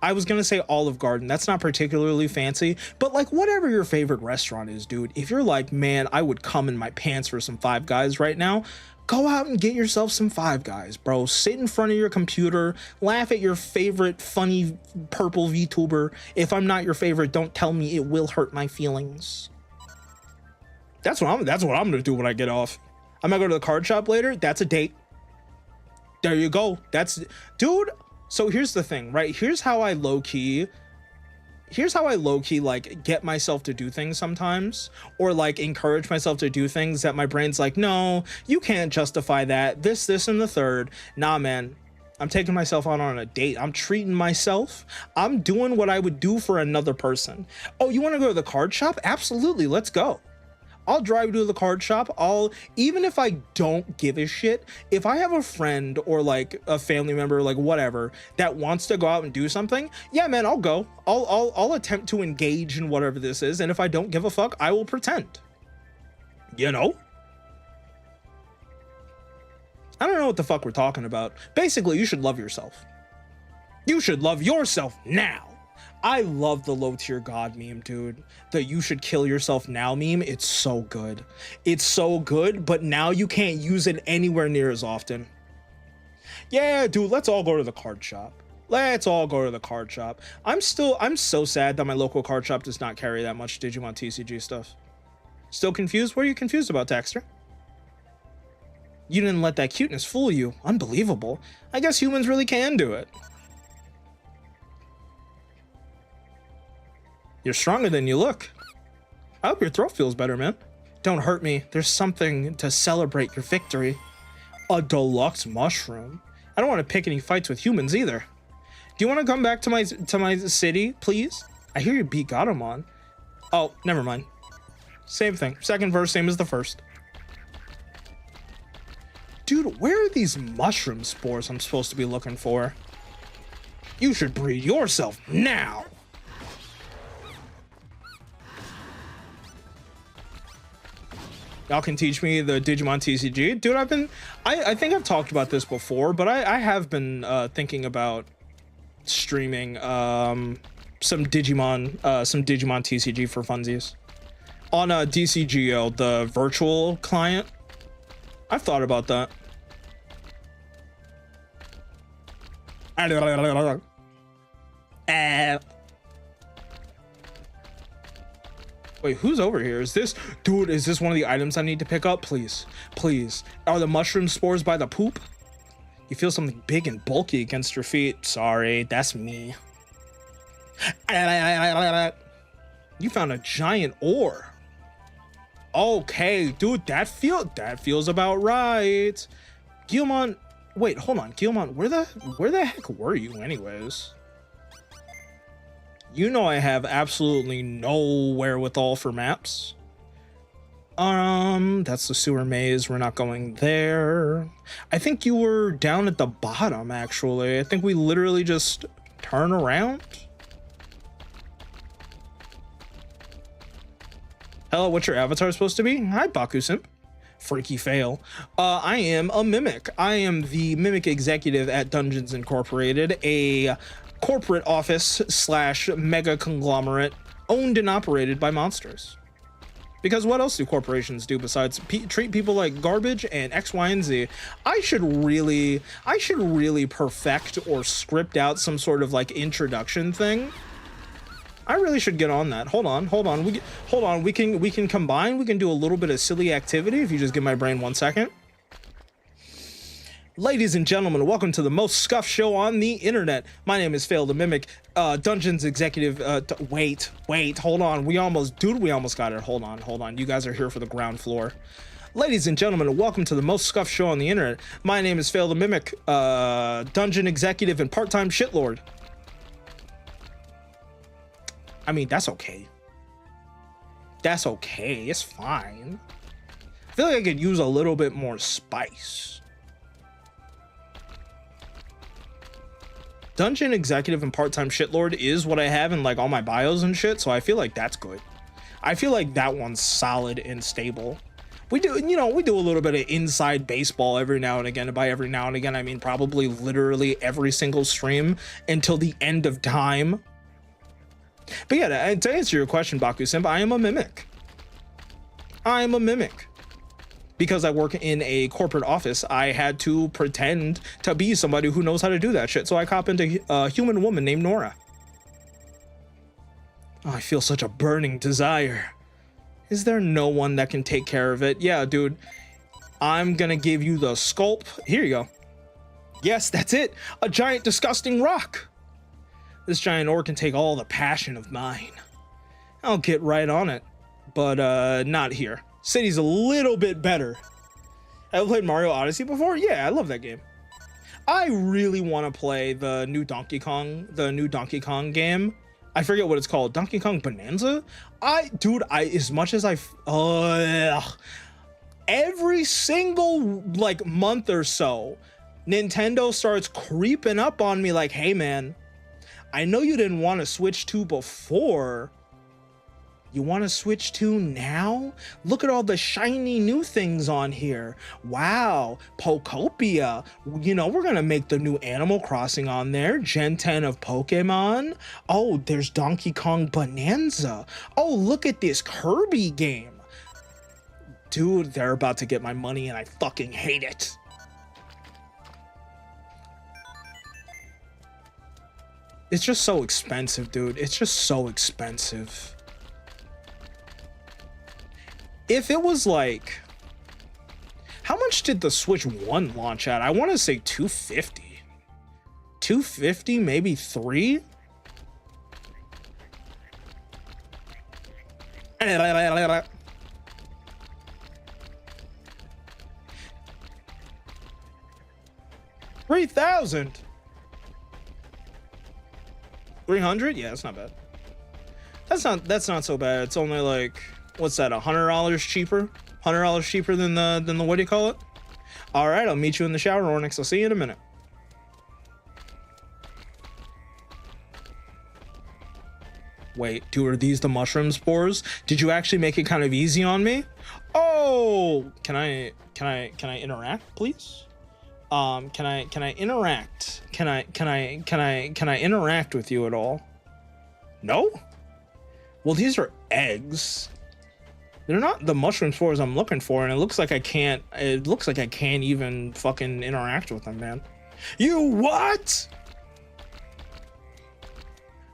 I was gonna say Olive Garden. That's not particularly fancy, but like whatever your favorite restaurant is, dude. If you're like, man, I would come in my pants for some Five Guys right now, go out and get yourself some Five Guys, bro. Sit in front of your computer, laugh at your favorite funny purple VTuber. If I'm not your favorite, don't tell me, it will hurt my feelings. That's what I'm gonna do when I get off. I'm gonna go to the card shop later. That's a date. There you go. That's, dude. So here's the thing, right? Here's how I low-key like get myself to do things sometimes, or like encourage myself to do things that my brain's like, no, you can't justify that. This, and the third. Nah, man. I'm taking myself out on a date. I'm treating myself. I'm doing what I would do for another person. Oh, you want to go to the card shop? Absolutely. Let's go. I'll drive you to the card shop. Even if I don't give a shit, if I have a friend or like a family member, like whatever, that wants to go out and do something, yeah, man, I'll go. I'll attempt to engage in whatever this is. And if I don't give a fuck, I will pretend, you know? I don't know what the fuck we're talking about. Basically, you should love yourself. You should love yourself now. I love the low tier god meme, dude. The you should kill yourself now meme. It's so good. It's so good, but now you can't use it anywhere near as often. Yeah, dude, let's all go to the card shop. Let's all go to the card shop. I'm so sad that my local card shop does not carry that much Digimon TCG stuff. Still confused? What are you confused about, Texter? You didn't let that cuteness fool you. Unbelievable. I guess humans really can do it. You're stronger than you look. I hope your throat feels better, man. Don't hurt me. There's something to celebrate your victory. A deluxe mushroom. I don't want to pick any fights with humans either. Do you want to come back to my city, please? I hear you beat Gatomon. Oh, never mind. Same thing. Second verse, same as the first. Dude, where are these mushroom spores I'm supposed to be looking for? You should breed yourself now. Y'all can teach me the Digimon TCG. Dude, I think I've talked about this before, but I have been thinking about streaming some Digimon TCG for funsies. On DCGO, the virtual client. I've thought about that. Wait, who's over here? Is this, dude, is this one of the items I need to pick up? Please, please. Are the mushroom spores by the poop? You feel something big and bulky against your feet. Sorry, that's me. You found a giant ore. Okay, dude, that feels about right. Guilmon, wait, hold on. Guilmon, where the heck were you anyways? You know I have absolutely no wherewithal for maps. That's the sewer maze. We're not going there. I think you were down at the bottom, actually. I think we literally just turn around. Hello, what's your avatar supposed to be? Hi, Baku-simp. Freaky fail. I am a mimic. I am the mimic executive at Dungeons Incorporated, a corporate office / mega conglomerate owned and operated by monsters. Because what else do corporations do besides treat people like garbage and X, Y, and Z? I should really perfect or script out some sort of like introduction thing. I really should get on that. Hold on. We can combine. We can do a little bit of silly activity if you just give my brain 1 second. Ladies and gentlemen, welcome to the most scuffed show on the internet. My name is Fail the Mimic, Dungeons Executive. Wait, hold on. We almost got it. Hold on. You guys are here for the ground floor. Ladies and gentlemen, welcome to the most scuffed show on the internet. My name is Fail the Mimic, Dungeon Executive and part-time shitlord. I mean, that's okay. That's okay. It's fine. I feel like I could use a little bit more spice. Dungeon Executive and part-time shitlord is what I have in like all my bios and shit, so I feel like that's good. I feel like that one's solid and stable. We do, you know, we do a little bit of inside baseball every now and again. And by every now and again, I mean probably literally every single stream until the end of time. But yeah, to answer your question, Baku Simp, I am a mimic. I am a mimic. Because I work in a corporate office, I had to pretend to be somebody who knows how to do that shit. So I cop into a human woman named Nora. Oh, I feel such a burning desire. Is there no one that can take care of it? Yeah, dude. I'm gonna give you the sculpt. Here you go. Yes, that's it. A giant, disgusting rock. This giant ore can take all the passion of mine. I'll get right on it. But, not here. City's a little bit better. Have you played Mario Odyssey before? Yeah, I love that game. I really want to play the new Donkey Kong game. I forget what it's called. Donkey Kong Bonanza? Dude, as much as every single, like, month or so, Nintendo starts creeping up on me like, hey, man, I know you didn't want to Switch 2 before. You want to Switch 2 now? Look at all the shiny new things on here. Wow, Pokopia. You know, we're going to make the new Animal Crossing on there. Gen 10 of Pokemon. Oh, there's Donkey Kong Bonanza. Oh, look at this Kirby game. Dude, they're about to get my money and I fucking hate it. It's just so expensive, dude. It's just so expensive. If it was like, how much did the Switch 1 launch at? I want to say 250. 250, maybe 3? $3,000. 300? Yeah, that's not bad. That's not so bad. It's only like, what's that, $100 cheaper? $100 cheaper than the what do you call it? All right, I'll meet you in the shower, Ornix. I'll see you in a minute. Wait, dude, are these the mushroom spores? Did you actually make it kind of easy on me? Oh, can I interact, please? Can I interact? Can I interact with you at all? No? Well, these are eggs. They're not the mushroom spores I'm looking for, and it looks like I can't even fucking interact with them, man. You what?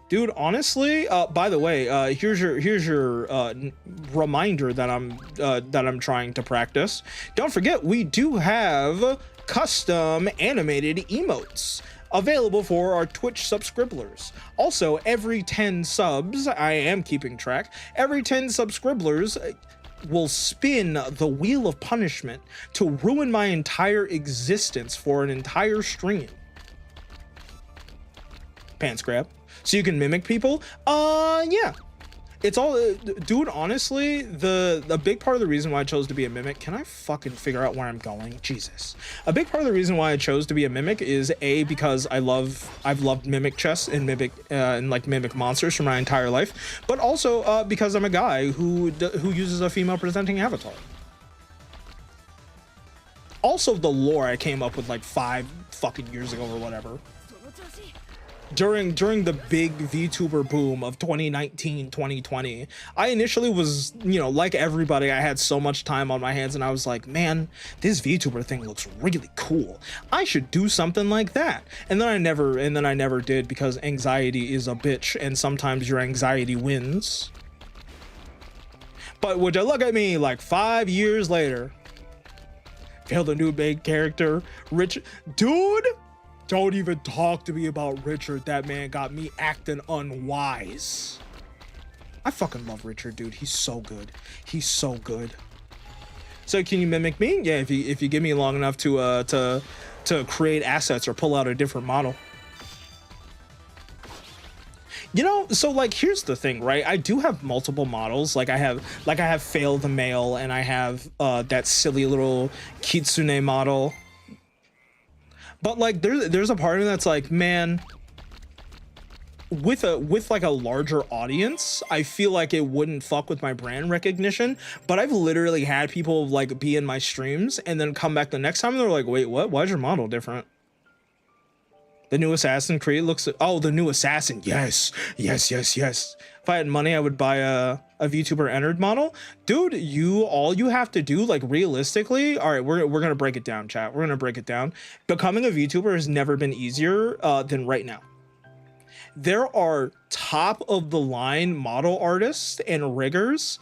Dude, honestly, by the way, here's your reminder that I'm trying to practice. Don't forget, we do have custom animated emotes available for our Twitch subscribers. Also, every 10 subs, I am keeping track, every 10 subscribers will spin the wheel of punishment to ruin my entire existence for an entire stream. Pants grab. So you can mimic people? Yeah. It's all, dude, honestly, the big part of the reason why I chose to be a mimic, can I fucking figure out where I'm going? Jesus. A big part of the reason why I chose to be a mimic is because I've loved mimic chess and mimic monsters for my entire life, but also because I'm a guy who uses a female presenting avatar. Also the lore I came up with like 5 fucking years ago or whatever. During the big VTuber boom of 2019, 2020, I initially was, you know, like everybody, I had so much time on my hands and I was like, man, this VTuber thing looks really cool. I should do something like that. And then I never did, because anxiety is a bitch and sometimes your anxiety wins. But would you look at me, like 5 years later, failed a new main character, Rich, dude. Don't even talk to me about Richard. That man got me acting unwise. I fucking love Richard, dude. He's so good. He's so good. So can you mimic me? Yeah, if you give me long enough to create assets or pull out a different model. You know, so like here's the thing, right? I do have multiple models. I have Fail the Male, and I have that silly little Kitsune model. But like there's a part of me that's like, man, with like a larger audience, I feel like it wouldn't fuck with my brand recognition. But I've literally had people like be in my streams and then come back the next time and they're like, wait, what? Why is your model different? The new Assassin Creed looks, oh, the new Assassin. Yes, yes, yes, yes. If I had money, I would buy a VTuber entered model. Dude, all you have to do, like, realistically, all right, we're gonna break it down, chat. We're gonna break it down. Becoming a VTuber has never been easier than right now. There are top of the line model artists and riggers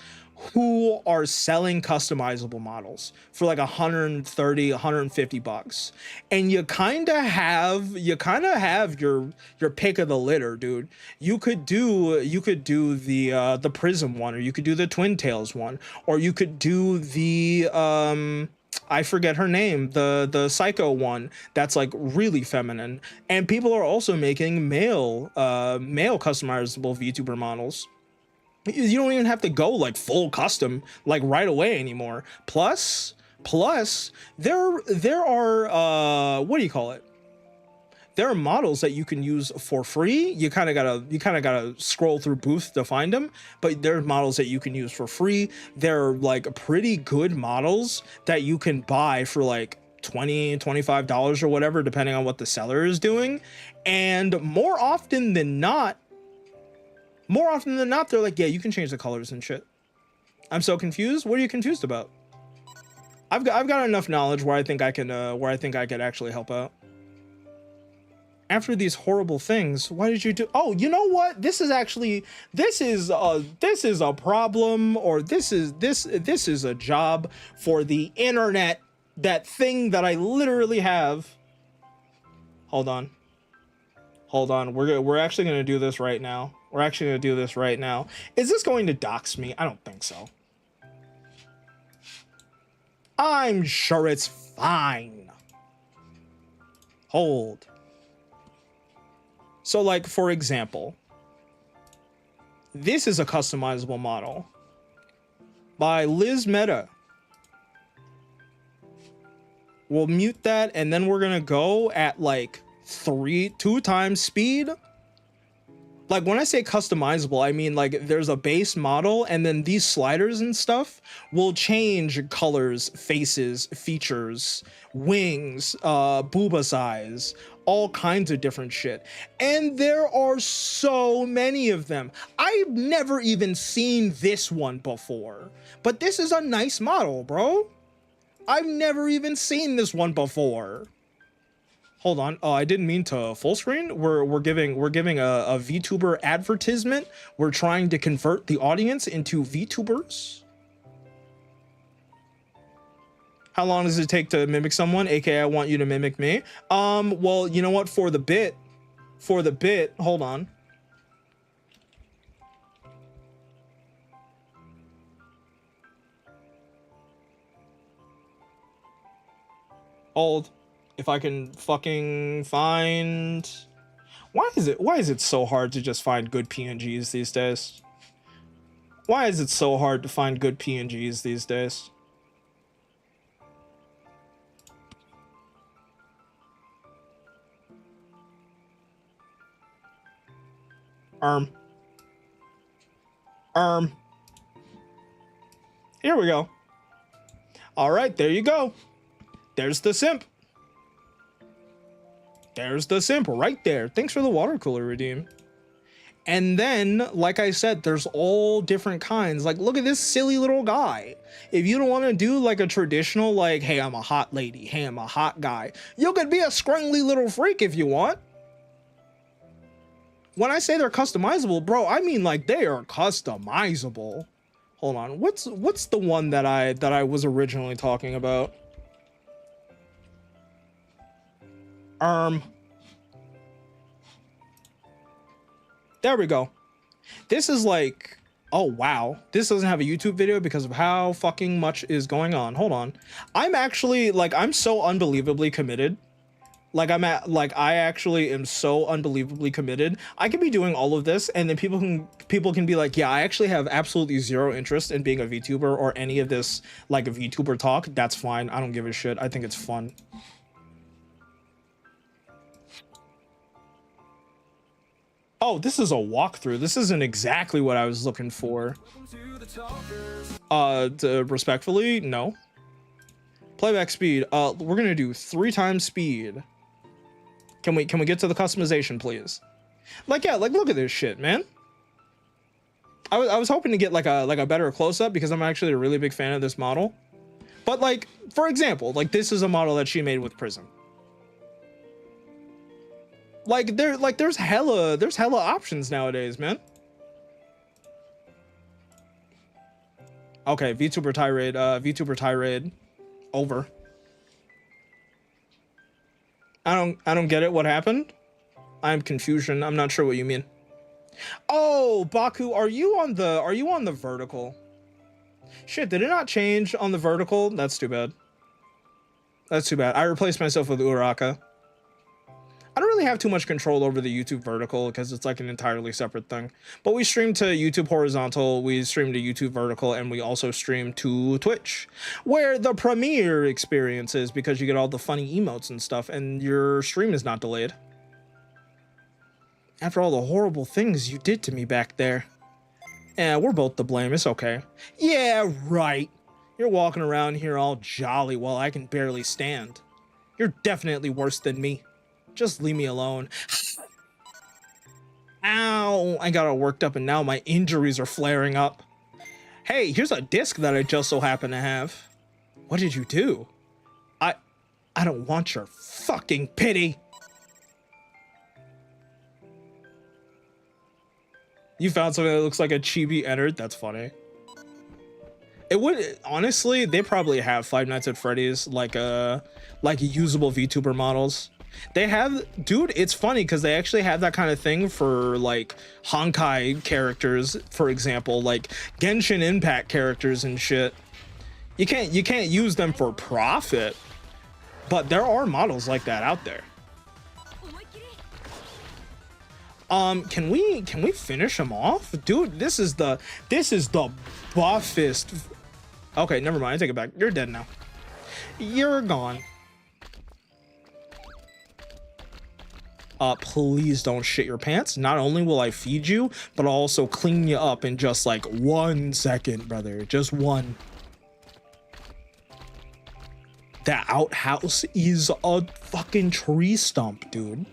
who are selling customizable models for like 130, 150 bucks. And you kind of have your pick of the litter, dude. You could do the Prism one, or you could do the Twin Tails one, or you could do the I forget her name, the Psycho one that's like really feminine. And people are also making male customizable VTuber models. You don't even have to go like full custom like right away anymore. Plus there are what do you call it? There are models that you can use for free. You kind of gotta scroll through booths to find them, but there are models that you can use for free. They're like pretty good models that you can buy for like $20-$25 or whatever, depending on what the seller is doing. And more often than not, they're like, yeah, you can change the colors and shit. I'm so confused. What are you confused about? I've got enough knowledge where I think I could actually help out. After these horrible things, why did you do? Oh, you know what? This is a problem, or this is a job for the internet. That thing that I literally have. Hold on. We're actually gonna do this right now. Is this going to dox me? I don't think so. I'm sure it's fine. Hold. So like, for example, this is a customizable model by Liz Meta. We'll mute that, and then we're gonna go at like 2 times speed. Like when I say customizable, I mean like there's a base model, and then these sliders and stuff will change colors, faces, features, wings, booba size, all kinds of different shit. And there are so many of them. I've never even seen this one before, but this is a nice model, bro. I've never even seen this one before. Hold on. Oh, I didn't mean to full screen. We're giving a VTuber advertisement. We're trying to convert the audience into VTubers. How long does it take to mimic someone? AKA, I want you to mimic me. Well, you know what? For the bit, hold on. Hold. If I can fucking find, why is it so hard to just find good PNGs these days? Why is it so hard to find good PNGs these days? Here we go. All right, there you go. There's the simp. There's the simp right there. Thanks for the water cooler redeem. And then, like I said, there's all different kinds. Like, look at this silly little guy. If you don't want to do like a traditional, like, hey, I'm a hot lady, hey, I'm a hot guy, you could be a scrangly little freak if you want. When I say they're customizable, bro, I mean like they are customizable. Hold on, what's the one that I was originally talking about? There we go. This is like, oh wow, this doesn't have a YouTube video because of how fucking much is going on. Hold on. I'm actually like, I'm so unbelievably committed. Like I actually am so unbelievably committed. I could be doing all of this and then people can be like, yeah, I actually have absolutely zero interest in being a VTuber or any of this like a VTuber talk. That's fine. I don't give a shit. I think it's fun. Oh, this is a walkthrough. This isn't exactly what I was looking for. Respectfully, no. Playback speed. We're gonna do 3 times speed. Can we get to the customization, please? Like, yeah, like look at this shit, man. I was hoping to get like a better close-up because I'm actually a really big fan of this model. But like, for example, like this is a model that she made with Prism. There's hella options nowadays, man. Okay, VTuber tirade over. I don't get it. What happened? I'm confusion. I'm not sure what you mean. Oh, Baku, are you on the vertical? Shit, did it not change on the vertical? That's too bad. That's too bad. I replaced myself with Uraka. I don't really have too much control over the YouTube vertical because it's like an entirely separate thing. But we stream to YouTube horizontal, we stream to YouTube vertical, and we also stream to Twitch, where the premiere experience is because you get all the funny emotes and stuff, and your stream is not delayed. After all the horrible things you did to me back there. Yeah, we're both to blame. It's okay. Yeah, right. You're walking around here all jolly while I can barely stand. You're definitely worse than me. Just leave me alone. Ow, I got all worked up and now my injuries are flaring up. Hey, here's a disc that I just so happen to have. What did you do? I don't want your fucking pity. You found something that looks like a chibi Ennard? That's funny. It would, honestly, they probably have Five Nights at Freddy's like usable VTuber models. They have, dude, it's funny because they actually have that kind of thing for like Honkai characters, for example, like Genshin Impact characters and shit. You can't use them for profit, but there are models like that out there. Can we finish him off? Dude, this is the buffest. Okay, never mind, I take it back. You're dead now. You're gone. Please don't shit your pants. Not only will I feed you, but I'll also clean you up in just like 1 second, brother. Just one. That outhouse is a fucking tree stump, dude.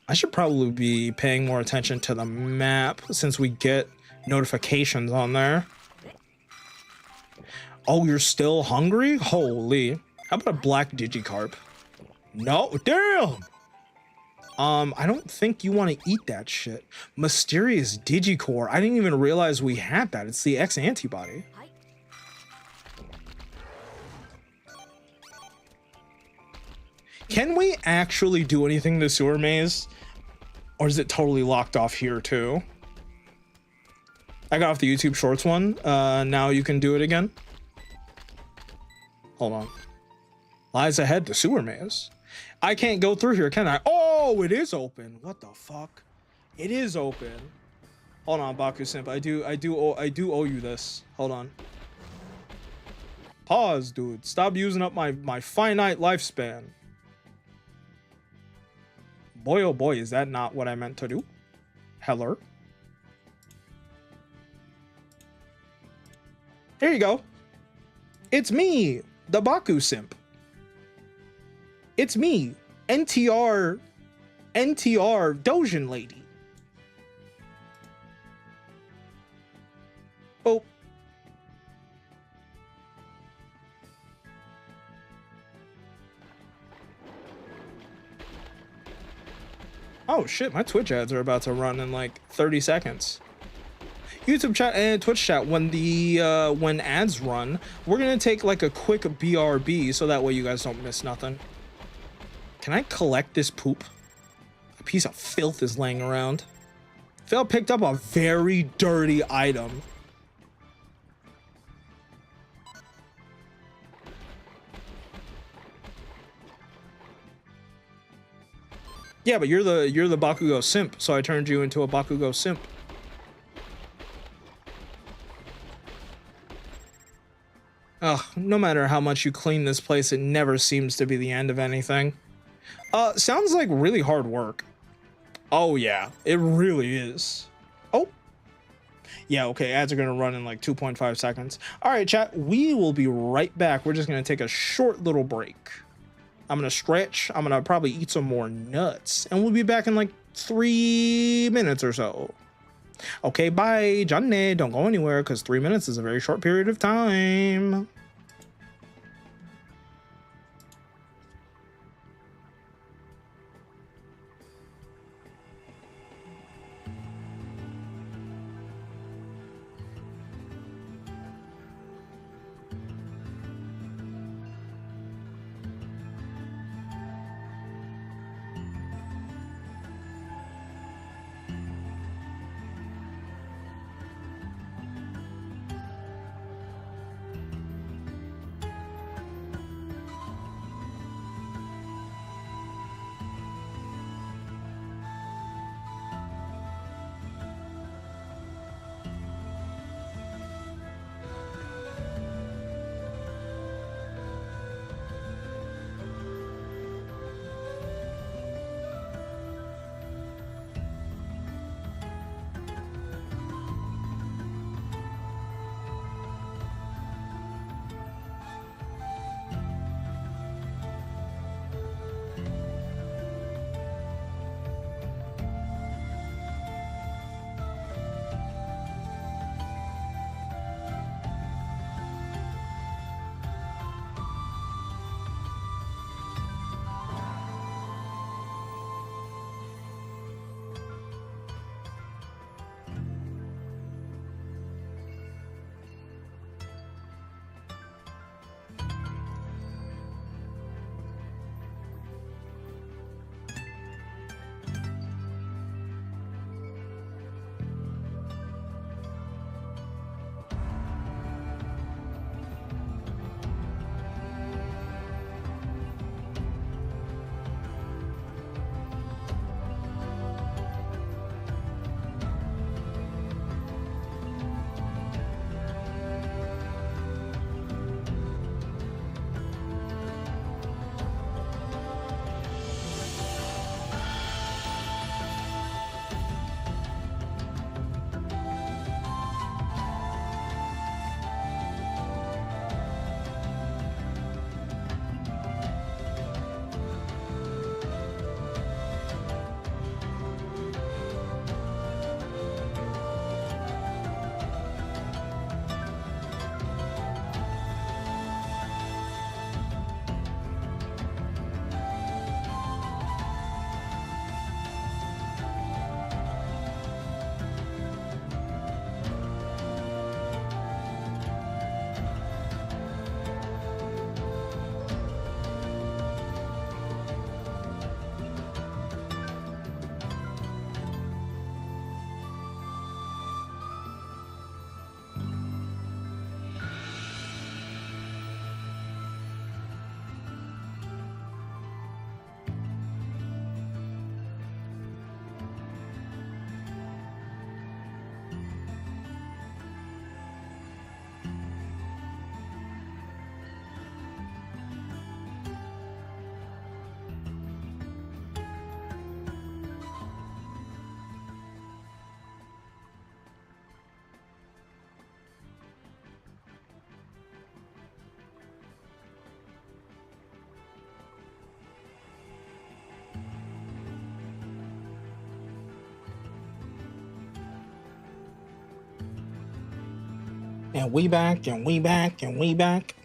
I should probably be paying more attention to the map since we get notifications on there. Oh, you're still hungry? Holy. How about a black Digicarp? No, damn. I don't think you want to eat that shit. Mysterious Digicore. I didn't even realize we had that. It's the X antibody. Can we actually do anything to sewer maze? Or is it totally locked off here too? I got off the YouTube Shorts one. Now you can do it again. Hold on. Lies ahead to sewer maze. I can't go through here, can I? Oh, it is open. What the fuck? It is open. Hold on, Baku Simp. I do owe you this. Hold on. Pause, dude. Stop using up my finite lifespan. Boy, oh boy, is that not what I meant to do? Hello. Here you go. It's me, the Baku Simp. It's me, NTR Dojin Lady. Oh. Oh shit, my Twitch ads are about to run in like 30 seconds. YouTube chat and Twitch chat, when ads run, we're gonna take like a quick BRB so that way you guys don't miss nothing. Can I collect this poop? A piece of filth is laying around. Phil picked up a very dirty item. Yeah, but you're the Bakugo simp, so I turned you into a Bakugo simp. no matter how much you clean this place, it never seems to be the end of anything. Sounds like really hard work. Oh yeah, it really is. Oh, yeah, okay, ads are gonna run in like 2.5 seconds. All right, chat, we will be right back. We're just gonna take a short little break. I'm gonna stretch, I'm gonna probably eat some more nuts, and we'll be back in like 3 minutes or so. Okay, bye, Johnny, don't go anywhere, because 3 minutes is a very short period of time. And we back, and we back, and we back.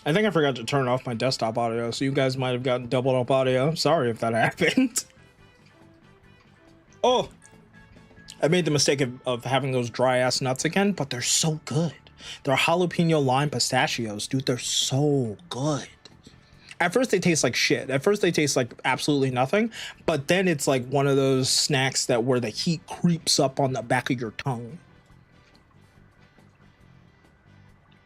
I think I forgot to turn off my desktop audio, so you guys might have gotten doubled up audio. Sorry if that happened. Oh, I made the mistake of having those dry ass nuts again, but they're so good. They're jalapeno lime pistachios, dude. They're so good. At first they taste like shit. At first they taste like absolutely nothing, but then it's like one of those snacks that where the heat creeps up on the back of your tongue.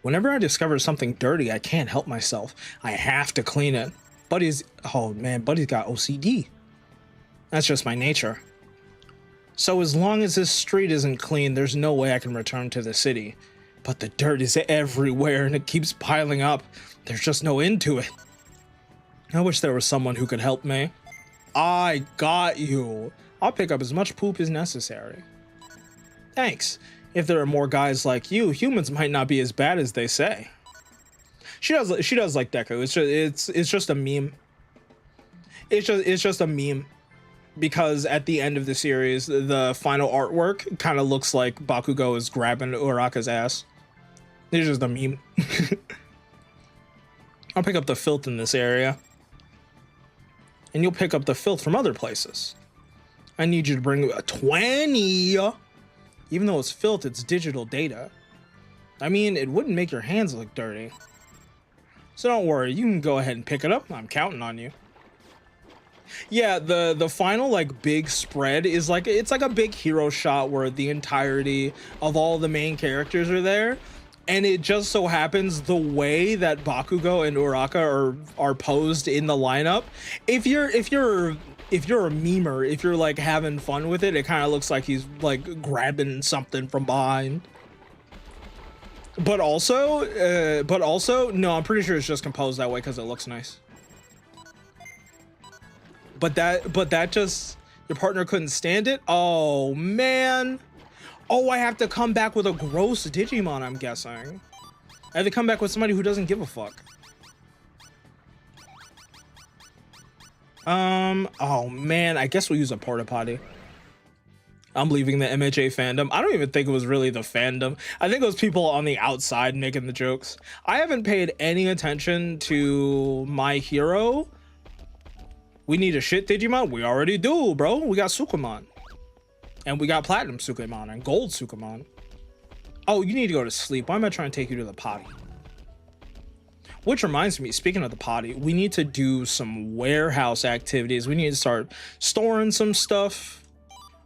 Whenever I discover something dirty, I can't help myself. I have to clean it. Buddy's, oh man, Buddy's got OCD. That's just my nature. So as long as this street isn't clean, there's no way I can return to the city. but the dirt is everywhere and it keeps piling up. There's just no end to it. I wish there was someone who could help me. I got you. I'll pick up as much poop as necessary. Thanks. If there are more guys like you, humans might not be as bad as they say. She does like Deku. It's just a meme. It's just a meme. Because at the end of the series, the final artwork kind of looks like Bakugo is grabbing Uraka's ass. It's just a meme. I'll pick up the filth in this area. And you'll pick up the filth from other places. I need you to bring a 20. Even though it's filth, it's digital data. I mean, it wouldn't make your hands look dirty. So don't worry, you can go ahead and pick it up. I'm counting on you. Yeah, the final like big spread is like, it's like a big hero shot where the entirety of all the main characters are there, and it just so happens the way that Bakugo and Uraka are posed in the lineup. If you're a memer, if you're like having fun with it, it kind of looks like he's like grabbing something from behind. But also, no, I'm pretty sure it's just composed that way because it looks nice. But that just, your partner couldn't stand it? Oh, man. Oh, I have to come back with a gross Digimon, I'm guessing. I have to come back with somebody who doesn't give a fuck. Oh, man, I guess we'll use a porta potty. I'm leaving the MHA fandom. I don't even think it was really the fandom. I think it was people on the outside making the jokes. I haven't paid any attention to My Hero. We need a shit Digimon? We already do, bro. We got Sukamon. And we got Platinum Sukamon and Gold Sukamon. Oh, you need to go to sleep. Why am I trying to take you to the potty? Which reminds me, speaking of the potty, we need to do some warehouse activities. We need to start storing some stuff.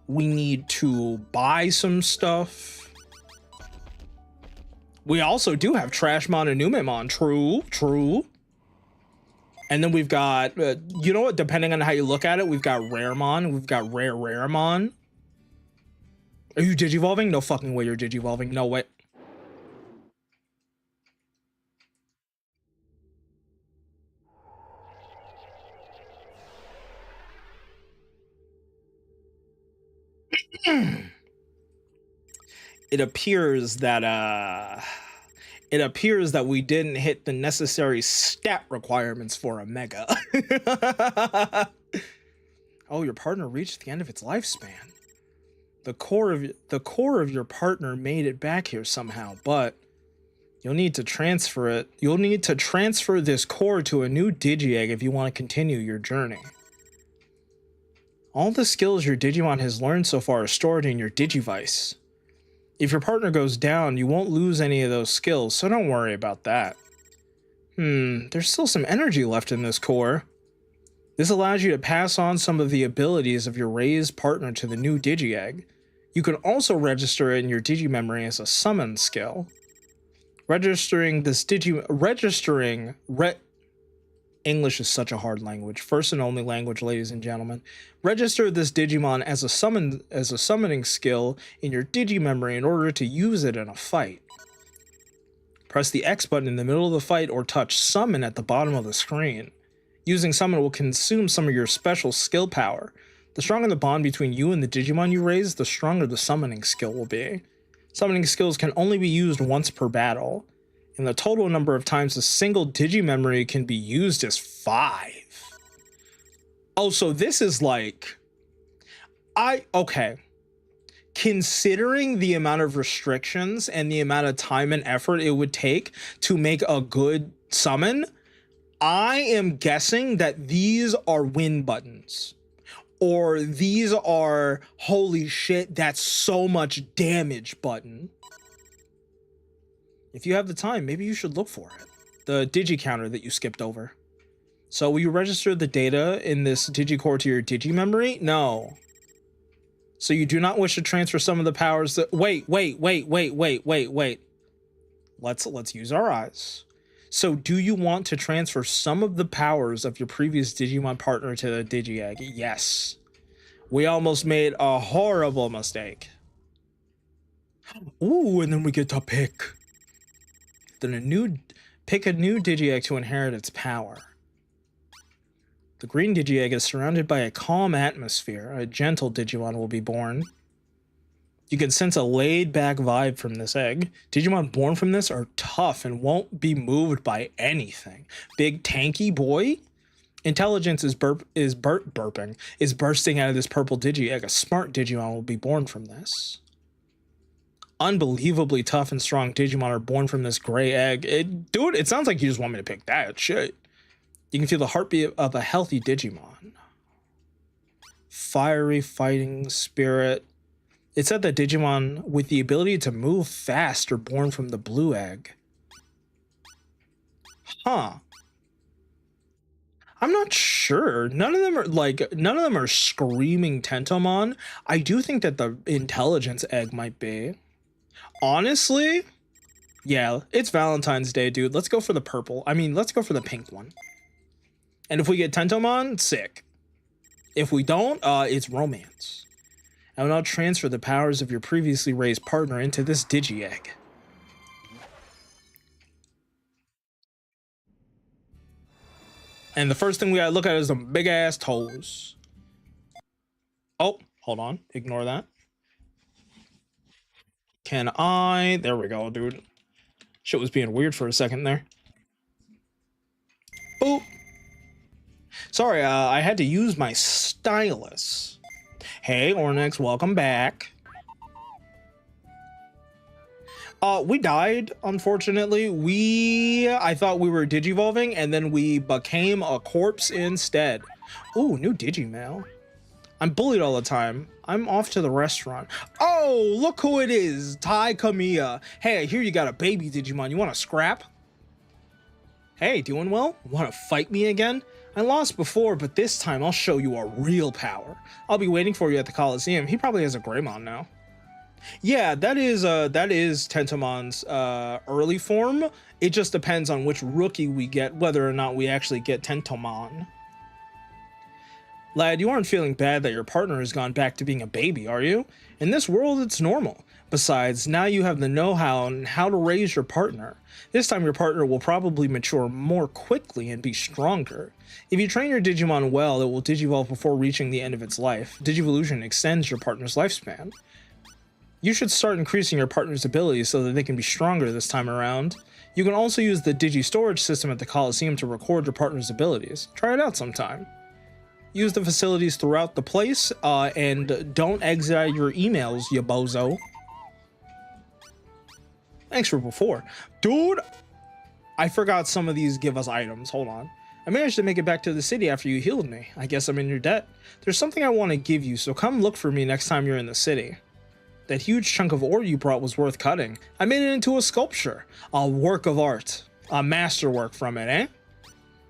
We need to buy some stuff. We also do have Trashmon and Numemon. True. And then we've got, you know what, depending on how you look at it, we've got Raremon, we've got Raremon. Are you Digivolving? No fucking way you're Digivolving. No way. It appears that we didn't hit the necessary stat requirements for a mega. Oh, your partner reached the end of its lifespan. The core of your partner made it back here somehow, but you'll need to transfer it. You'll need to transfer this core to a new Digi-Egg if you want to continue your journey. All the skills your Digimon has learned so far are stored in your Digivice. If your partner goes down, you won't lose any of those skills, so don't worry about that. There's still some energy left in this core. This allows you to pass on some of the abilities of your raised partner to the new Digi-Egg. You can also register it in your Digimemory as a summon skill. English is such a hard language. First and only language, ladies and gentlemen. Register this Digimon as a summoning skill in your Digimemory in order to use it in a fight. Press the X button in the middle of the fight or touch Summon at the bottom of the screen. Using Summon will consume some of your special skill power. The stronger the bond between you and the Digimon you raise, the stronger the summoning skill will be. Summoning skills can only be used once per battle, and the total number of times a single Digimemory can be used is 5. Oh, so this is like... okay. Considering the amount of restrictions and the amount of time and effort it would take to make a good summon, I am guessing that these are win buttons. Or these are, holy shit, that's so much damage button. If you have the time, maybe you should look for it. The Digi counter that you skipped over. So will you register the data in this Digicore to your Digimemory? No. So you do not wish to transfer some of the powers that... Wait. Let's use our eyes. So do you want to transfer some of the powers of your previous Digimon partner to the Digi-Egg? Yes. We almost made a horrible mistake. Ooh, and then we get to pick. Then pick a new Digiegg to inherit its power. The green Digiegg is surrounded by a calm atmosphere. A gentle Digimon will be born. You can sense a laid-back vibe from this egg. Digimon born from this are tough and won't be moved by anything. Big tanky boy. Intelligence is bursting out of this purple Digiegg. A smart Digimon will be born from this. Unbelievably tough and strong Digimon are born from this gray egg. Dude, it sounds like you just want me to pick that shit. You can feel the heartbeat of a healthy Digimon. Fiery fighting spirit. It said that Digimon with the ability to move fast are born from the blue egg. Huh. I'm not sure. None of them are screaming Tentomon. I do think that the intelligence egg might be. Honestly, yeah, it's Valentine's Day, dude. Let's go for the purple. I mean, let's go for the pink one. And if we get Tentomon, sick. If we don't, it's romance. I will now transfer the powers of your previously raised partner into this Digiegg. And the first thing we gotta look at is the big ass toes. Oh, hold on. Ignore that. Can I? There we go, dude. Shit was being weird for a second there. Boop. Sorry, I had to use my stylus. Hey, Ornix, welcome back. We died, unfortunately. I thought we were digivolving, and then we became a corpse instead. Ooh, new Digimail. I'm bullied all the time. I'm off to the restaurant. Oh, look who it is, Tai Kamiya. Hey, I hear you got a baby Digimon. You want to scrap? Hey, doing well? Want to fight me again? I lost before, but this time I'll show you a real power. I'll be waiting for you at the Coliseum. He probably has a Greymon now. Yeah, that is Tentomon's early form. It just depends on which rookie we get, whether or not we actually get Tentomon. Lad, you aren't feeling bad that your partner has gone back to being a baby, are you? In this world, it's normal. Besides, now you have the know-how on how to raise your partner. This time your partner will probably mature more quickly and be stronger. If you train your Digimon well, it will digivolve before reaching the end of its life. Digivolution extends your partner's lifespan. You should start increasing your partner's abilities so that they can be stronger this time around. You can also use the Digi-storage system at the Coliseum to record your partner's abilities. Try it out sometime. Use the facilities throughout the place, and don't exit out your emails, you bozo. Thanks for before. Dude, I forgot some of these give us items. Hold on. I managed to make it back to the city after you healed me. I guess I'm in your debt. There's something I want to give you, so come look for me next time you're in the city. That huge chunk of ore you brought was worth cutting. I made it into a sculpture, a work of art, a masterwork from it, eh?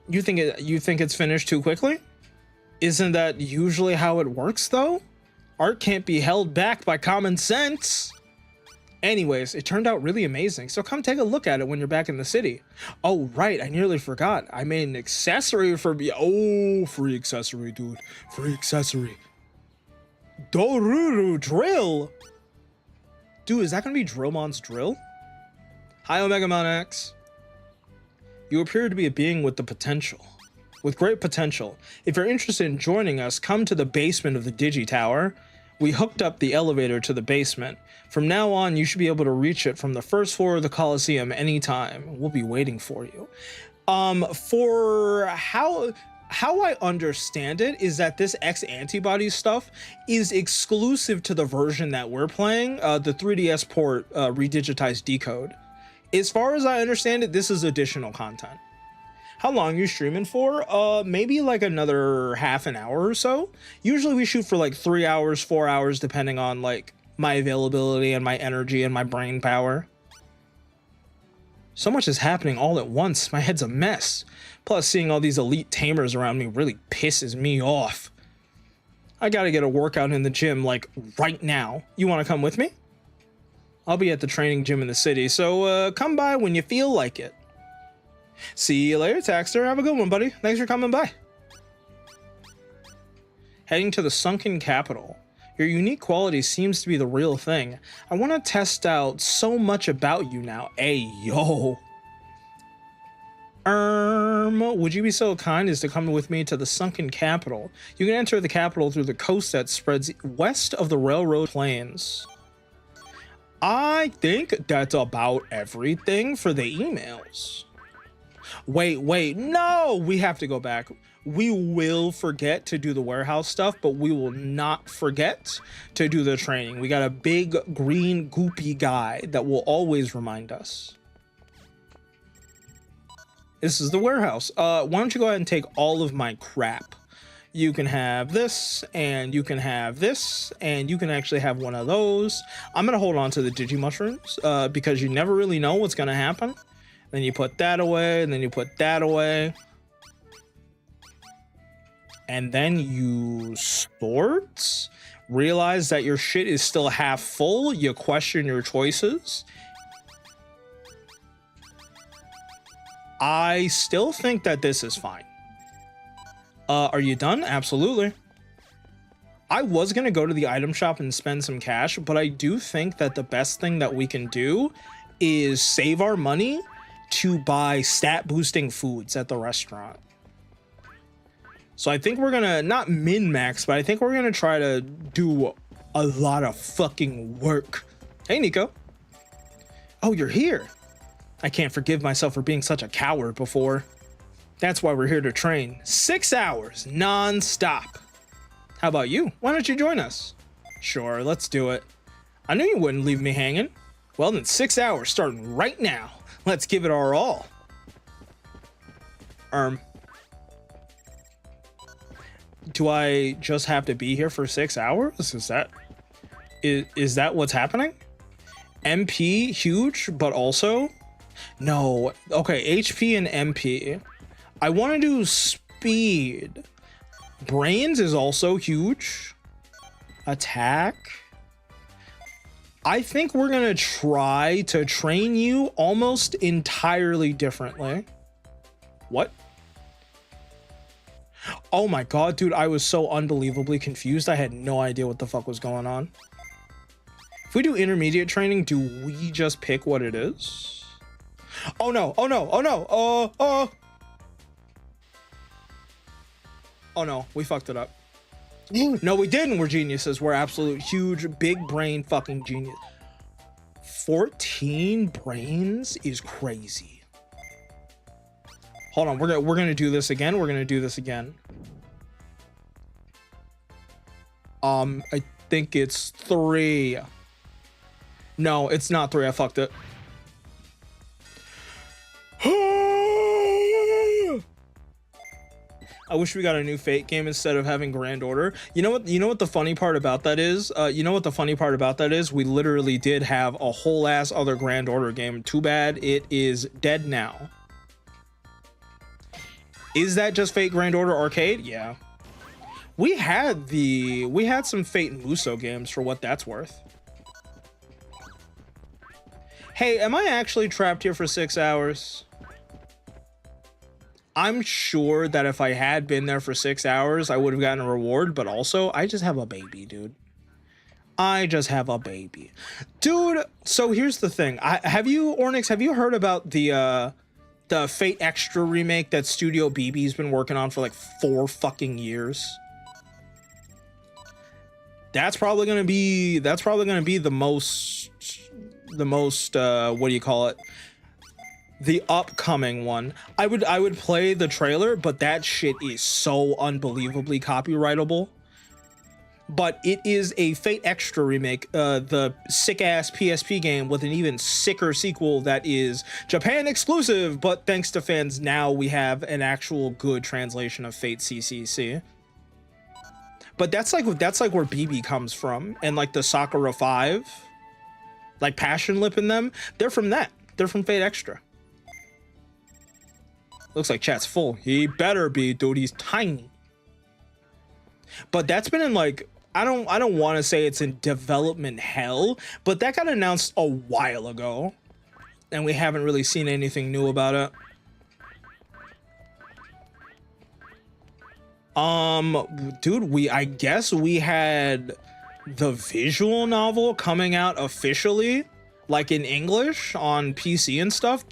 You think it's finished too quickly? Isn't that usually how it works, though? Art can't be held back by common sense. Anyways, it turned out really amazing, so come take a look at it when you're back in the city. Oh, right, I nearly forgot. I made an accessory for me. Oh, free accessory, dude. Free accessory. Doruru drill. Dude, is that going to be Drillmon's drill? Hi, Omegamon X. You appear to be a being with great potential. If you're interested in joining us, come to the basement of the Digi Tower. We hooked up the elevator to the basement. From now on, you should be able to reach it from the first floor of the Coliseum anytime. We'll be waiting for you. For how I understand it is that this X-Antibody stuff is exclusive to the version that we're playing, the 3DS port, Redigitized Decode. As far as I understand it, this is additional content. How long are you streaming for? Maybe like another half an hour or so. Usually we shoot for like 3 hours, 4 hours, depending on like my availability and my energy and my brain power. So much is happening all at once. My head's a mess. Plus, seeing all these elite tamers around me really pisses me off. I gotta get a workout in the gym like right now. You wanna come with me? I'll be at the training gym in the city, so come by when you feel like it. See you later, Taxter. Have a good one, buddy. Thanks for coming by. Heading to the sunken capital. Your unique quality seems to be the real thing. I want to test out so much about you now. Hey, yo. Would you be so kind as to come with me to the sunken capital? You can enter the capital through the coast that spreads west of the railroad plains. I think that's about everything for the emails. Wait, no, we have to go back. We will forget to do the warehouse stuff, but we will not forget to do the training. We got a big green goopy guy that will always remind us. This is the warehouse. Why don't you go ahead and take all of my crap? You can have this, and you can have this, and you can actually have one of those. I'm gonna hold on to the Digimushrooms because you never really know what's gonna happen. Then you put that away, and then you put that away. And then you sort, realize that your shit is still half full. You question your choices. I still think that this is fine. Are you done? Absolutely. I was going to go to the item shop and spend some cash, but I do think that the best thing that we can do is save our money to buy stat boosting foods at the restaurant. So I think we're going to not min-max, but I think we're going to try to do a lot of fucking work. Hey, Nico. Oh, you're here. I can't forgive myself for being such a coward before. That's why we're here to train. 6 hours, non-stop. How about you? Why don't you join us? Sure, let's do it. I knew you wouldn't leave me hanging. Well, then 6 hours starting right now. Let's give it our all. Do I just have to be here for 6 hours? Is that what's happening? MP, huge, but also... No, okay, HP and MP. I want to do speed. Brains is also huge. Attack. I think we're going to try to train you almost entirely differently. What? Oh my god, dude, I was so unbelievably confused. I had no idea what the fuck was going on. If we do intermediate training, do we just pick what it is? Oh no, oh no, oh no, oh no, we fucked it up. No, we didn't. We're geniuses. We're absolute huge, big brain fucking genius. 14 brains is crazy. Hold on, we're gonna do this again. We're gonna do this again. I think it's 3. No, it's not 3. I fucked it. I wish we got a new Fate game instead of having Grand Order. You know what the funny part about that is? We literally did have a whole ass other Grand Order game. Too bad it is dead now. Is that just Fate Grand Order Arcade? Yeah. We had some Fate and Muso games for what that's worth. Hey, am I actually trapped here for 6 hours? I'm sure that if I had been there for 6 hours, I would have gotten a reward, but also I just have a baby, dude. I just have a baby. Dude, so here's the thing. Ornix, have you heard about the Fate Extra remake that Studio BB's been working on for like 4 fucking years? That's probably gonna be the most what do you call it? The upcoming one. I would play the trailer, but that shit is so unbelievably copyrightable. But it is a Fate Extra remake, the sick ass PSP game with an even sicker sequel that is Japan exclusive, but thanks to fans now we have an actual good translation of Fate CCC. But that's like where BB comes from, and like the Sakura 5, like Passion Lip in them, they're from that. They're from Fate Extra. Looks like chat's full. He better be, dude. He's tiny. But that's been in like, I don't want to say it's in development hell, but that got announced a while ago, and we haven't really seen anything new about it. Dude, I guess we had the visual novel coming out officially like in English on PC and stuff,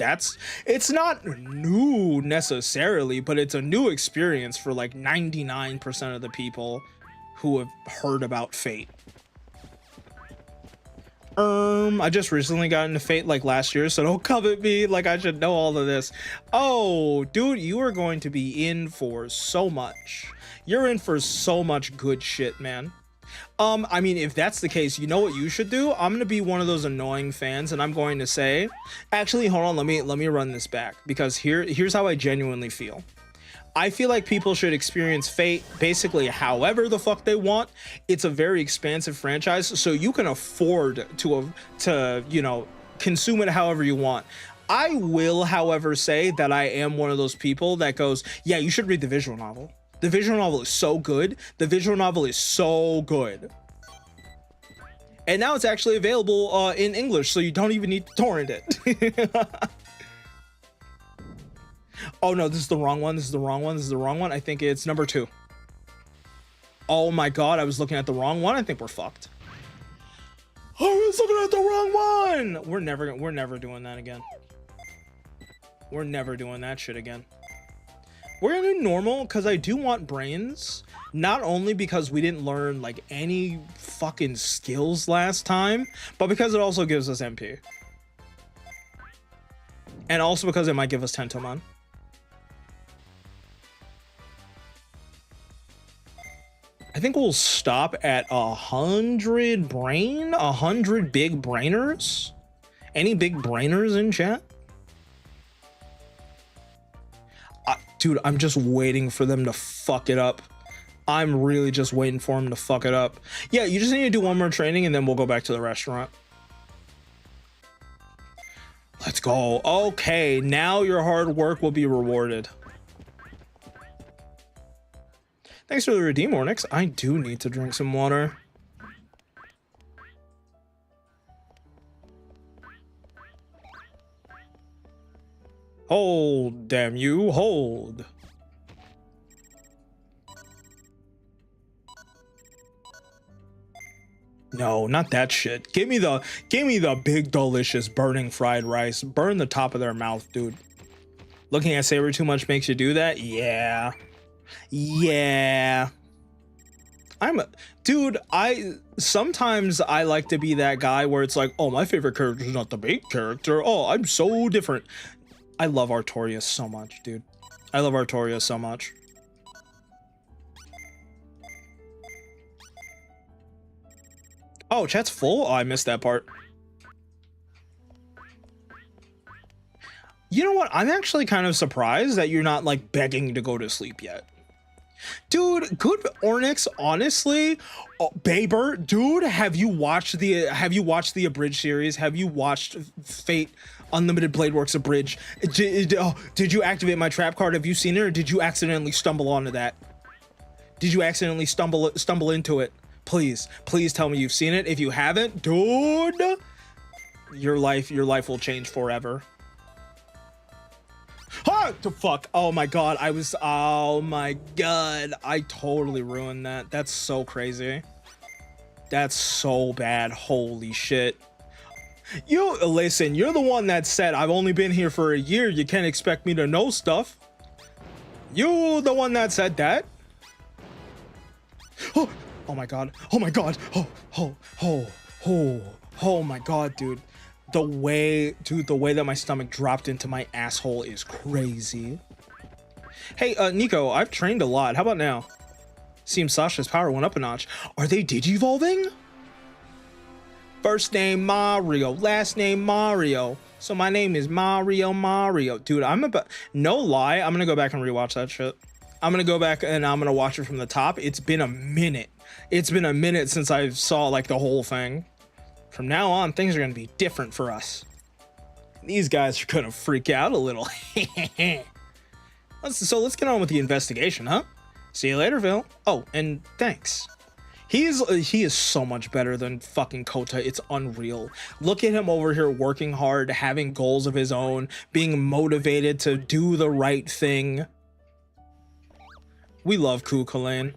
it's not new necessarily, but it's a new experience for like 99% of the people who have heard about Fate. I just recently got into Fate like last year, so don't come at me like I should know all of this. Oh, dude, you are going to be in for so much. You're in for so much good shit, man. I mean, if that's the case, you know what you should do? I'm gonna be one of those annoying fans, and I'm going to say, actually, hold on, let me run this back, because here's how I genuinely feel. I feel like people should experience Fate basically however the fuck they want. It's a very expansive franchise, so you can afford to you know, consume it however you want. I will, however, say that I am one of those people that goes, yeah, you should read the visual novel. The visual novel is so good. The visual novel is so good. And now it's actually available in English, so you don't even need to torrent it. Oh no, this is the wrong one. This is the wrong one. This is the wrong one. I think it's number 2. Oh my god, I was looking at the wrong one. I think we're fucked. I was looking at the wrong one. We're never doing that again. We're never doing that shit again. We're gonna do normal because I do want brains. Not only because we didn't learn like any fucking skills last time, but because it also gives us MP. And also because it might give us Tentomon. I think we'll stop at 100 brain, 100 big brainers. Any big brainers in chat? Dude, I'm just waiting for them to fuck it up. I'm really just waiting for them to fuck it up. Yeah, you just need to do one more training and then we'll go back to the restaurant. Let's go. Okay, now your hard work will be rewarded. Thanks for the redeem, Ornix. I do need to drink some water. Hold, damn you, hold. No, not that shit. Give me the big delicious burning fried rice. Burn the top of their mouth, dude. Looking at Saber too much makes you do that? Yeah. Yeah. Dude, sometimes I like to be that guy where it's like, oh, my favorite character is not the main character. Oh, I'm so different. I love Artorias so much, dude. I love Artorias so much. Oh, chat's full? Oh, I missed that part. You know what? I'm actually kind of surprised that you're not like begging to go to sleep yet. Dude, good Ornix, honestly. Oh, Baber, dude, have you watched the abridged series? Have you watched Fate Unlimited Blade Works abridged? Did you activate my trap card? Have you seen it, or did you accidentally stumble onto that? Did you accidentally stumble into it? Please tell me you've seen it. If you haven't, dude, your life will change forever. Ah, the fuck. Oh my god, oh my god, I totally ruined that. That's so crazy. That's so bad. Holy shit. Listen, you're the one that said I've only been here for a year, you can't expect me to know stuff. You the one that said that. Oh my god. Oh my god. Oh my god, dude. The way that my stomach dropped into my asshole is crazy. Hey, Nico, I've trained a lot. How about now? Seems Sasha's power went up a notch. Are they digivolving? First name Mario, last name Mario. So my name is Mario. Dude, no lie, I'm gonna go back and rewatch that shit. I'm gonna go back and I'm gonna watch it from the top. It's been a minute. It's been a minute since I saw like the whole thing. From now on, things are gonna be different for us. These guys are gonna freak out a little. So let's get on with the investigation, huh? See you later, Phil. Oh, and thanks. He is so much better than fucking Kota. It's unreal. Look at him over here working hard, having goals of his own, being motivated to do the right thing. We love Kukulane.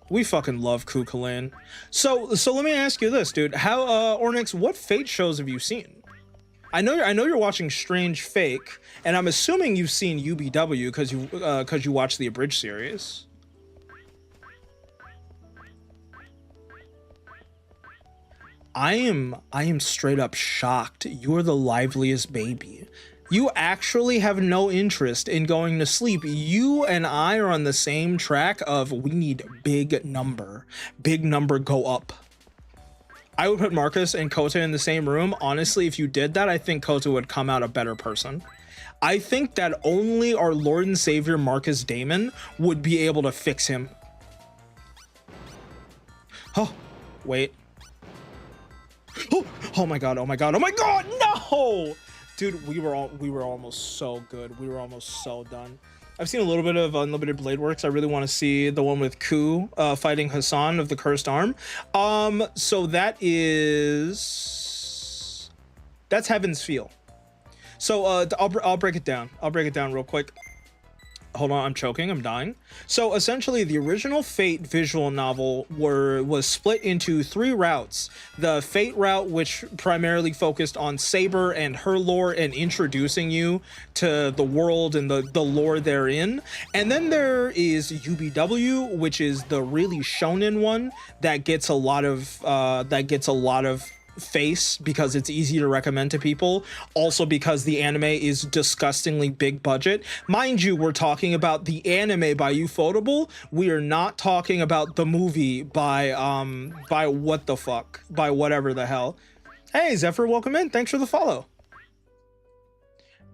We fucking love Kukulane. So let me ask you this, dude. How, Ornix, what Fate shows have you seen? I know you're watching Strange Fake, and I'm assuming you've seen UBW because you watched the abridged series. I am straight up shocked. You're the liveliest baby. You actually have no interest in going to sleep. You and I are on the same track of we need big number go up. I would put Marcus and Kota in the same room. Honestly, if you did that, I think Kota would come out a better person. I think that only our Lord and Savior Marcus Damon would be able to fix him. Oh, wait. Oh my god, oh my god, oh my god, no! Dude, we were almost so good. We were almost so done. I've seen a little bit of Unlimited Blade Works. I really want to see the one with Ku fighting Hassan of the Cursed Arm. So that's Heaven's Feel. So I'll break it down. I'll break it down real quick. Hold on, I'm choking, I'm dying. So essentially the original Fate visual novel was split into 3 routes. The Fate route, which primarily focused on Saber and her lore and introducing you to the world and the lore therein. And then there is UBW, which is the really shonen one that gets a lot of face because it's easy to recommend to people, also because the anime is disgustingly big budget. Mind you, we're talking about the anime by Ufotable. We are not talking about the movie by what the fuck, by whatever the hell. Hey Zephyr, welcome in, thanks for the follow.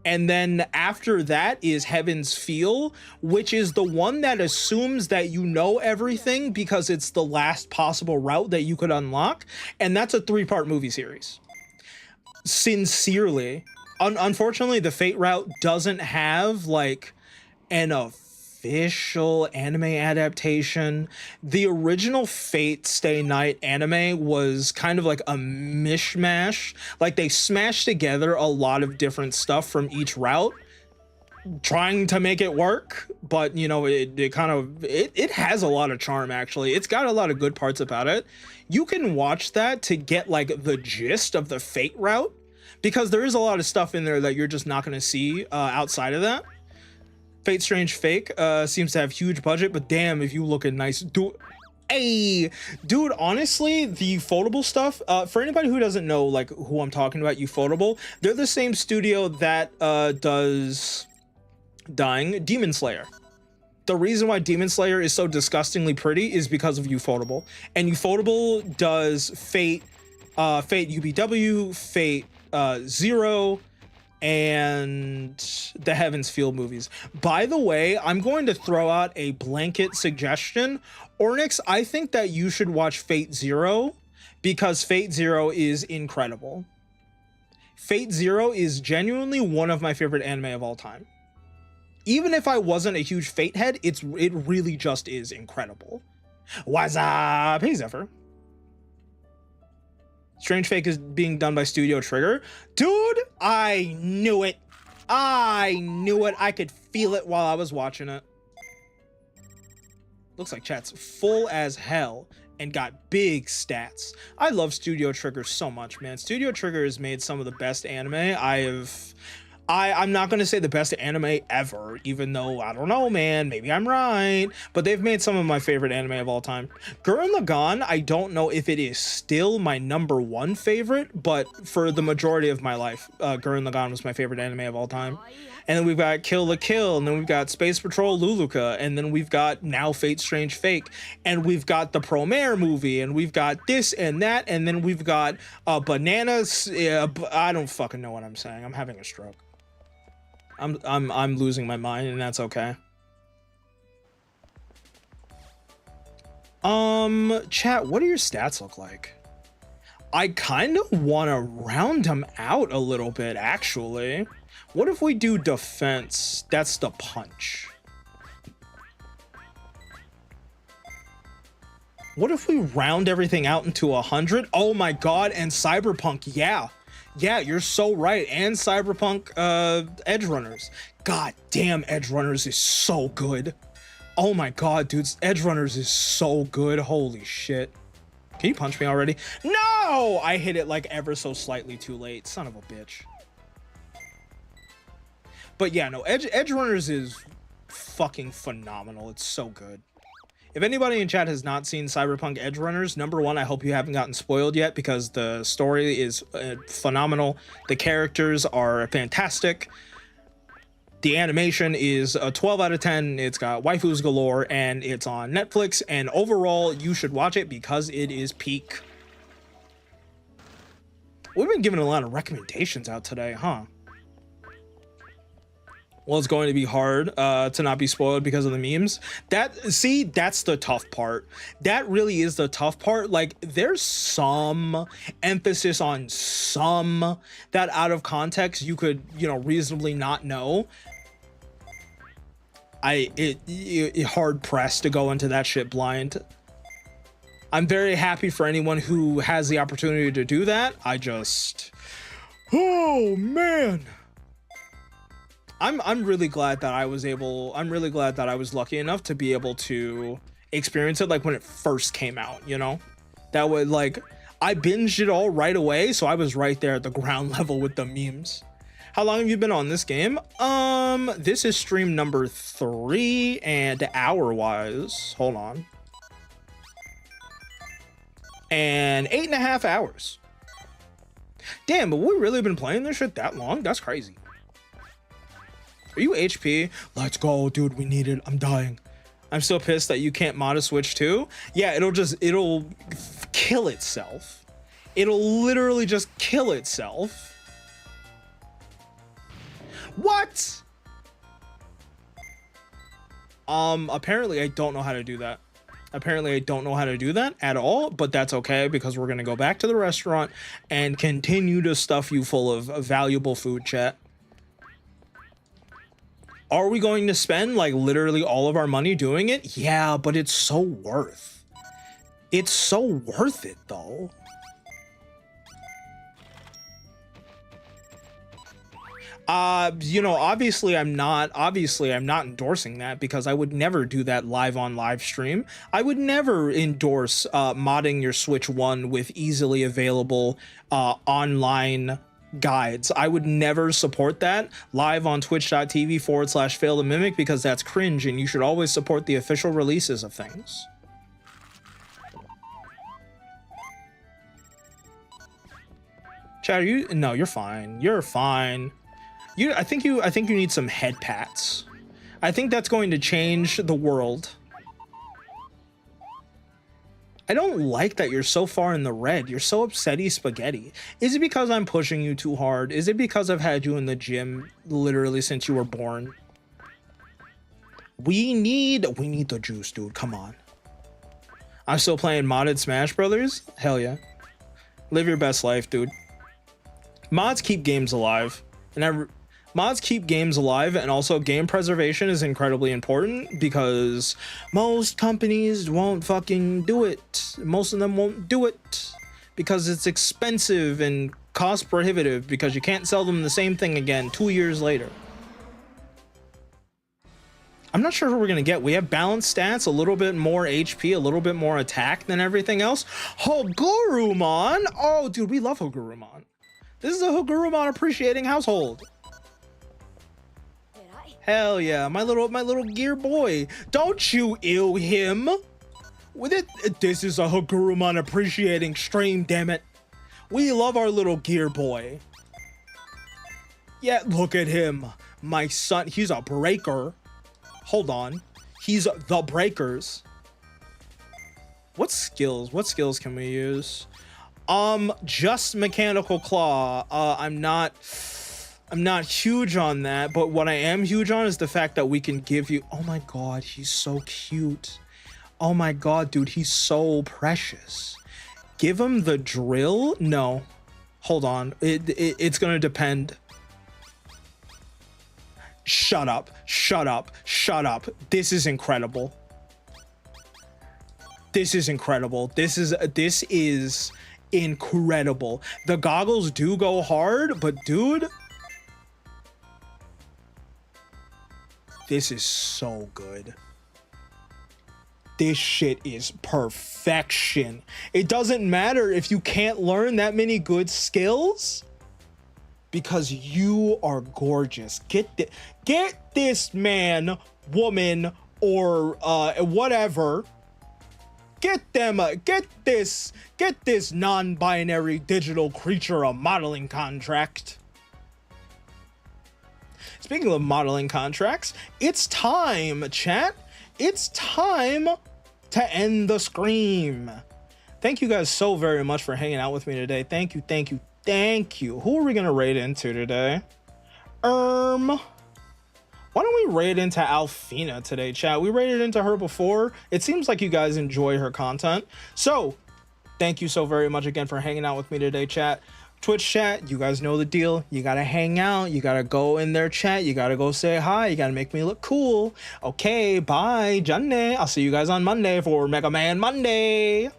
And then after that is Heaven's Feel, which is the one that assumes that you know everything because it's the last possible route that you could unlock. And that's a 3-part movie series. Sincerely. Unfortunately, the Fate route doesn't have like an official anime adaptation. The original Fate Stay Night anime was kind of like a mishmash. Like they smashed together a lot of different stuff from each route, trying to make it work. But you know, it has a lot of charm actually. It's got a lot of good parts about it. You can watch that to get like the gist of the Fate route, because there is a lot of stuff in there that you're just not going to see outside of that. Fate Strange Fake seems to have huge budget, but damn, if you look at nice, dude. Hey, dude, honestly, the Ufotable stuff, for anybody who doesn't know like who I'm talking about, Ufotable, they're the same studio that does Demon Slayer. The reason why Demon Slayer is so disgustingly pretty is because of Ufotable. And Ufotable does Fate UBW, Fate Zero, and the Heaven's Feel movies. By the way, I'm going to throw out a blanket suggestion. Ornix, I think that you should watch Fate Zero because Fate Zero is incredible. Fate Zero is genuinely one of my favorite anime of all time. Even if I wasn't a huge Fate head, it really just is incredible. What's up? Hey, Zephyr. Strange Fake is being done by Studio Trigger. Dude, I knew it. I knew it. I could feel it while I was watching it. Looks like chat's full as hell and got big stats. I love Studio Trigger so much, man. Studio Trigger has made some of the best anime I'm not going to say the best anime ever, even though, I don't know, man, maybe I'm right, but they've made some of my favorite anime of all time. Gurren Lagann, I don't know if it is still my #1 favorite, but for the majority of my life, Gurren Lagann was my favorite anime of all time. And then we've got Kill la Kill, and then we've got Space Patrol Luluka, and then we've got now Fate Strange Fake, and we've got the Promare movie, and we've got this and that, and then we've got Bananas. I don't fucking know what I'm saying. I'm having a stroke. I'm losing my mind, and that's okay. Chat, what do your stats look like? I kind of want to round them out a little bit, actually. What if we do defense? That's the punch. What if we round everything out into 100? Oh my god, and Cyberpunk, yeah. Yeah, you're so right. And Cyberpunk Edge Runners. God damn, Edge Runners is so good. Oh my god, dudes, Edge Runners is so good. Holy shit. Can you punch me already? No! I hit it like ever so slightly too late. Son of a bitch. But yeah, no, Edge Runners is fucking phenomenal. It's so good. If anybody in chat has not seen Cyberpunk Edge Runners, number one, I hope you haven't gotten spoiled yet, because the story is phenomenal. The characters are fantastic. The animation is a 12 out of 10. It's got waifus galore, and it's on Netflix. And overall, you should watch it because it is peak. We've been giving a lot of recommendations out today, huh? Well, it's going to be hard to not be spoiled because of the memes. See, that's the tough part. That really is the tough part. Like, there's some emphasis on some that out of context you could, you know, reasonably not know. It hard pressed to go into that shit blind. I'm very happy for anyone who has the opportunity to do that. Oh man. I'm really glad that I was lucky enough to be able to experience it like when it first came out, you know? That would, like, I binged it all right away, so I was right there at the ground level with the memes. How long have you been on this game? This is stream number 3, and hour-wise, hold on. And 8.5 hours. Damn, but we really been playing this shit that long? That's crazy. Are you HP? Let's go, dude. We need it. I'm dying. I'm so pissed that you can't mod a Switch too. Yeah, it'll kill itself. It'll literally just kill itself. What? Apparently I don't know how to do that. Apparently I don't know how to do that at all, but that's okay, because we're gonna go back to the restaurant and continue to stuff you full of valuable food, chat. Are we going to spend like literally all of our money doing it? Yeah, but it's so worth. It's so worth it though. You know, obviously I'm not endorsing that, because I would never do that live on live stream. I would never endorse modding your Switch 1 with easily available online guides. I would never support that live on twitch.tv/fail2mimic, because that's cringe, and you should always support the official releases of things. Chad, no, you're fine. You're fine. I think you need some head pats. I think that's going to change the world. I don't like that you're so far in the red. You're so upsetty spaghetti. Is it because I'm pushing you too hard? Is it because I've had you in the gym literally since you were born? We need the juice, dude. Come on. I'm still playing modded Smash Brothers? Hell yeah. Live your best life, dude. Mods keep games alive. Mods keep games alive, and also game preservation is incredibly important, because most companies won't fucking do it. Most of them won't do it because it's expensive and cost prohibitive, because you can't sell them the same thing again 2 years later. I'm not sure who we're gonna get. We have balanced stats, a little bit more HP, a little bit more attack than everything else. Hogurumon! Oh, dude, we love Hogurumon. This is a Hogurumon appreciating household. Hell yeah, my little gear boy. Don't you ill him with it. This is a Hogurumon appreciating stream, damn it. We love our little gear boy. Yeah, look at him. My son, he's a breaker. Hold on. He's the breakers. What skills can we use? Just mechanical claw. I'm not huge on that, but what I am huge on is the fact that we can give you... Oh my god, he's so cute. Oh my god, dude, he's so precious. Give him the drill? No. Hold on. It's gonna depend. Shut up. Shut up. Shut up. This is incredible. This is incredible. This is incredible. The goggles do go hard, but dude... This is so good. This shit is perfection. It doesn't matter if you can't learn that many good skills. because you are gorgeous. Get this man, woman, or whatever. Get this non-binary digital creature a modeling contract. Speaking of modeling contracts, it's time, chat. It's time to end the stream. Thank you guys so very much for hanging out with me today. Thank you, thank you, thank you. Who are we gonna raid into today? Why don't we raid into Alfina today, chat? We raided into her before. It seems like you guys enjoy her content. So, thank you so very much again for hanging out with me today, chat. Twitch chat, you guys know the deal. You gotta hang out. You gotta go in their chat. You gotta go say hi. You gotta make me look cool. Okay, bye, Janne. I'll see you guys on Monday for Mega Man Monday.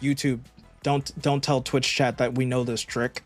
YouTube, don't tell Twitch chat that we know this trick.